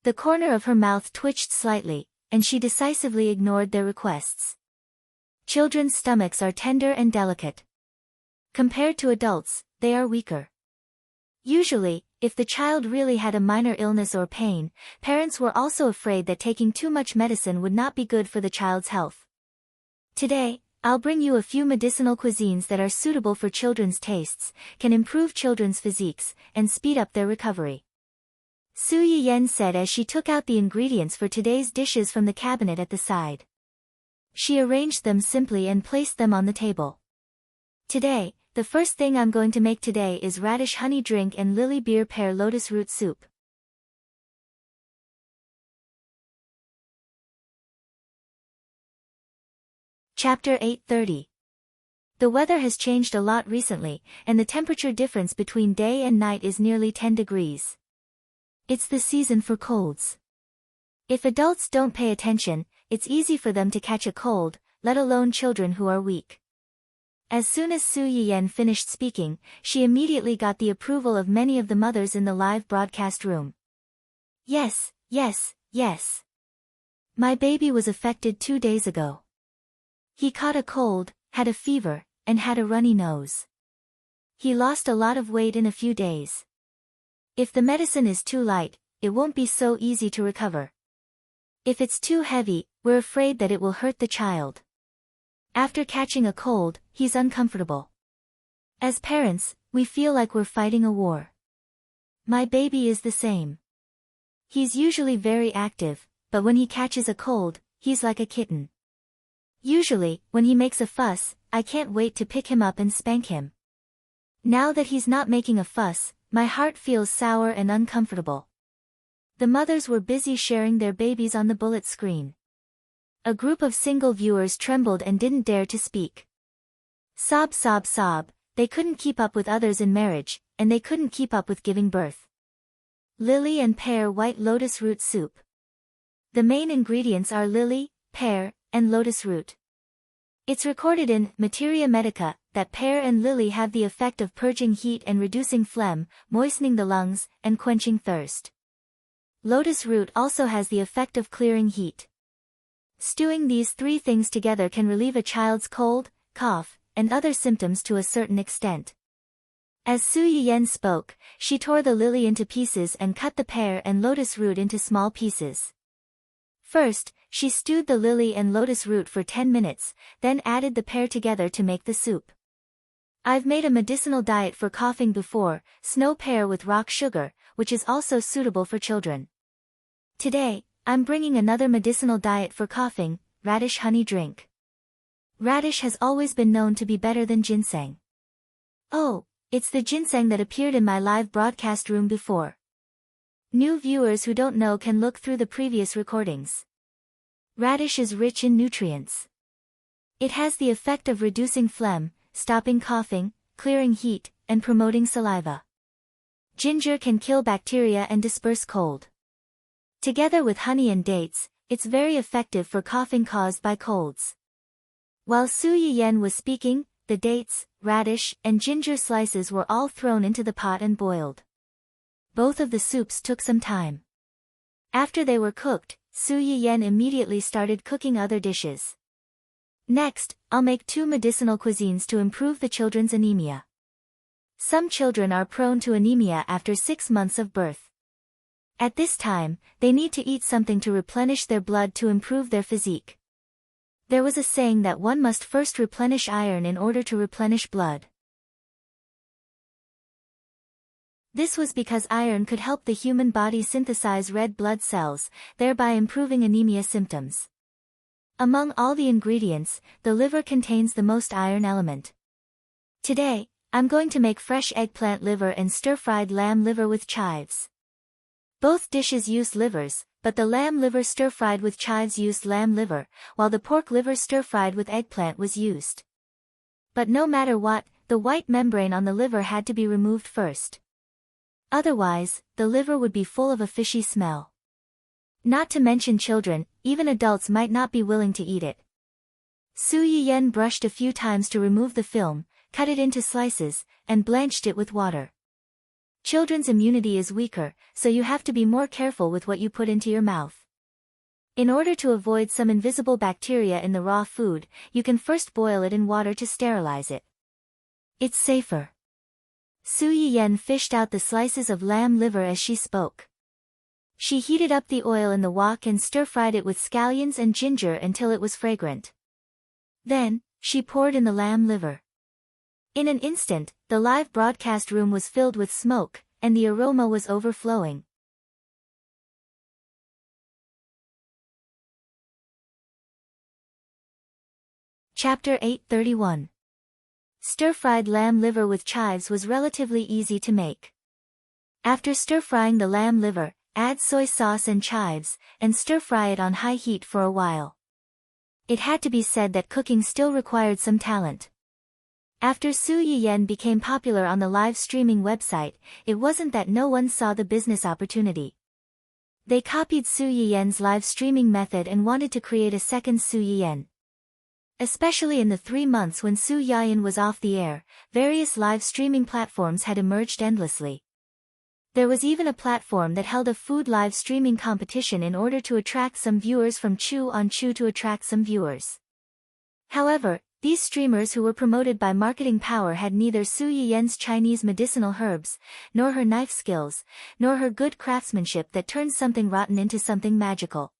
The corner of her mouth twitched slightly, and she decisively ignored their requests. Children's stomachs are tender and delicate. Compared to adults, they are weaker. Usually, if the child really had a minor illness or pain, parents were also afraid that taking too much medicine would not be good for the child's health. Today, I'll bring you a few medicinal cuisines that are suitable for children's tastes, can improve children's physiques, and speed up their recovery. Su Yiyen said as she took out the ingredients for today's dishes from the cabinet at the side. She arranged them simply and placed them on the table. Today, the first thing I'm going to make today is radish honey drink and lily beer pear lotus root soup. Chapter 8:30. The weather has changed a lot recently, and the temperature difference between day and night is nearly 10 degrees. It's the season for colds. If adults don't pay attention, it's easy for them to catch a cold, let alone children who are weak. As soon as Su Yiyen finished speaking, she immediately got the approval of many of the mothers in the live broadcast room. Yes, yes, yes. My baby was affected 2 days ago. He caught a cold, had a fever, and had a runny nose. He lost a lot of weight in a few days. If the medicine is too light, it won't be so easy to recover. If it's too heavy, we're afraid that it will hurt the child. After catching a cold, he's uncomfortable. As parents, we feel like we're fighting a war. My baby is the same. He's usually very active, but when he catches a cold, he's like a kitten. Usually, when he makes a fuss, I can't wait to pick him up and spank him. Now that he's not making a fuss, my heart feels sour and uncomfortable. The mothers were busy sharing their babies on the bullet screen. A group of single viewers trembled and didn't dare to speak. Sob, sob, sob, they couldn't keep up with others in marriage, and they couldn't keep up with giving birth. Lily and pear white lotus root soup. The main ingredients are lily, pear, and lotus root. It's recorded in Materia Medica that pear and lily have the effect of purging heat and reducing phlegm, moistening the lungs, and quenching thirst. Lotus root also has the effect of clearing heat. Stewing these 3 things together can relieve a child's cold, cough, and other symptoms to a certain extent. As Su Yiyen spoke, she tore the lily into pieces and cut the pear and lotus root into small pieces. First, she stewed the lily and lotus root for 10 minutes, then added the pear together to make the soup. I've made a medicinal diet for coughing before, snow pear with rock sugar, which is also suitable for children. Today, I'm bringing another medicinal diet for coughing, radish honey drink. Radish has always been known to be better than ginseng. Oh, it's the ginseng that appeared in my live broadcast room before. New viewers who don't know can look through the previous recordings. Radish is rich in nutrients. It has the effect of reducing phlegm, stopping coughing, clearing heat, and promoting saliva. Ginger can kill bacteria and disperse cold. Together with honey and dates, it's very effective for coughing caused by colds. While Su Yiyen was speaking, the dates, radish, and ginger slices were all thrown into the pot and boiled. Both of the soups took some time. After they were cooked, Su Yiyen immediately started cooking other dishes. Next, I'll make 2 medicinal cuisines to improve the children's anemia. Some children are prone to anemia after 6 months of birth. At this time, they need to eat something to replenish their blood to improve their physique. There was a saying that one must first replenish iron in order to replenish blood. This was because iron could help the human body synthesize red blood cells, thereby improving anemia symptoms. Among all the ingredients, the liver contains the most iron element. Today, I'm going to make fresh eggplant liver and stir-fried lamb liver with chives. Both dishes used livers, but the lamb liver stir-fried with chives used lamb liver, while the pork liver stir-fried with eggplant was used. But no matter what, the white membrane on the liver had to be removed first. Otherwise, the liver would be full of a fishy smell. Not to mention children, even adults might not be willing to eat it. Su Yiyen brushed a few times to remove the film, cut it into slices, and blanched it with water. Children's immunity is weaker, so you have to be more careful with what you put into your mouth. In order to avoid some invisible bacteria in the raw food, you can first boil it in water to sterilize it. It's safer. Su Yiyen fished out the slices of lamb liver as she spoke. She heated up the oil in the wok and stir-fried it with scallions and ginger until it was fragrant. Then, she poured in the lamb liver. In an instant, the live broadcast room was filled with smoke, and the aroma was overflowing. Chapter 831. Stir-fried lamb liver with chives was relatively easy to make. After stir-frying the lamb liver, add soy sauce and chives, and stir-fry it on high heat for a while. It had to be said that cooking still required some talent. After Su Yiyen became popular on the live streaming website, it wasn't that no one saw the business opportunity. They copied Su Yiyen's live streaming method and wanted to create a second Su Yiyen. Especially in the 3 months when Su Yiyen was off the air, various live streaming platforms had emerged endlessly. There was even a platform that held a food live streaming competition in order to attract some viewers from Chew on Chew to attract some viewers. However, these streamers who were promoted by marketing power had neither Su Yiyen's Chinese medicinal herbs, nor her knife skills, nor her good craftsmanship that turned something rotten into something magical.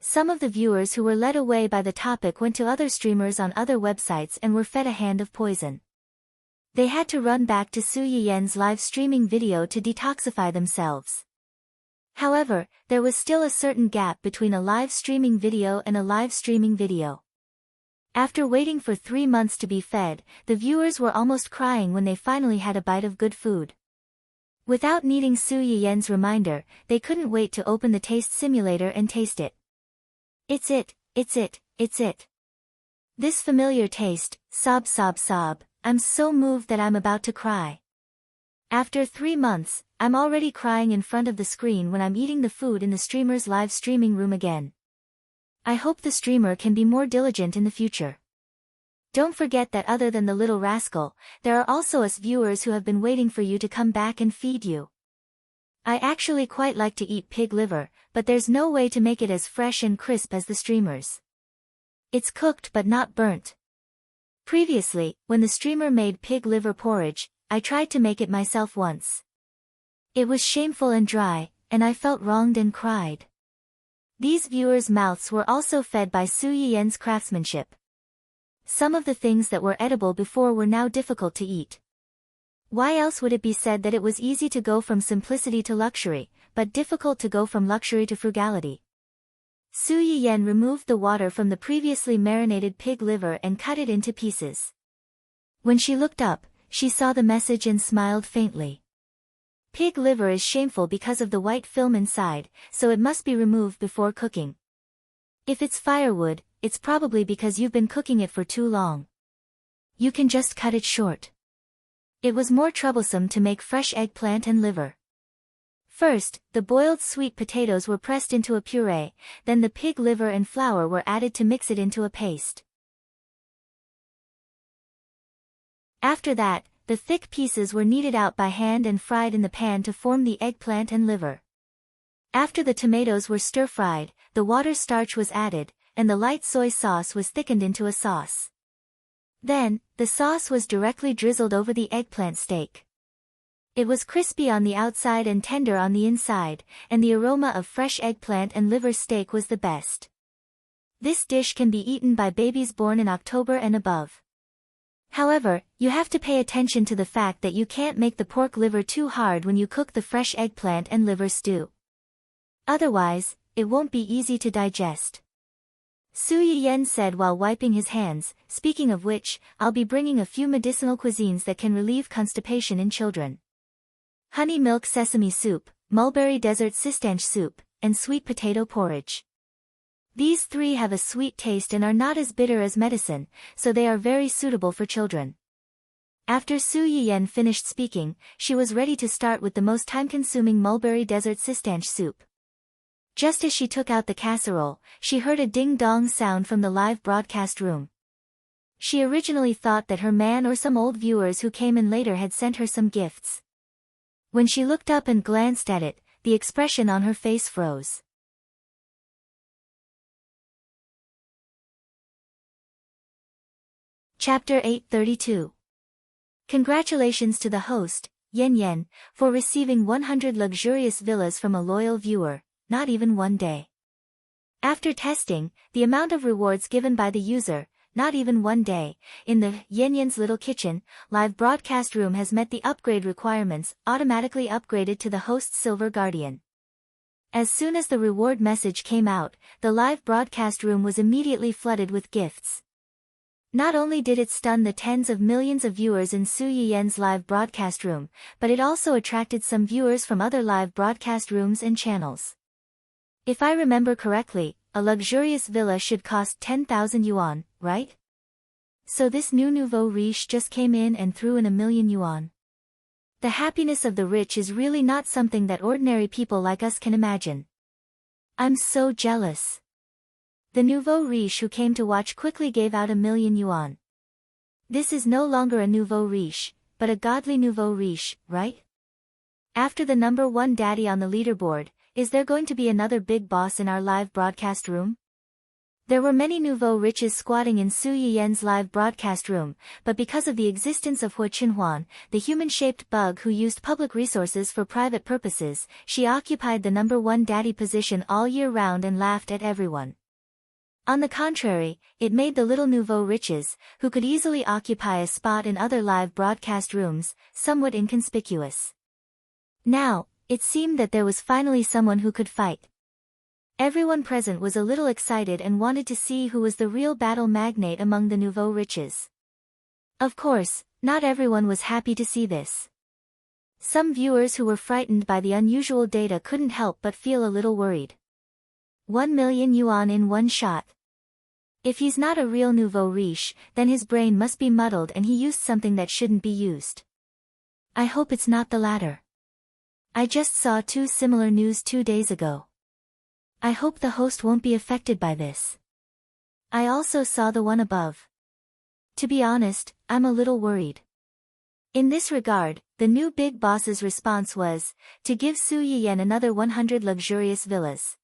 Some of the viewers who were led away by the topic went to other streamers on other websites and were fed a hand of poison. They had to run back to Su Yiyen's live streaming video to detoxify themselves. However, there was still a certain gap between a live streaming video and a live streaming video. After waiting for 3 months to be fed, the viewers were almost crying when they finally had a bite of good food. Without needing Su Yiyen's reminder, they couldn't wait to open the taste simulator and taste it. It's it, it's it, it's it. This familiar taste, sob sob sob, I'm so moved that I'm about to cry. After 3 months, I'm already crying in front of the screen when I'm eating the food in the streamer's live streaming room again. I hope the streamer can be more diligent in the future. Don't forget that other than the little rascal, there are also us viewers who have been waiting for you to come back and feed you. I actually quite like to eat pig liver, but there's no way to make it as fresh and crisp as the streamers. It's cooked but not burnt. Previously, when the streamer made pig liver porridge, I tried to make it myself once. It was shameful and dry, and I felt wronged and cried. These viewers' mouths were also fed by Su Yiyen's craftsmanship. Some of the things that were edible before were now difficult to eat. Why else would it be said that it was easy to go from simplicity to luxury, but difficult to go from luxury to frugality? Su Yiyen removed the water from the previously marinated pig liver and cut it into pieces. When she looked up, she saw the message and smiled faintly. Pig liver is shameful because of the white film inside, so it must be removed before cooking. If it's firewood, it's probably because you've been cooking it for too long. You can just cut it short. It was more troublesome to make fresh eggplant and liver. First, the boiled sweet potatoes were pressed into a puree, then the pig liver and flour were added to mix it into a paste. After that, the thick pieces were kneaded out by hand and fried in the pan to form the eggplant and liver. After the tomatoes were stir-fried, the water starch was added, and the light soy sauce was thickened into a sauce. Then, the sauce was directly drizzled over the eggplant steak. It was crispy on the outside and tender on the inside, and the aroma of fresh eggplant and liver steak was the best. This dish can be eaten by babies born in October and above. However, you have to pay attention to the fact that you can't make the pork liver too hard when you cook the fresh eggplant and liver stew. Otherwise, it won't be easy to digest. Su Yiyen said while wiping his hands, speaking of which, I'll be bringing a few medicinal cuisines that can relieve constipation in children. Honey milk sesame soup, mulberry desert cistanche soup, and sweet potato porridge. These 3 have a sweet taste and are not as bitter as medicine, so they are very suitable for children. After Su Yiyen finished speaking, she was ready to start with the most time-consuming mulberry desert cistanche soup. Just as she took out the casserole, she heard a ding-dong sound from the live broadcast room. She originally thought that her man or some old viewers who came in later had sent her some gifts. When she looked up and glanced at it, the expression on her face froze. Chapter 832. Congratulations to the host, Yen Yen, for receiving 100 luxurious villas from a loyal viewer, not even one day. After testing, the amount of rewards given by the user, not even one day, in the Yen Yen's little kitchen, live broadcast room has met the upgrade requirements, automatically upgraded to the host's Silver Guardian. As soon as the reward message came out, the live broadcast room was immediately flooded with gifts. Not only did it stun the tens of millions of viewers in Su Yiyen's live broadcast room, but it also attracted some viewers from other live broadcast rooms and channels. If I remember correctly, a luxurious villa should cost 10,000 yuan, right? So this new nouveau riche just came in and threw in 1,000,000 yuan. The happiness of the rich is really not something that ordinary people like us can imagine. I'm so jealous. The nouveau riche who came to watch quickly gave out 1,000,000 yuan. This is no longer a nouveau riche, but a godly nouveau riche, right? After the number one daddy on the leaderboard, is there going to be another big boss in our live broadcast room? There were many nouveau riches squatting in Su Yiyen's live broadcast room, but because of the existence of Hua Qinhuan, the human-shaped bug who used public resources for private purposes, she occupied the number one daddy position all year round and laughed at everyone. On the contrary, it made the little nouveau riches, who could easily occupy a spot in other live broadcast rooms, somewhat inconspicuous. Now, it seemed that there was finally someone who could fight. Everyone present was a little excited and wanted to see who was the real battle magnate among the nouveau riches. Of course, not everyone was happy to see this. Some viewers who were frightened by the unusual data couldn't help but feel a little worried. 1,000,000 yuan in one shot. If he's not a real nouveau riche, then his brain must be muddled and he used something that shouldn't be used. I hope it's not the latter. I just saw two similar news 2 days ago. I hope the host won't be affected by this. I also saw the one above. To be honest, I'm a little worried. In this regard, the new big boss's response was, to give Su Yiyen another 100 luxurious villas.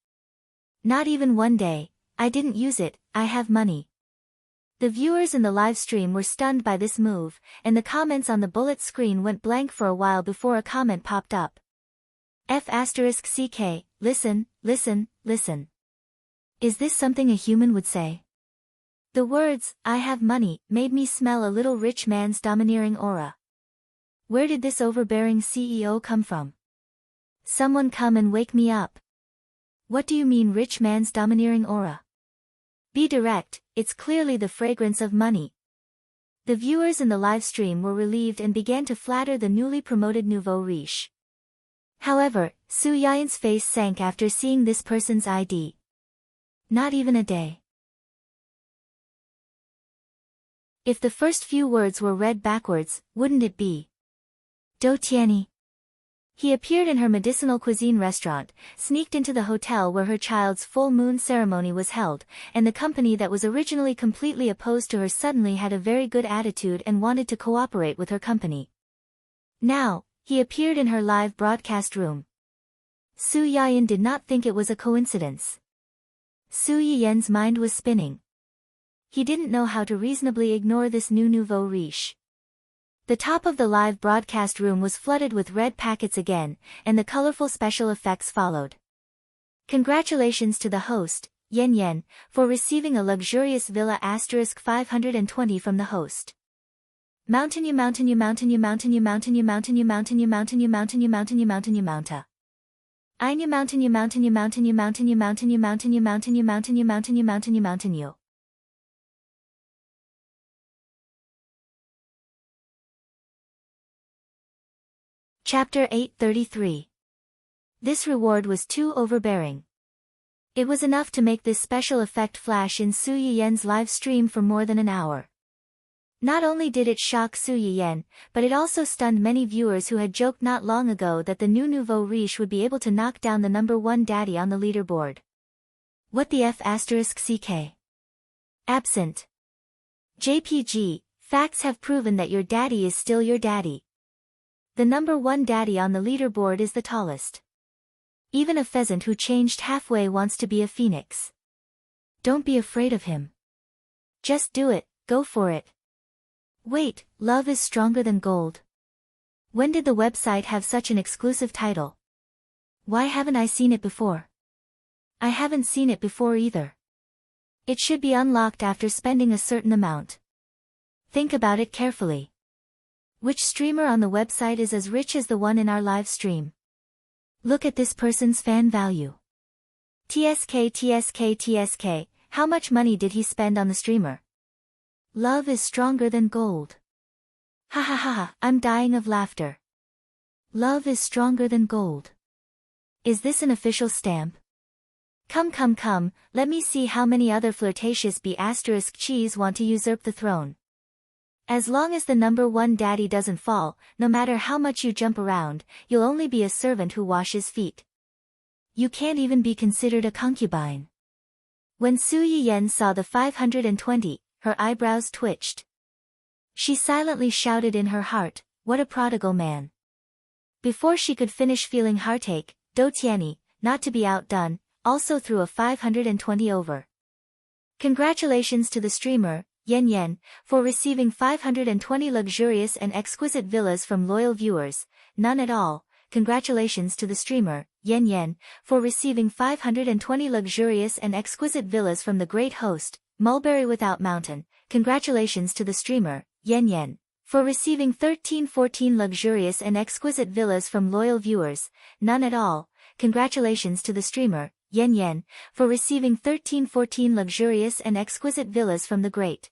Not even one day, I didn't use it, I have money. The viewers in the live stream were stunned by this move, and the comments on the bullet screen went blank for a while before a comment popped up. F***CK, listen, listen, listen. Is this something a human would say? The words, I have money, made me smell a little rich man's domineering aura. Where did this overbearing CEO come from? Someone come and wake me up. What do you mean rich man's domineering aura? Be direct, it's clearly the fragrance of money. The viewers in the live stream were relieved and began to flatter the newly promoted nouveau riche. However, Su Yiyen's face sank after seeing this person's ID. Not even a day. If the first few words were read backwards, wouldn't it be? Do Tianyi. He appeared in her medicinal cuisine restaurant, sneaked into the hotel where her child's full moon ceremony was held, and the company that was originally completely opposed to her suddenly had a very good attitude and wanted to cooperate with her company. Now, he appeared in her live broadcast room. Su Yiyen did not think it was a coincidence. Su Yiyen's mind was spinning. He didn't know how to reasonably ignore this new nouveau riche. The top of the live broadcast room was flooded with red packets again, and the colorful special effects followed. Congratulations to the host, Yen Yen, for receiving a luxurious villa *520 from the host. Mountain you mountain you mountain you mountain you mountain you mountain you mountain you mountain you mountain you mountain you mountain you mountain. I you mountain you mountain you mountain you mountain you mountain you mountain you mountain you mountain you mountain you mountain you mountain you. Chapter 833. This reward was too overbearing. It was enough to make this special effect flash in Su Yiyen's live stream for more than an hour. Not only did it shock Su Yiyen, but it also stunned many viewers who had joked not long ago that the new nouveau riche would be able to knock down the number one daddy on the leaderboard. What the F***CK? Absent. JPG, facts have proven that your daddy is still your daddy. The number one daddy on the leaderboard is the tallest. Even a pheasant who changed halfway wants to be a phoenix. Don't be afraid of him. Just do it, go for it. Wait, love is stronger than gold. When did the website have such an exclusive title? Why haven't I seen it before? I haven't seen it before either. It should be unlocked after spending a certain amount. Think about it carefully. Which streamer on the website is as rich as the one in our live stream? Look at this person's fan value. TSK, how much money did he spend on the streamer? Love is stronger than gold. Ha ha ha ha, I'm dying of laughter. Love is stronger than gold. Is this an official stamp? Come, let me see how many other flirtatious B*cheese want to usurp the throne. As long as the number one daddy doesn't fall, no matter how much you jump around, you'll only be a servant who washes feet. You can't even be considered a concubine. When Su Yiyen saw the 520, her eyebrows twitched. She silently shouted in her heart, what a prodigal man. Before she could finish feeling heartache, Do Tianyi, not to be outdone, also threw a 520 over. Congratulations to the streamer, Yan, for receiving 520 luxurious and exquisite villas from loyal viewers. None at all. Congratulations to the streamer, Yan, for receiving 520 luxurious and exquisite villas from the great host, Mulberry Without Mountain. Congratulations to the streamer, Yan, for receiving 1314 luxurious and exquisite villas from loyal viewers. None at all. Congratulations to the streamer, Yan, for receiving 1314 luxurious and exquisite villas from the great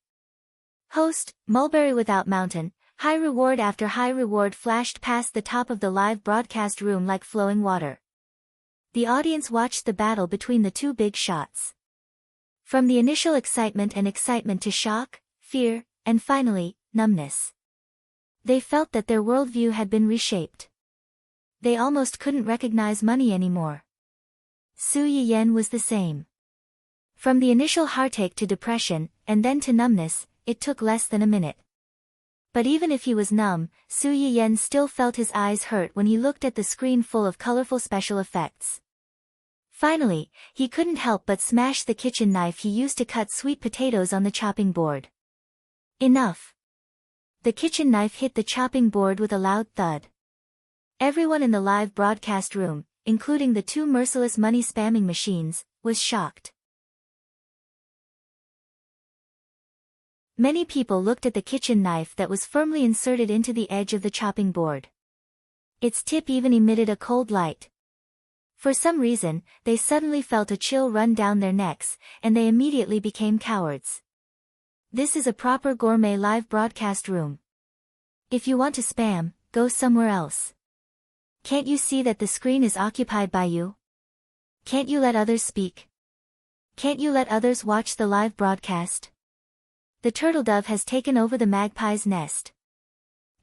host, Mulberry Without Mountain. High reward after high reward flashed past the top of the live broadcast room like flowing water. The audience watched the battle between the two big shots. From the initial excitement to shock, fear, and finally, numbness. They felt that their worldview had been reshaped. They almost couldn't recognize money anymore. Su Yiyen was the same. From the initial heartache to depression, and then to numbness, it took less than a minute. But even if he was numb, Su Yiyen still felt his eyes hurt when he looked at the screen full of colorful special effects. Finally, he couldn't help but smash the kitchen knife he used to cut sweet potatoes on the chopping board. Enough. The kitchen knife hit the chopping board with a loud thud. Everyone in the live broadcast room, including the two merciless money spamming machines, was shocked. Many people looked at the kitchen knife that was firmly inserted into the edge of the chopping board. Its tip even emitted a cold light. For some reason, they suddenly felt a chill run down their necks, and they immediately became cowards. This is a proper gourmet live broadcast room. If you want to spam, go somewhere else. Can't you see that the screen is occupied by you? Can't you let others speak? Can't you let others watch the live broadcast? The turtle dove has taken over the magpie's nest.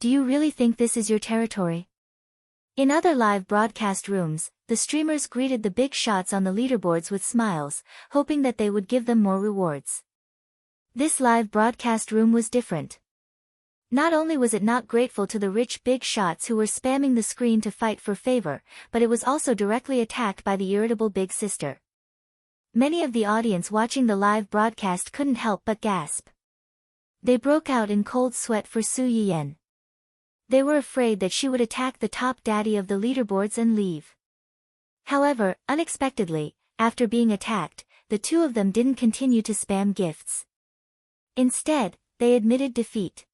Do you really think this is your territory? In other live broadcast rooms, the streamers greeted the big shots on the leaderboards with smiles, hoping that they would give them more rewards. This live broadcast room was different. Not only was it not grateful to the rich big shots who were spamming the screen to fight for favor, but it was also directly attacked by the irritable big sister. Many of the audience watching the live broadcast couldn't help but gasp. They broke out in cold sweat for Su Yiyen. They were afraid that she would attack the top daddy of the leaderboards and leave. However, unexpectedly, after being attacked, the two of them didn't continue to spam gifts. Instead, they admitted defeat.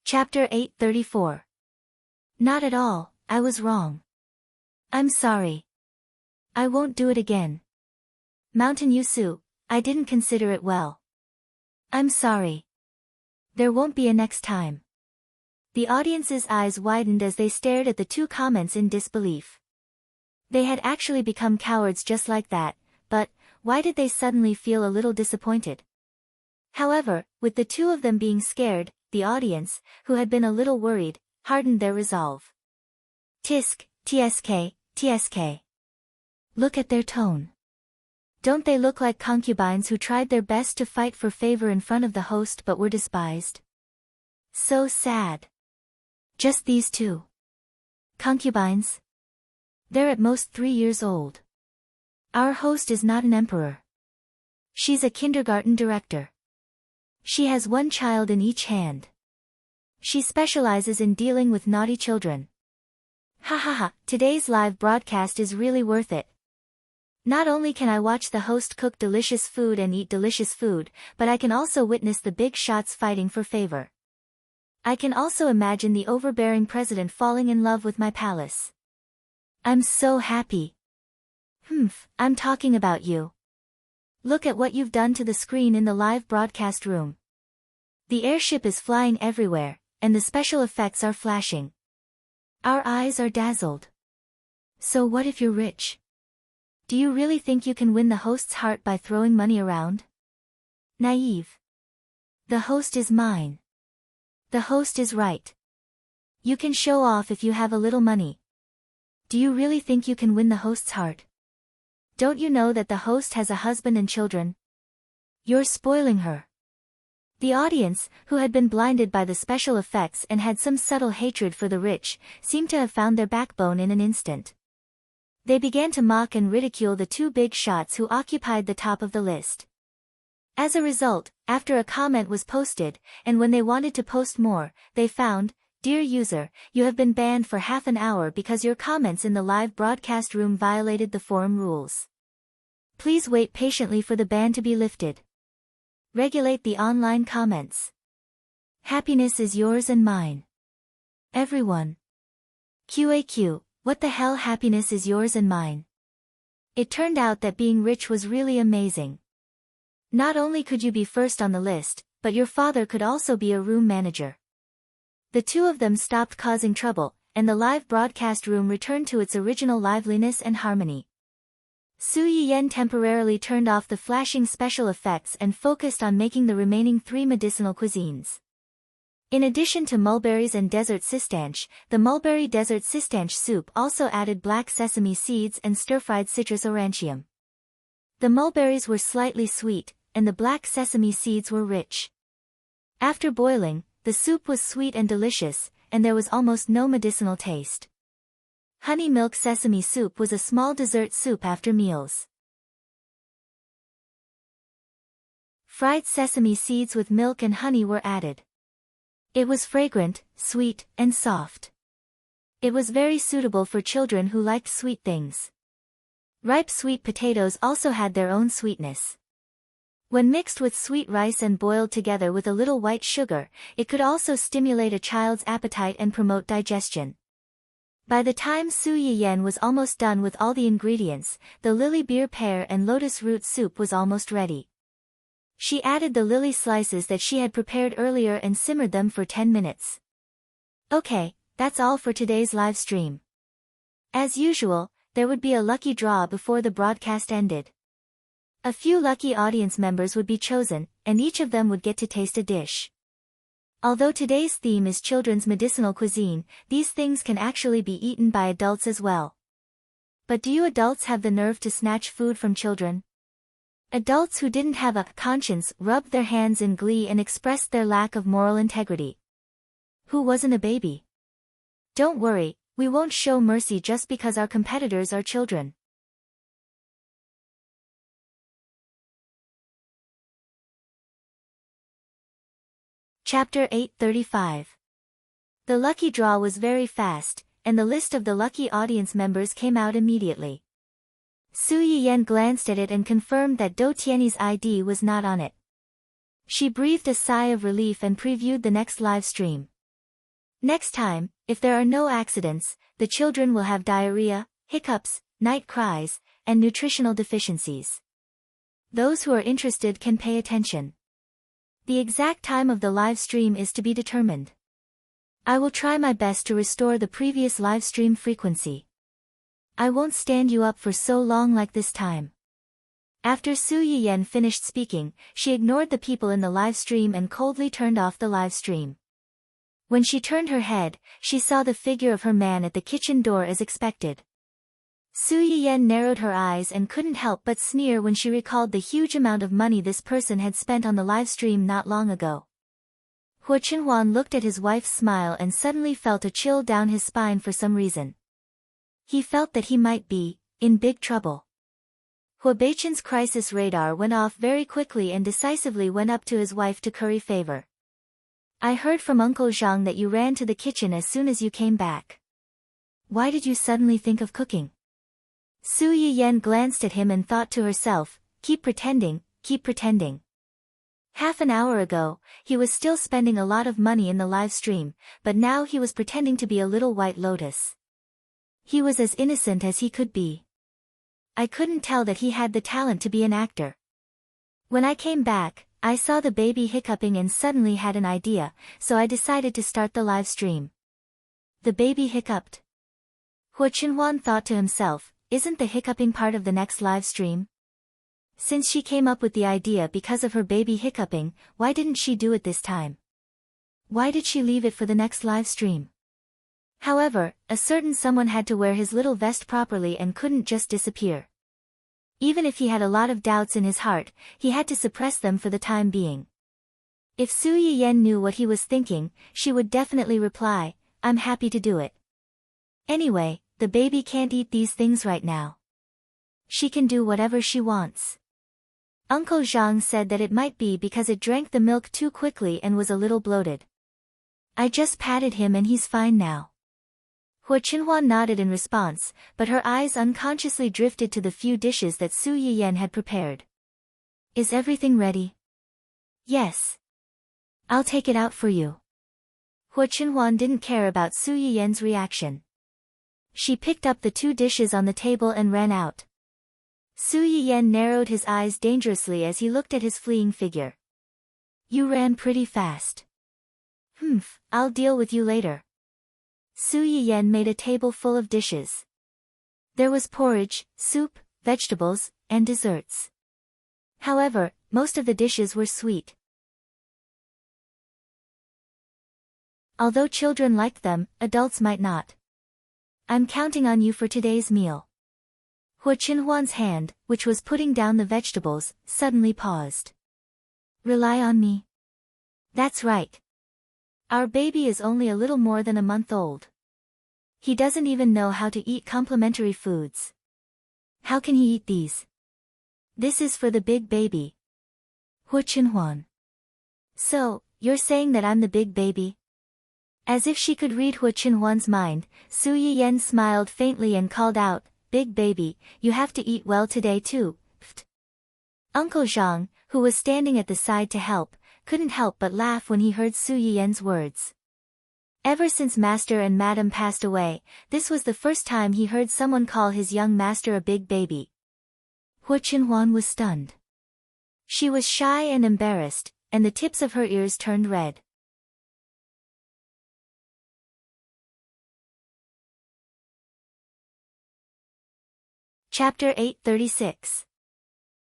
Chapter 834. Not at all, I was wrong. I'm sorry. I won't do it again. Mountain Yusu, I didn't consider it well. I'm sorry. There won't be a next time. The audience's eyes widened as they stared at the two comments in disbelief. They had actually become cowards just like that, but why did they suddenly feel a little disappointed? However, with the two of them being scared, the audience, who had been a little worried, hardened their resolve. Tisk, TSK. Look at their tone. Don't they look like concubines who tried their best to fight for favor in front of the host but were despised? So sad. Just these two. Concubines? They're at most 3 years old. Our host is not an emperor. She's a kindergarten director. She has one child in each hand. She specializes in dealing with naughty children. Ha ha ha, today's live broadcast is really worth it. Not only can I watch the host cook delicious food and eat delicious food, but I can also witness the big shots fighting for favor. I can also imagine the overbearing president falling in love with my palace. I'm so happy. I'm talking about you. Look at what you've done to the screen in the live broadcast room. The airship is flying everywhere, and the special effects are flashing. Our eyes are dazzled. So what if you're rich? Do you really think you can win the host's heart by throwing money around? Naive. The host is mine. The host is right. You can show off if you have a little money. Do you really think you can win the host's heart? Don't you know that the host has a husband and children? You're spoiling her. The audience, who had been blinded by the special effects and had some subtle hatred for the rich, seemed to have found their backbone in an instant. They began to mock and ridicule the two big shots who occupied the top of the list. As a result, after a comment was posted, and when they wanted to post more, they found, "Dear user, you have been banned for half an hour because your comments in the live broadcast room violated the forum rules. Please wait patiently for the ban to be lifted. Regulate the online comments. Happiness is yours and mine. Everyone. QAQ, what the hell, happiness is yours and mine?" It turned out that being rich was really amazing. Not only could you be first on the list, but your father could also be a room manager. The two of them stopped causing trouble, and the live broadcast room returned to its original liveliness and harmony. Su Yiyen temporarily turned off the flashing special effects and focused on making the remaining 3 medicinal cuisines. In addition to mulberries and desert cistanche, the mulberry desert cistanche soup also added black sesame seeds and stir-fried citrus aurantium. The mulberries were slightly sweet, and the black sesame seeds were rich. After boiling, the soup was sweet and delicious, and there was almost no medicinal taste. Honey milk sesame soup was a small dessert soup after meals. Fried sesame seeds with milk and honey were added. It was fragrant, sweet, and soft. It was very suitable for children who liked sweet things. Ripe sweet potatoes also had their own sweetness. When mixed with sweet rice and boiled together with a little white sugar, it could also stimulate a child's appetite and promote digestion. By the time Su Yiyen was almost done with all the ingredients, the lily beer pear and lotus root soup was almost ready. She added the lily slices that she had prepared earlier and simmered them for 10 minutes. Okay, that's all for today's live stream. As usual, there would be a lucky draw before the broadcast ended. A few lucky audience members would be chosen, and each of them would get to taste a dish. Although today's theme is children's medicinal cuisine, these things can actually be eaten by adults as well. But do you adults have the nerve to snatch food from children? Adults who didn't have a conscience rubbed their hands in glee and expressed their lack of moral integrity. Who wasn't a baby? Don't worry, we won't show mercy just because our competitors are children. Chapter 835. The lucky draw was very fast, and the list of the lucky audience members came out immediately. Su Yiyen glanced at it and confirmed that Do Tiany's ID was not on it. She breathed a sigh of relief and previewed the next live stream. Next time, if there are no accidents, the children will have diarrhea, hiccups, night cries, and nutritional deficiencies. Those who are interested can pay attention. The exact time of the live stream is to be determined. I will try my best to restore the previous live stream frequency. I won't stand you up for so long like this time. After Su Yiyen finished speaking, she ignored the people in the live stream and coldly turned off the live stream. When she turned her head, she saw the figure of her man at the kitchen door as expected. Su Yiyen narrowed her eyes and couldn't help but sneer when she recalled the huge amount of money this person had spent on the live stream not long ago. Huo Chenhuan looked at his wife's smile and suddenly felt a chill down his spine for some reason. He felt that he might be in big trouble. Huabeichun's crisis radar went off very quickly and decisively went up to his wife to curry favor. I heard from Uncle Zhang that you ran to the kitchen as soon as you came back. Why did you suddenly think of cooking? Su Yiyan glanced at him and thought to herself, keep pretending, keep pretending. Half an hour ago, he was still spending a lot of money in the live stream, but now he was pretending to be a little white lotus. He was as innocent as he could be. I couldn't tell that he had the talent to be an actor. When I came back, I saw the baby hiccuping and suddenly had an idea, so I decided to start the live stream. The baby hiccuped. Hua Chenhuan thought to himself, isn't the hiccuping part of the next live stream? Since she came up with the idea because of her baby hiccuping, why didn't she do it this time? Why did she leave it for the next live stream? However, a certain someone had to wear his little vest properly and couldn't just disappear. Even if he had a lot of doubts in his heart, he had to suppress them for the time being. If Su Yiyan knew what he was thinking, she would definitely reply, I'm happy to do it. Anyway, the baby can't eat these things right now. She can do whatever she wants. Uncle Zhang said that it might be because it drank the milk too quickly and was a little bloated. I just patted him and he's fine now. Hua Chenhuan nodded in response, but her eyes unconsciously drifted to the few dishes that Su Yiyan had prepared. Is everything ready? Yes. I'll take it out for you. Hua Chenhuan didn't care about Su Yiyan's reaction. She picked up the 2 dishes on the table and ran out. Su Yiyan narrowed his eyes dangerously as he looked at his fleeing figure. You ran pretty fast. I'll deal with you later. Su Yiyan made a table full of dishes. There was porridge, soup, vegetables, and desserts. However, most of the dishes were sweet. Although children liked them, adults might not. I'm counting on you for today's meal. Hua Chenhuan's hand, which was putting down the vegetables, suddenly paused. Rely on me. That's right. Our baby is only a little more than a month old. He doesn't even know how to eat complementary foods. How can he eat these? This is for the big baby. Hua Chenhuan. So, you're saying that I'm the big baby? As if she could read Hua Chenhuan's mind, Su Yiyan smiled faintly and called out, Big baby, you have to eat well today too. Pfft. Uncle Zhang, who was standing at the side to help, couldn't help but laugh when he heard Su Yiyan's words. Ever since Master and Madam passed away, this was the first time he heard someone call his young master a big baby. Hua Chenhuan was stunned. She was shy and embarrassed, and the tips of her ears turned red. Chapter 836.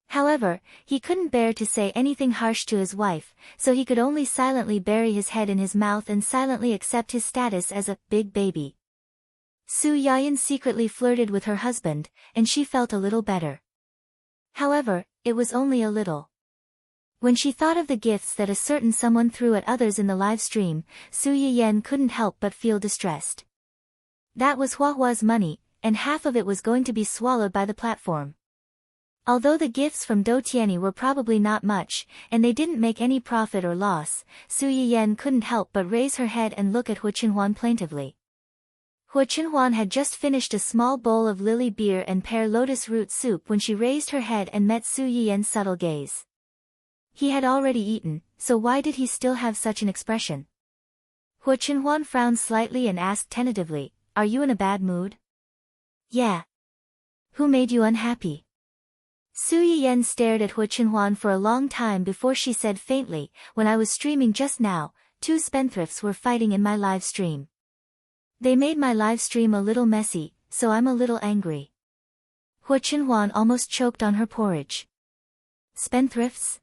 However, he couldn't bear to say anything harsh to his wife, so he could only silently bury his head in his mouth and silently accept his status as a big baby. Su Yiyan secretly flirted with her husband, and she felt a little better. However, it was only a little. When she thought of the gifts that a certain someone threw at others in the live stream, Su Yiyan couldn't help but feel distressed. That was Huahua's money, and half of it was going to be swallowed by the platform. Although the gifts from Do Tianyi were probably not much, and they didn't make any profit or loss, Su Yiyan couldn't help but raise her head and look at Hua Chenhuan plaintively. Hua Chenhuan had just finished a small bowl of lily beer and pear lotus root soup when she raised her head and met Su Yiyan's subtle gaze. He had already eaten, so why did he still have such an expression? Hua Chenhuan frowned slightly and asked tentatively, Are you in a bad mood? Yeah. Who made you unhappy? Su Yiyan stared at Hua Chenhuan for a long time before she said faintly, When I was streaming just now, 2 spendthrifts were fighting in my live stream. They made my live stream a little messy, so I'm a little angry. Hua Chenhuan almost choked on her porridge. Spendthrifts?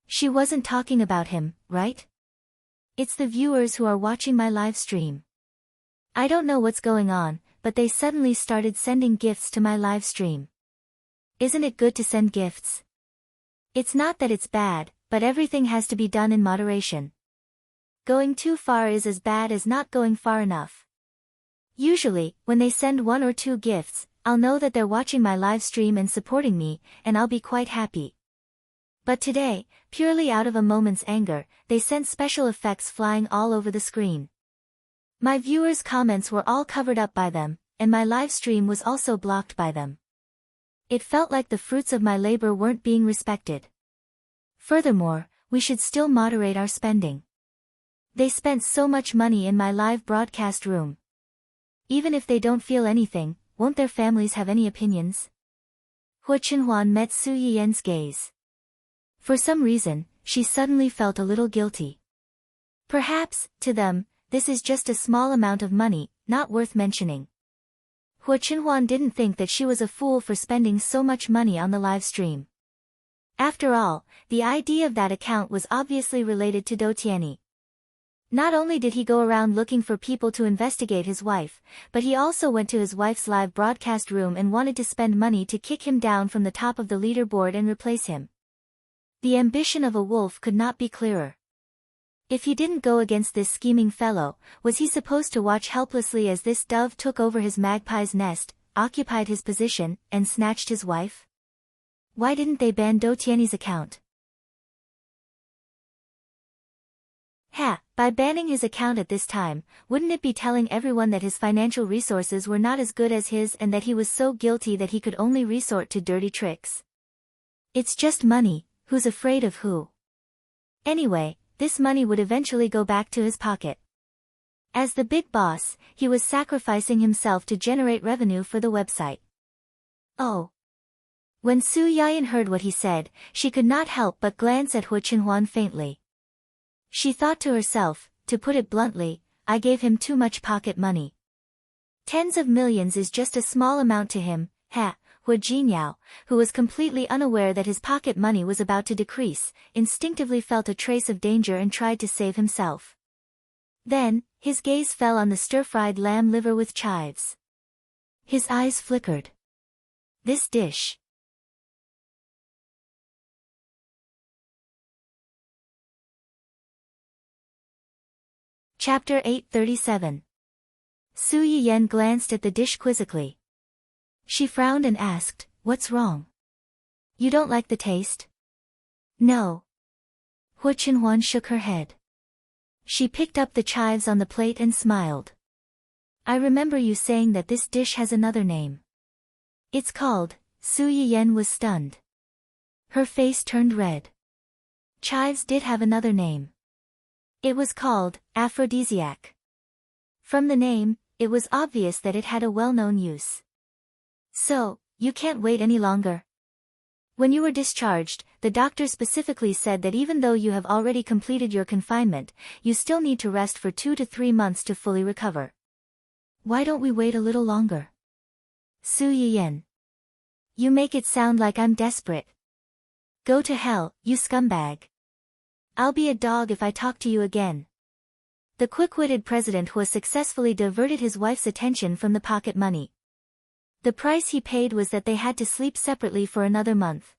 She wasn't talking about him, right? It's the viewers who are watching my live stream. I don't know what's going on, but they suddenly started sending gifts to my live stream. Isn't it good to send gifts? It's not that it's bad, but everything has to be done in moderation. Going too far is as bad as not going far enough. Usually, when they send 1 or 2 gifts, I'll know that they're watching my live stream and supporting me, and I'll be quite happy. But today, purely out of a moment's anger, they sent special effects flying all over the screen. My viewers' comments were all covered up by them, and my live stream was also blocked by them. It felt like the fruits of my labor weren't being respected. Furthermore, we should still moderate our spending. They spent so much money in my live broadcast room. Even if they don't feel anything, won't their families have any opinions? Hu Chenhuan met Su Yiyan's gaze. For some reason, she suddenly felt a little guilty. Perhaps, to them, this is just a small amount of money, not worth mentioning. Hu Chenhuan didn't think that she was a fool for spending so much money on the live stream. After all, the ID of that account was obviously related to Dou Tianyi. Not only did he go around looking for people to investigate his wife, but he also went to his wife's live broadcast room and wanted to spend money to kick him down from the top of the leaderboard and replace him. The ambition of a wolf could not be clearer. If he didn't go against this scheming fellow, was he supposed to watch helplessly as this dove took over his magpie's nest, occupied his position, and snatched his wife? Why didn't they ban Dou Tianyi's account? By banning his account at this time, wouldn't it be telling everyone that his financial resources were not as good as his and that he was so guilty that he could only resort to dirty tricks? It's just money, who's afraid of who? Anyway, this money would eventually go back to his pocket. As the big boss, he was sacrificing himself to generate revenue for the website. Oh. When Su Yiyan heard what he said, she could not help but glance at Hu Chenhuan faintly. She thought to herself, to put it bluntly, I gave him too much pocket money. Tens of millions is just a small amount to him. Hu Jinyao, who was completely unaware that his pocket money was about to decrease, instinctively felt a trace of danger and tried to save himself. Then, his gaze fell on the stir-fried lamb liver with chives. His eyes flickered. This dish. Chapter 837. Su Yiyan glanced at the dish quizzically. She frowned and asked, "What's wrong? You don't like the taste?" "No." Hu Chenhuan shook her head. She picked up the chives on the plate and smiled. "I remember you saying that this dish has another name. It's called..." Su Yiyan was stunned. Her face turned red. Chives did have another name. It was called aphrodisiac. From the name, it was obvious that it had a well-known use. "So, you can't wait any longer? When you were discharged, the doctor specifically said that even though you have already completed your confinement, you still need to rest for 2 to 3 months to fully recover. Why don't we wait a little longer?" "Su Yiyan. You make it sound like I'm desperate. Go to hell, you scumbag. I'll be a dog if I talk to you again." The quick-witted president Hu successfully diverted his wife's attention from the pocket money. The price he paid was that they had to sleep separately for another month.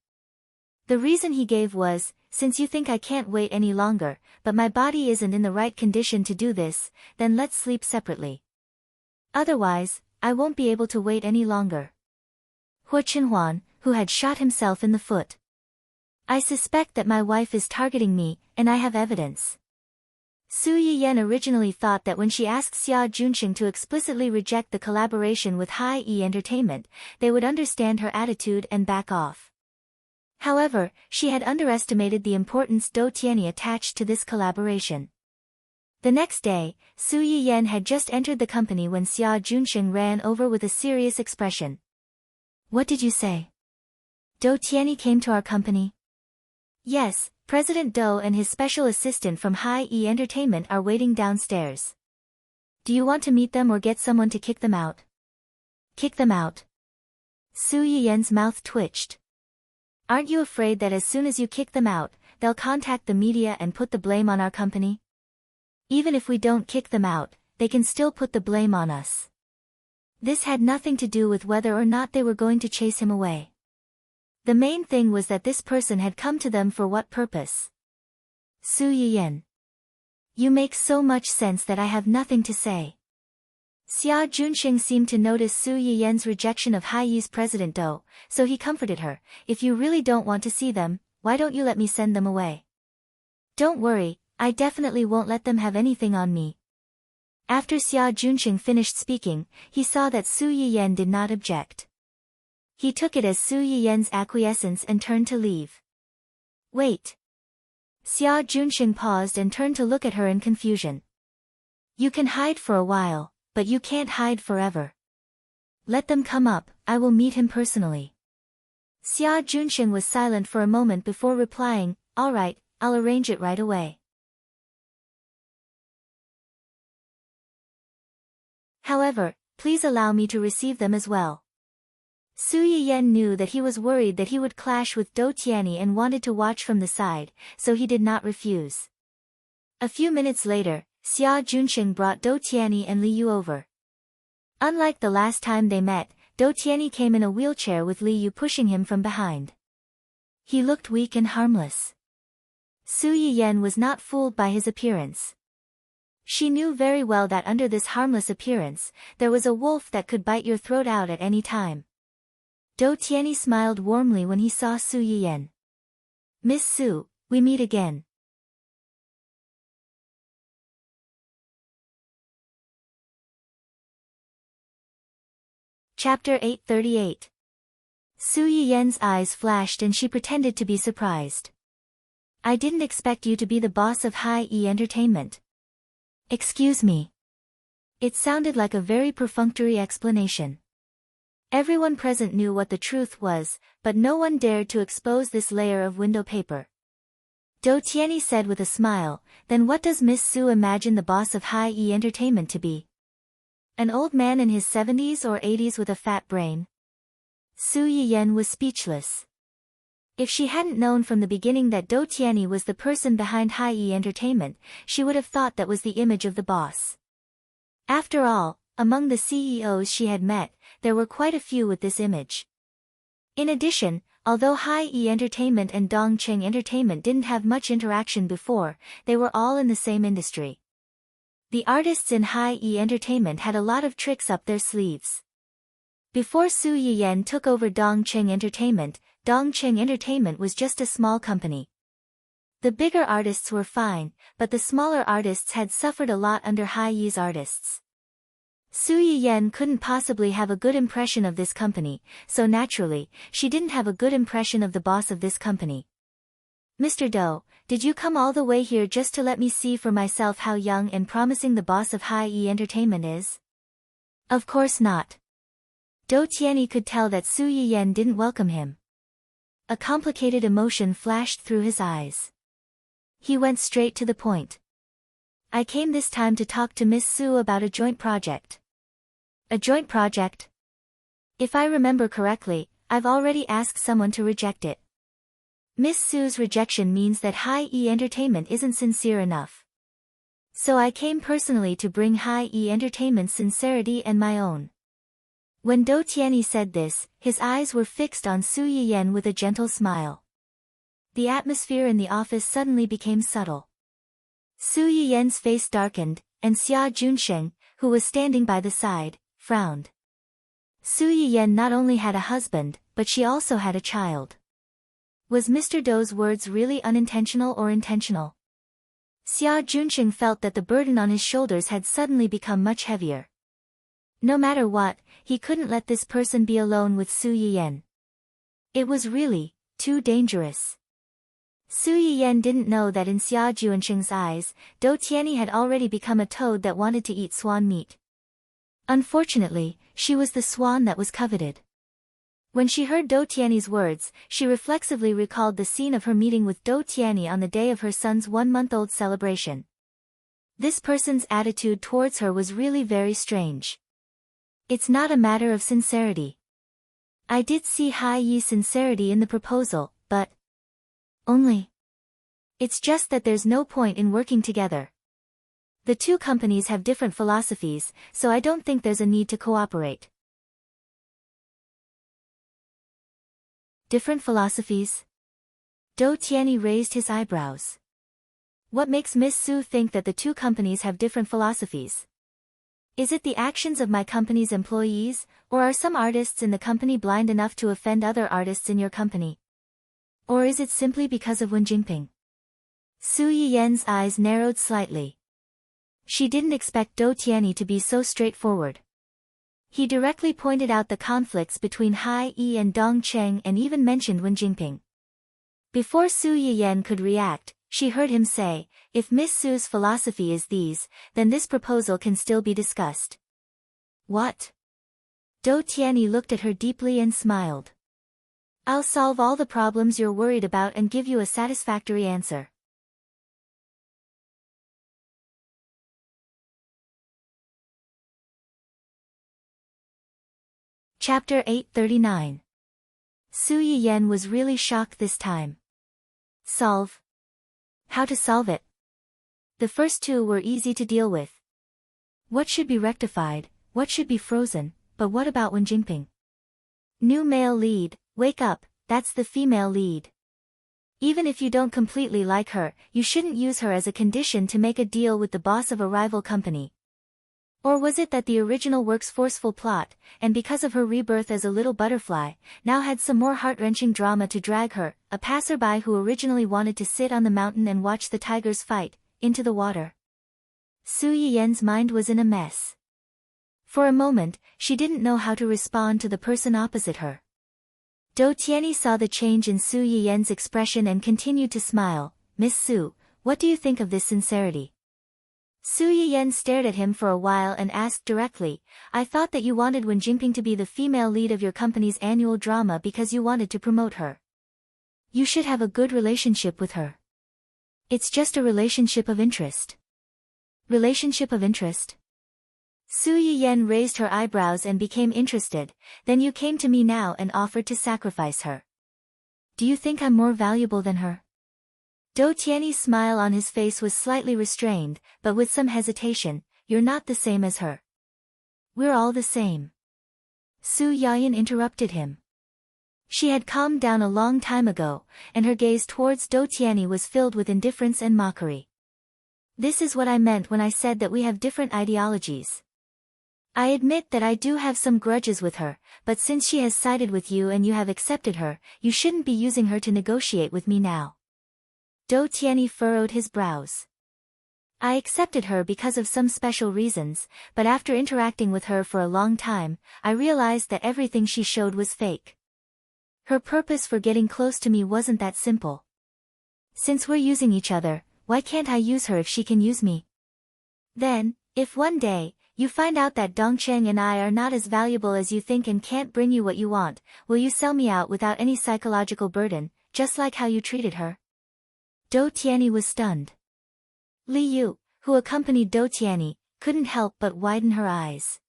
The reason he gave was, "Since you think I can't wait any longer, but my body isn't in the right condition to do this, then let's sleep separately. Otherwise, I won't be able to wait any longer." Hu Chenhuan, who had shot himself in the foot. "I suspect that my wife is targeting me, and I have evidence." Su Yiyan originally thought that when she asked Xia Junsheng to explicitly reject the collaboration with Hai-E Entertainment, they would understand her attitude and back off. However, she had underestimated the importance Dou Tianyi attached to this collaboration. The next day, Su Yiyan had just entered the company when Xia Junsheng ran over with a serious expression. "What did you say? Dou Tianyi came to our company?" "Yes, President Dou and his special assistant from Hai-E Entertainment are waiting downstairs. Do you want to meet them or get someone to kick them out?" "Kick them out?" Su Yiyan's mouth twitched. "Aren't you afraid that as soon as you kick them out, they'll contact the media and put the blame on our company? Even if we don't kick them out, they can still put the blame on us." This had nothing to do with whether or not they were going to chase him away. The main thing was that this person had come to them for what purpose. "Su Yiyan. You make so much sense that I have nothing to say." Xia Junxing seemed to notice Su Yiyan's rejection of Haiyi's President Do, so he comforted her, "If you really don't want to see them, why don't you let me send them away? Don't worry, I definitely won't let them have anything on me." After Xia Junxing finished speaking, he saw that Su Yiyan did not object. He took it as Su Yiyan's acquiescence and turned to leave. "Wait." Xia Junxing paused and turned to look at her in confusion. "You can hide for a while, but you can't hide forever. Let them come up, I will meet him personally." Xia Junxing was silent for a moment before replying, "All right, I'll arrange it right away." "However, please allow me to receive them as well." Su Yiyan knew that he was worried that he would clash with Do Tianyi and wanted to watch from the side, so he did not refuse. A few minutes later, Xia Junxing brought Do Tianyi and Li Yu over. Unlike the last time they met, Do Tianyi came in a wheelchair with Li Yu pushing him from behind. He looked weak and harmless. Su Yiyan was not fooled by his appearance. She knew very well that under this harmless appearance, there was a wolf that could bite your throat out at any time. Do Tianyi smiled warmly when he saw Su Yiyan. "Miss Su, we meet again." Chapter 838. Su Yiyan's eyes flashed and she pretended to be surprised. "I didn't expect you to be the boss of Hai-E Entertainment." "Excuse me." It sounded like a very perfunctory explanation. Everyone present knew what the truth was, but no one dared to expose this layer of window paper. Do Tianyi said with a smile, "Then what does Miss Su imagine the boss of Hai-E Entertainment to be? An old man in his 70s or 80s with a fat brain?" Su Yiyan was speechless. If she hadn't known from the beginning that Do Tianyi was the person behind Hai-E Entertainment, she would have thought that was the image of the boss. After all, among the CEOs she had met, there were quite a few with this image. In addition, although Hai-E Entertainment and Dongqing Entertainment didn't have much interaction before, they were all in the same industry. The artists in Hai-E Entertainment had a lot of tricks up their sleeves. Before Su Yiyan took over Dongqing Entertainment was just a small company. The bigger artists were fine, but the smaller artists had suffered a lot under Hai-Yi's artists. Su Yiyan couldn't possibly have a good impression of this company, so naturally, she didn't have a good impression of the boss of this company. "Mr. Do, did you come all the way here just to let me see for myself how young and promising the boss of Hai-E Entertainment is?" "Of course not." Do Tianyi could tell that Su Yiyan didn't welcome him. A complicated emotion flashed through his eyes. He went straight to the point. "I came this time to talk to Miss Su about a joint project." "A joint project?" "If I remember correctly, I've already asked someone to reject it." Miss Su's rejection means that Hai-E Entertainment isn't sincere enough. So I came personally to bring Hai-E Entertainment's sincerity and my own. When Do Tianyi said this, his eyes were fixed on Su Yiyan with a gentle smile. The atmosphere in the office suddenly became subtle. Su Yiyan's face darkened, and Xia Junxing, who was standing by the side, frowned. Su Yiyan not only had a husband, but she also had a child. Was Mr. Do's words really unintentional or intentional? Xia Junxing felt that the burden on his shoulders had suddenly become much heavier. No matter what, he couldn't let this person be alone with Su Yiyan. It was really too dangerous. Su Yiyan didn't know that in Xia Junxing's eyes, Do Tianyi had already become a toad that wanted to eat swan meat. Unfortunately, she was the swan that was coveted. When she heard Do Tianyi's words, she reflexively recalled the scene of her meeting with Do Tianyi on the day of her son's one-month-old celebration. This person's attitude towards her was really very strange. It's not a matter of sincerity. I did see Hai-Yi's sincerity in the proposal, but only. It's just that there's no point in working together. The two companies have different philosophies, so I don't think there's a need to cooperate. Different philosophies? Do Tianyi raised his eyebrows. What makes Miss Su think that the two companies have different philosophies? Is it the actions of my company's employees, or are some artists in the company blind enough to offend other artists in your company? Or is it simply because of Wen Jingping? Su Yiyan's eyes narrowed slightly. She didn't expect Dou Tianyi to be so straightforward. He directly pointed out the conflicts between Hai Yi and Dong Cheng and even mentioned Wen Jingping. Before Su Yiyan could react, she heard him say, "If Miss Su's philosophy is these, then this proposal can still be discussed." What? Dou Tianyi looked at her deeply and smiled. "I'll solve all the problems you're worried about and give you a satisfactory answer." Chapter 839. Su Yiyan was really shocked this time. Solve? How to solve it? The first two were easy to deal with. What should be rectified, what should be frozen, but what about Wen Jingping? New male lead, wake up, that's the female lead. Even if you don't completely like her, you shouldn't use her as a condition to make a deal with the boss of a rival company. Or was it that the original work's forceful plot, and because of her rebirth as a little butterfly, now had some more heart-wrenching drama to drag her, a passerby who originally wanted to sit on the mountain and watch the tigers fight, into the water? Su Yiyan's mind was in a mess. For a moment, she didn't know how to respond to the person opposite her. Dou Tianyi saw the change in Su Yiyan's expression and continued to smile. "Miss Su, what do you think of this sincerity?" Su Yiyan stared at him for a while and asked directly, "I thought that you wanted Wen Jingping to be the female lead of your company's annual drama because you wanted to promote her. You should have a good relationship with her. It's just a relationship of interest." Relationship of interest? Su Yiyan raised her eyebrows and became interested. "Then you came to me now and offered to sacrifice her. Do you think I'm more valuable than her?" Dou Tianyi's smile on his face was slightly restrained, but with some hesitation. "You're not the same as her." "We're all the same." Su Yiyan interrupted him. She had calmed down a long time ago, and her gaze towards Dou Tianyi was filled with indifference and mockery. "This is what I meant when I said that we have different ideologies. I admit that I do have some grudges with her, but since she has sided with you and you have accepted her, you shouldn't be using her to negotiate with me now." Dou Tianyi furrowed his brows. "I accepted her because of some special reasons, but after interacting with her for a long time, I realized that everything she showed was fake. Her purpose for getting close to me wasn't that simple. Since we're using each other, why can't I use her if she can use me? Then, if one day, you find out that Dongcheng and I are not as valuable as you think and can't bring you what you want, will you sell me out without any psychological burden, just like how you treated her?" Dou Tianyi was stunned. Li Yu, who accompanied Dou Tianyi, couldn't help but widen her eyes.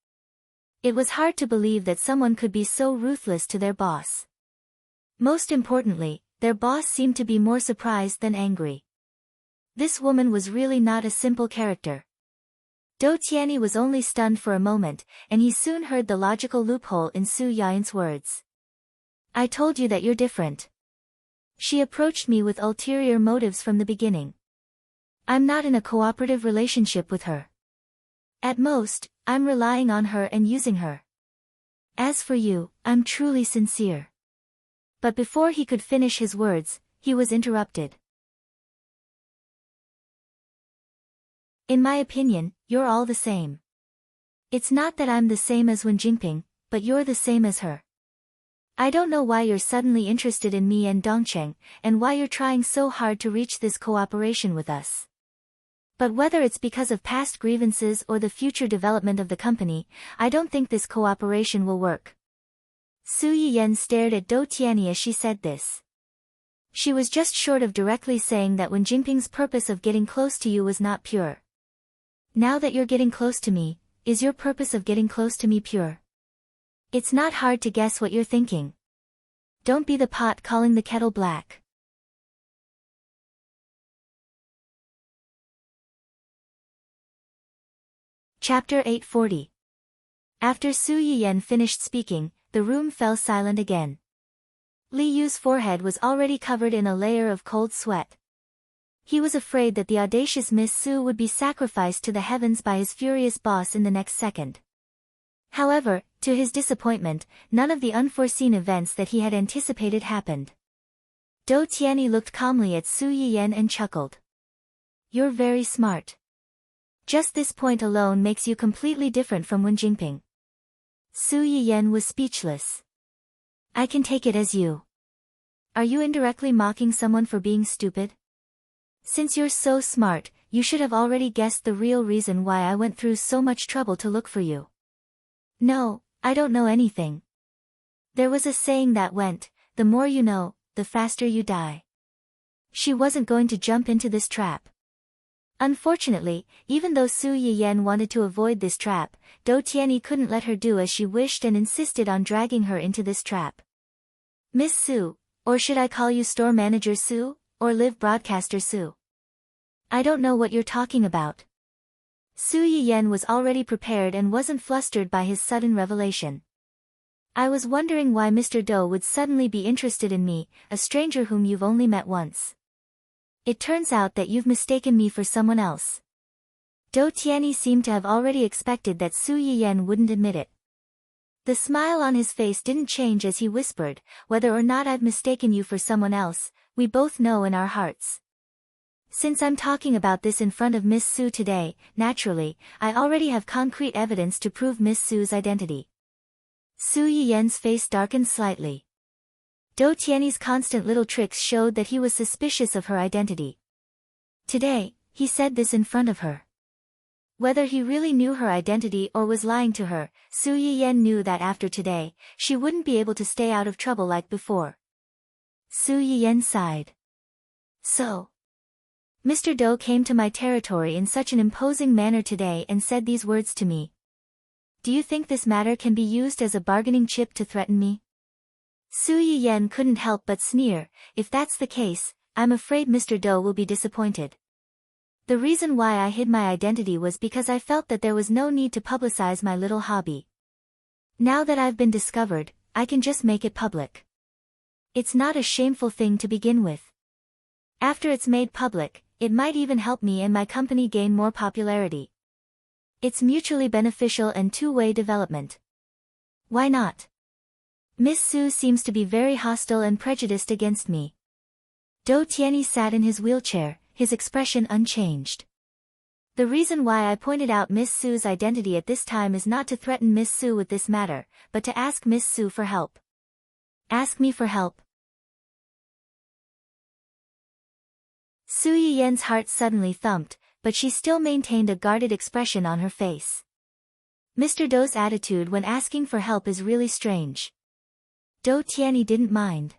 It was hard to believe that someone could be so ruthless to their boss. Most importantly, their boss seemed to be more surprised than angry. This woman was really not a simple character. Dou Tianyi was only stunned for a moment, and he soon heard the logical loophole in Su Yiyan's words. "I told you that you're different. She approached me with ulterior motives from the beginning. I'm not in a cooperative relationship with her. At most, I'm relying on her and using her. As for you, I'm truly sincere." But before he could finish his words, he was interrupted. "In my opinion, you're all the same. It's not that I'm the same as Wen Jingping, but you're the same as her. I don't know why you're suddenly interested in me and Dongcheng, and why you're trying so hard to reach this cooperation with us. But whether it's because of past grievances or the future development of the company, I don't think this cooperation will work." Su Yiyan stared at Dou Tianyi as she said this. She was just short of directly saying that Wen Jingping's purpose of getting close to you was not pure. Now that you're getting close to me, is your purpose of getting close to me pure? It's not hard to guess what you're thinking. Don't be the pot calling the kettle black. Chapter 840. After Su Yiyan finished speaking, the room fell silent again. Li Yu's forehead was already covered in a layer of cold sweat. He was afraid that the audacious Miss Su would be sacrificed to the heavens by his furious boss in the next second. However, to his disappointment, none of the unforeseen events that he had anticipated happened. Dou Tianyi looked calmly at Su Yiyan and chuckled. "You're very smart. Just this point alone makes you completely different from Wen Jingping." Su Yiyan was speechless. "I can take it as you. Are you indirectly mocking someone for being stupid? Since you're so smart, you should have already guessed the real reason why I went through so much trouble to look for you." "No, I don't know anything. There was a saying that went, the more you know, the faster you die." She wasn't going to jump into this trap. Unfortunately, even though Su Yiyan wanted to avoid this trap, Dou Tianyi couldn't let her do as she wished and insisted on dragging her into this trap. "Miss Su, or should I call you Store Manager Su, or Live Broadcaster Su? I don't know what you're talking about." Su Yiyan was already prepared and wasn't flustered by his sudden revelation. "I was wondering why Mr. Dou would suddenly be interested in me, a stranger whom you've only met once. It turns out that you've mistaken me for someone else." Dou Tianyi seemed to have already expected that Su Yiyan wouldn't admit it. The smile on his face didn't change as he whispered, "Whether or not I've mistaken you for someone else, we both know in our hearts. Since I'm talking about this in front of Miss Su today, naturally, I already have concrete evidence to prove Miss Su's identity." Su Yiyan's face darkened slightly. Dou Tianyi's constant little tricks showed that he was suspicious of her identity. Today, he said this in front of her. Whether he really knew her identity or was lying to her, Su Yiyan knew that after today, she wouldn't be able to stay out of trouble like before. Su Yiyan sighed. "So, Mr. Dou came to my territory in such an imposing manner today and said these words to me. Do you think this matter can be used as a bargaining chip to threaten me?" Su Yiyan couldn't help but sneer. "If that's the case, I'm afraid Mr. Dou will be disappointed. The reason why I hid my identity was because I felt that there was no need to publicize my little hobby. Now that I've been discovered, I can just make it public. It's not a shameful thing to begin with. After it's made public, it might even help me and my company gain more popularity. It's mutually beneficial and two-way development. Why not? Miss Su seems to be very hostile and prejudiced against me." Dou Tianyi sat in his wheelchair, his expression unchanged. "The reason why I pointed out Miss Su's identity at this time is not to threaten Miss Su with this matter, but to ask Miss Su for help." "Ask me for help?" Su Yiyan's heart suddenly thumped, but she still maintained a guarded expression on her face. Mr. Dou's attitude when asking for help is really strange. Dou Tianyi didn't mind.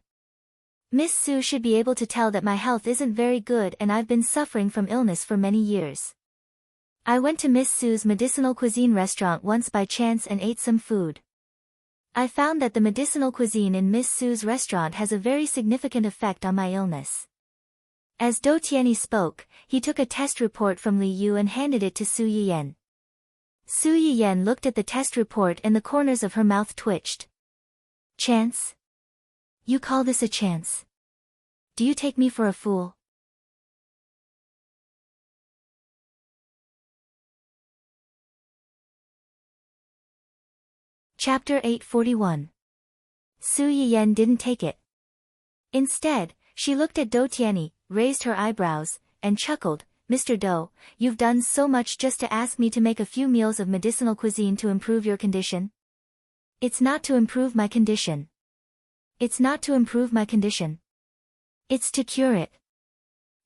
"Miss Su should be able to tell that my health isn't very good and I've been suffering from illness for many years. I went to Miss Su's medicinal cuisine restaurant once by chance and ate some food. I found that the medicinal cuisine in Miss Su's restaurant has a very significant effect on my illness." As Dou Tianyi spoke, he took a test report from Li Yu and handed it to Su Yiyan. Su Yiyan looked at the test report and the corners of her mouth twitched. "Chance? You call this a chance? Do you take me for a fool?" Chapter 841. Su Yiyan didn't take it. Instead, she looked at Dou Tianyi, raised her eyebrows, and chuckled. "Mr. Dou, you've done so much just to ask me to make a few meals of medicinal cuisine to improve your condition?" "It's not to improve my condition. It's not to improve my condition. It's to cure it."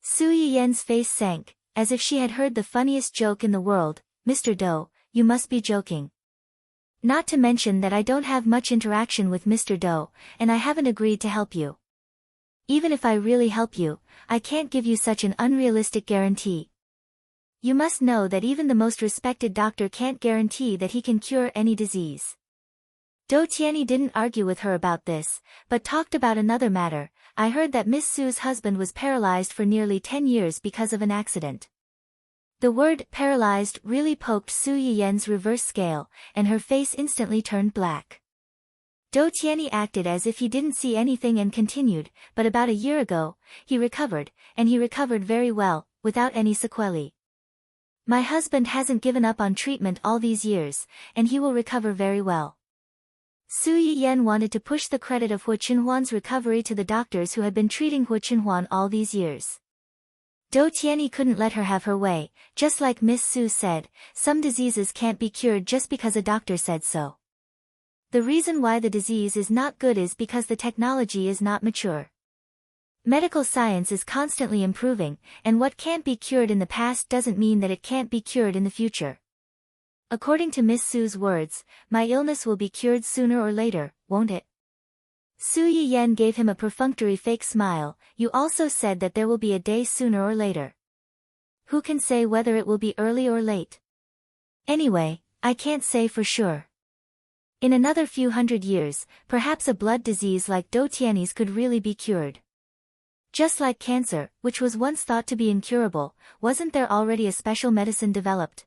Su Yiyan's face sank, as if she had heard the funniest joke in the world. "Mr. Dou, you must be joking. Not to mention that I don't have much interaction with Mr. Dou, and I haven't agreed to help you. Even if I really help you, I can't give you such an unrealistic guarantee. You must know that even the most respected doctor can't guarantee that he can cure any disease." Dou Tianyi didn't argue with her about this, but talked about another matter. "I heard that Miss Su's husband was paralyzed for nearly 10 years because of an accident." The word paralyzed really poked Su Yiyan's reverse scale, and her face instantly turned black. Do Tianyi acted as if he didn't see anything and continued, but about a year ago, he recovered, and he recovered very well, without any sequelae. My husband hasn't given up on treatment all these years, and he will recover very well. Su Yiyan wanted to push the credit of Hu Qinhuan's recovery to the doctors who had been treating Hu Qinhuan all these years. Do Tianyi couldn't let her have her way, just like Miss Su said, some diseases can't be cured just because a doctor said so. The reason why the disease is not good is because the technology is not mature. Medical science is constantly improving, and what can't be cured in the past doesn't mean that it can't be cured in the future. According to Miss Su's words, my illness will be cured sooner or later, won't it? Su Yiyan gave him a perfunctory fake smile. You also said that there will be a day sooner or later. Who can say whether it will be early or late? Anyway, I can't say for sure. In another few hundred years, perhaps a blood disease like Do Tianyi's could really be cured. Just like cancer, which was once thought to be incurable, wasn't there already a special medicine developed?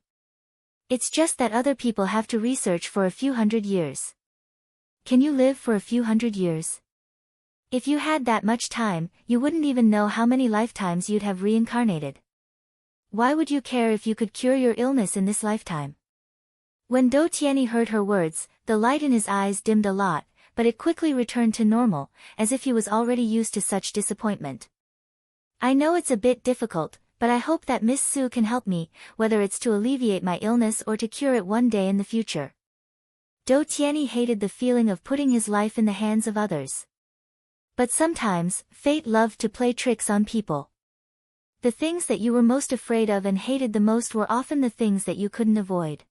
It's just that other people have to research for a few hundred years. Can you live for a few hundred years? If you had that much time, you wouldn't even know how many lifetimes you'd have reincarnated. Why would you care if you could cure your illness in this lifetime? When Do Tianyi heard her words, the light in his eyes dimmed a lot, but it quickly returned to normal, as if he was already used to such disappointment. I know it's a bit difficult, but I hope that Miss Su can help me, whether it's to alleviate my illness or to cure it one day in the future. Do Tianyi hated the feeling of putting his life in the hands of others. But sometimes, fate loved to play tricks on people. The things that you were most afraid of and hated the most were often the things that you couldn't avoid.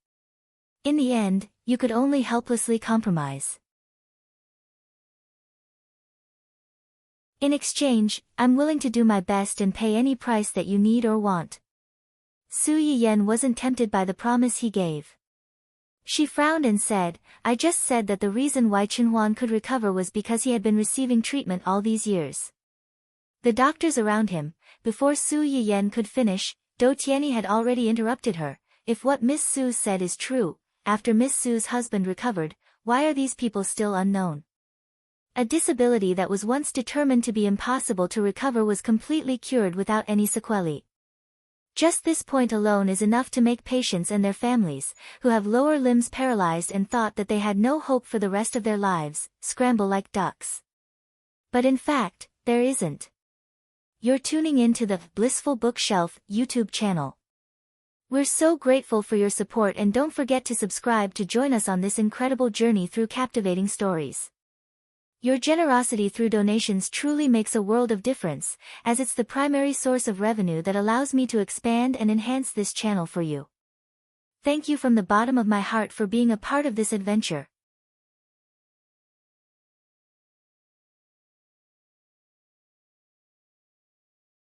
In the end, you could only helplessly compromise. In exchange, I'm willing to do my best and pay any price that you need or want. Su Yiyan wasn't tempted by the promise he gave. She frowned and said, I just said that the reason why Qinhuan could recover was because he had been receiving treatment all these years. The doctors around him, before Su Yiyan could finish, Do Tianyi had already interrupted her. If what Miss Su said is true, after Miss Su's husband recovered, why are these people still unknown? A disability that was once determined to be impossible to recover was completely cured without any sequelae. Just this point alone is enough to make patients and their families, who have lower limbs paralyzed and thought that they had no hope for the rest of their lives, scramble like ducks. But in fact, there isn't. You're tuning in to the Blissful Bookshelf YouTube channel. We're so grateful for your support, and don't forget to subscribe to join us on this incredible journey through captivating stories. Your generosity through donations truly makes a world of difference, as it's the primary source of revenue that allows me to expand and enhance this channel for you. Thank you from the bottom of my heart for being a part of this adventure.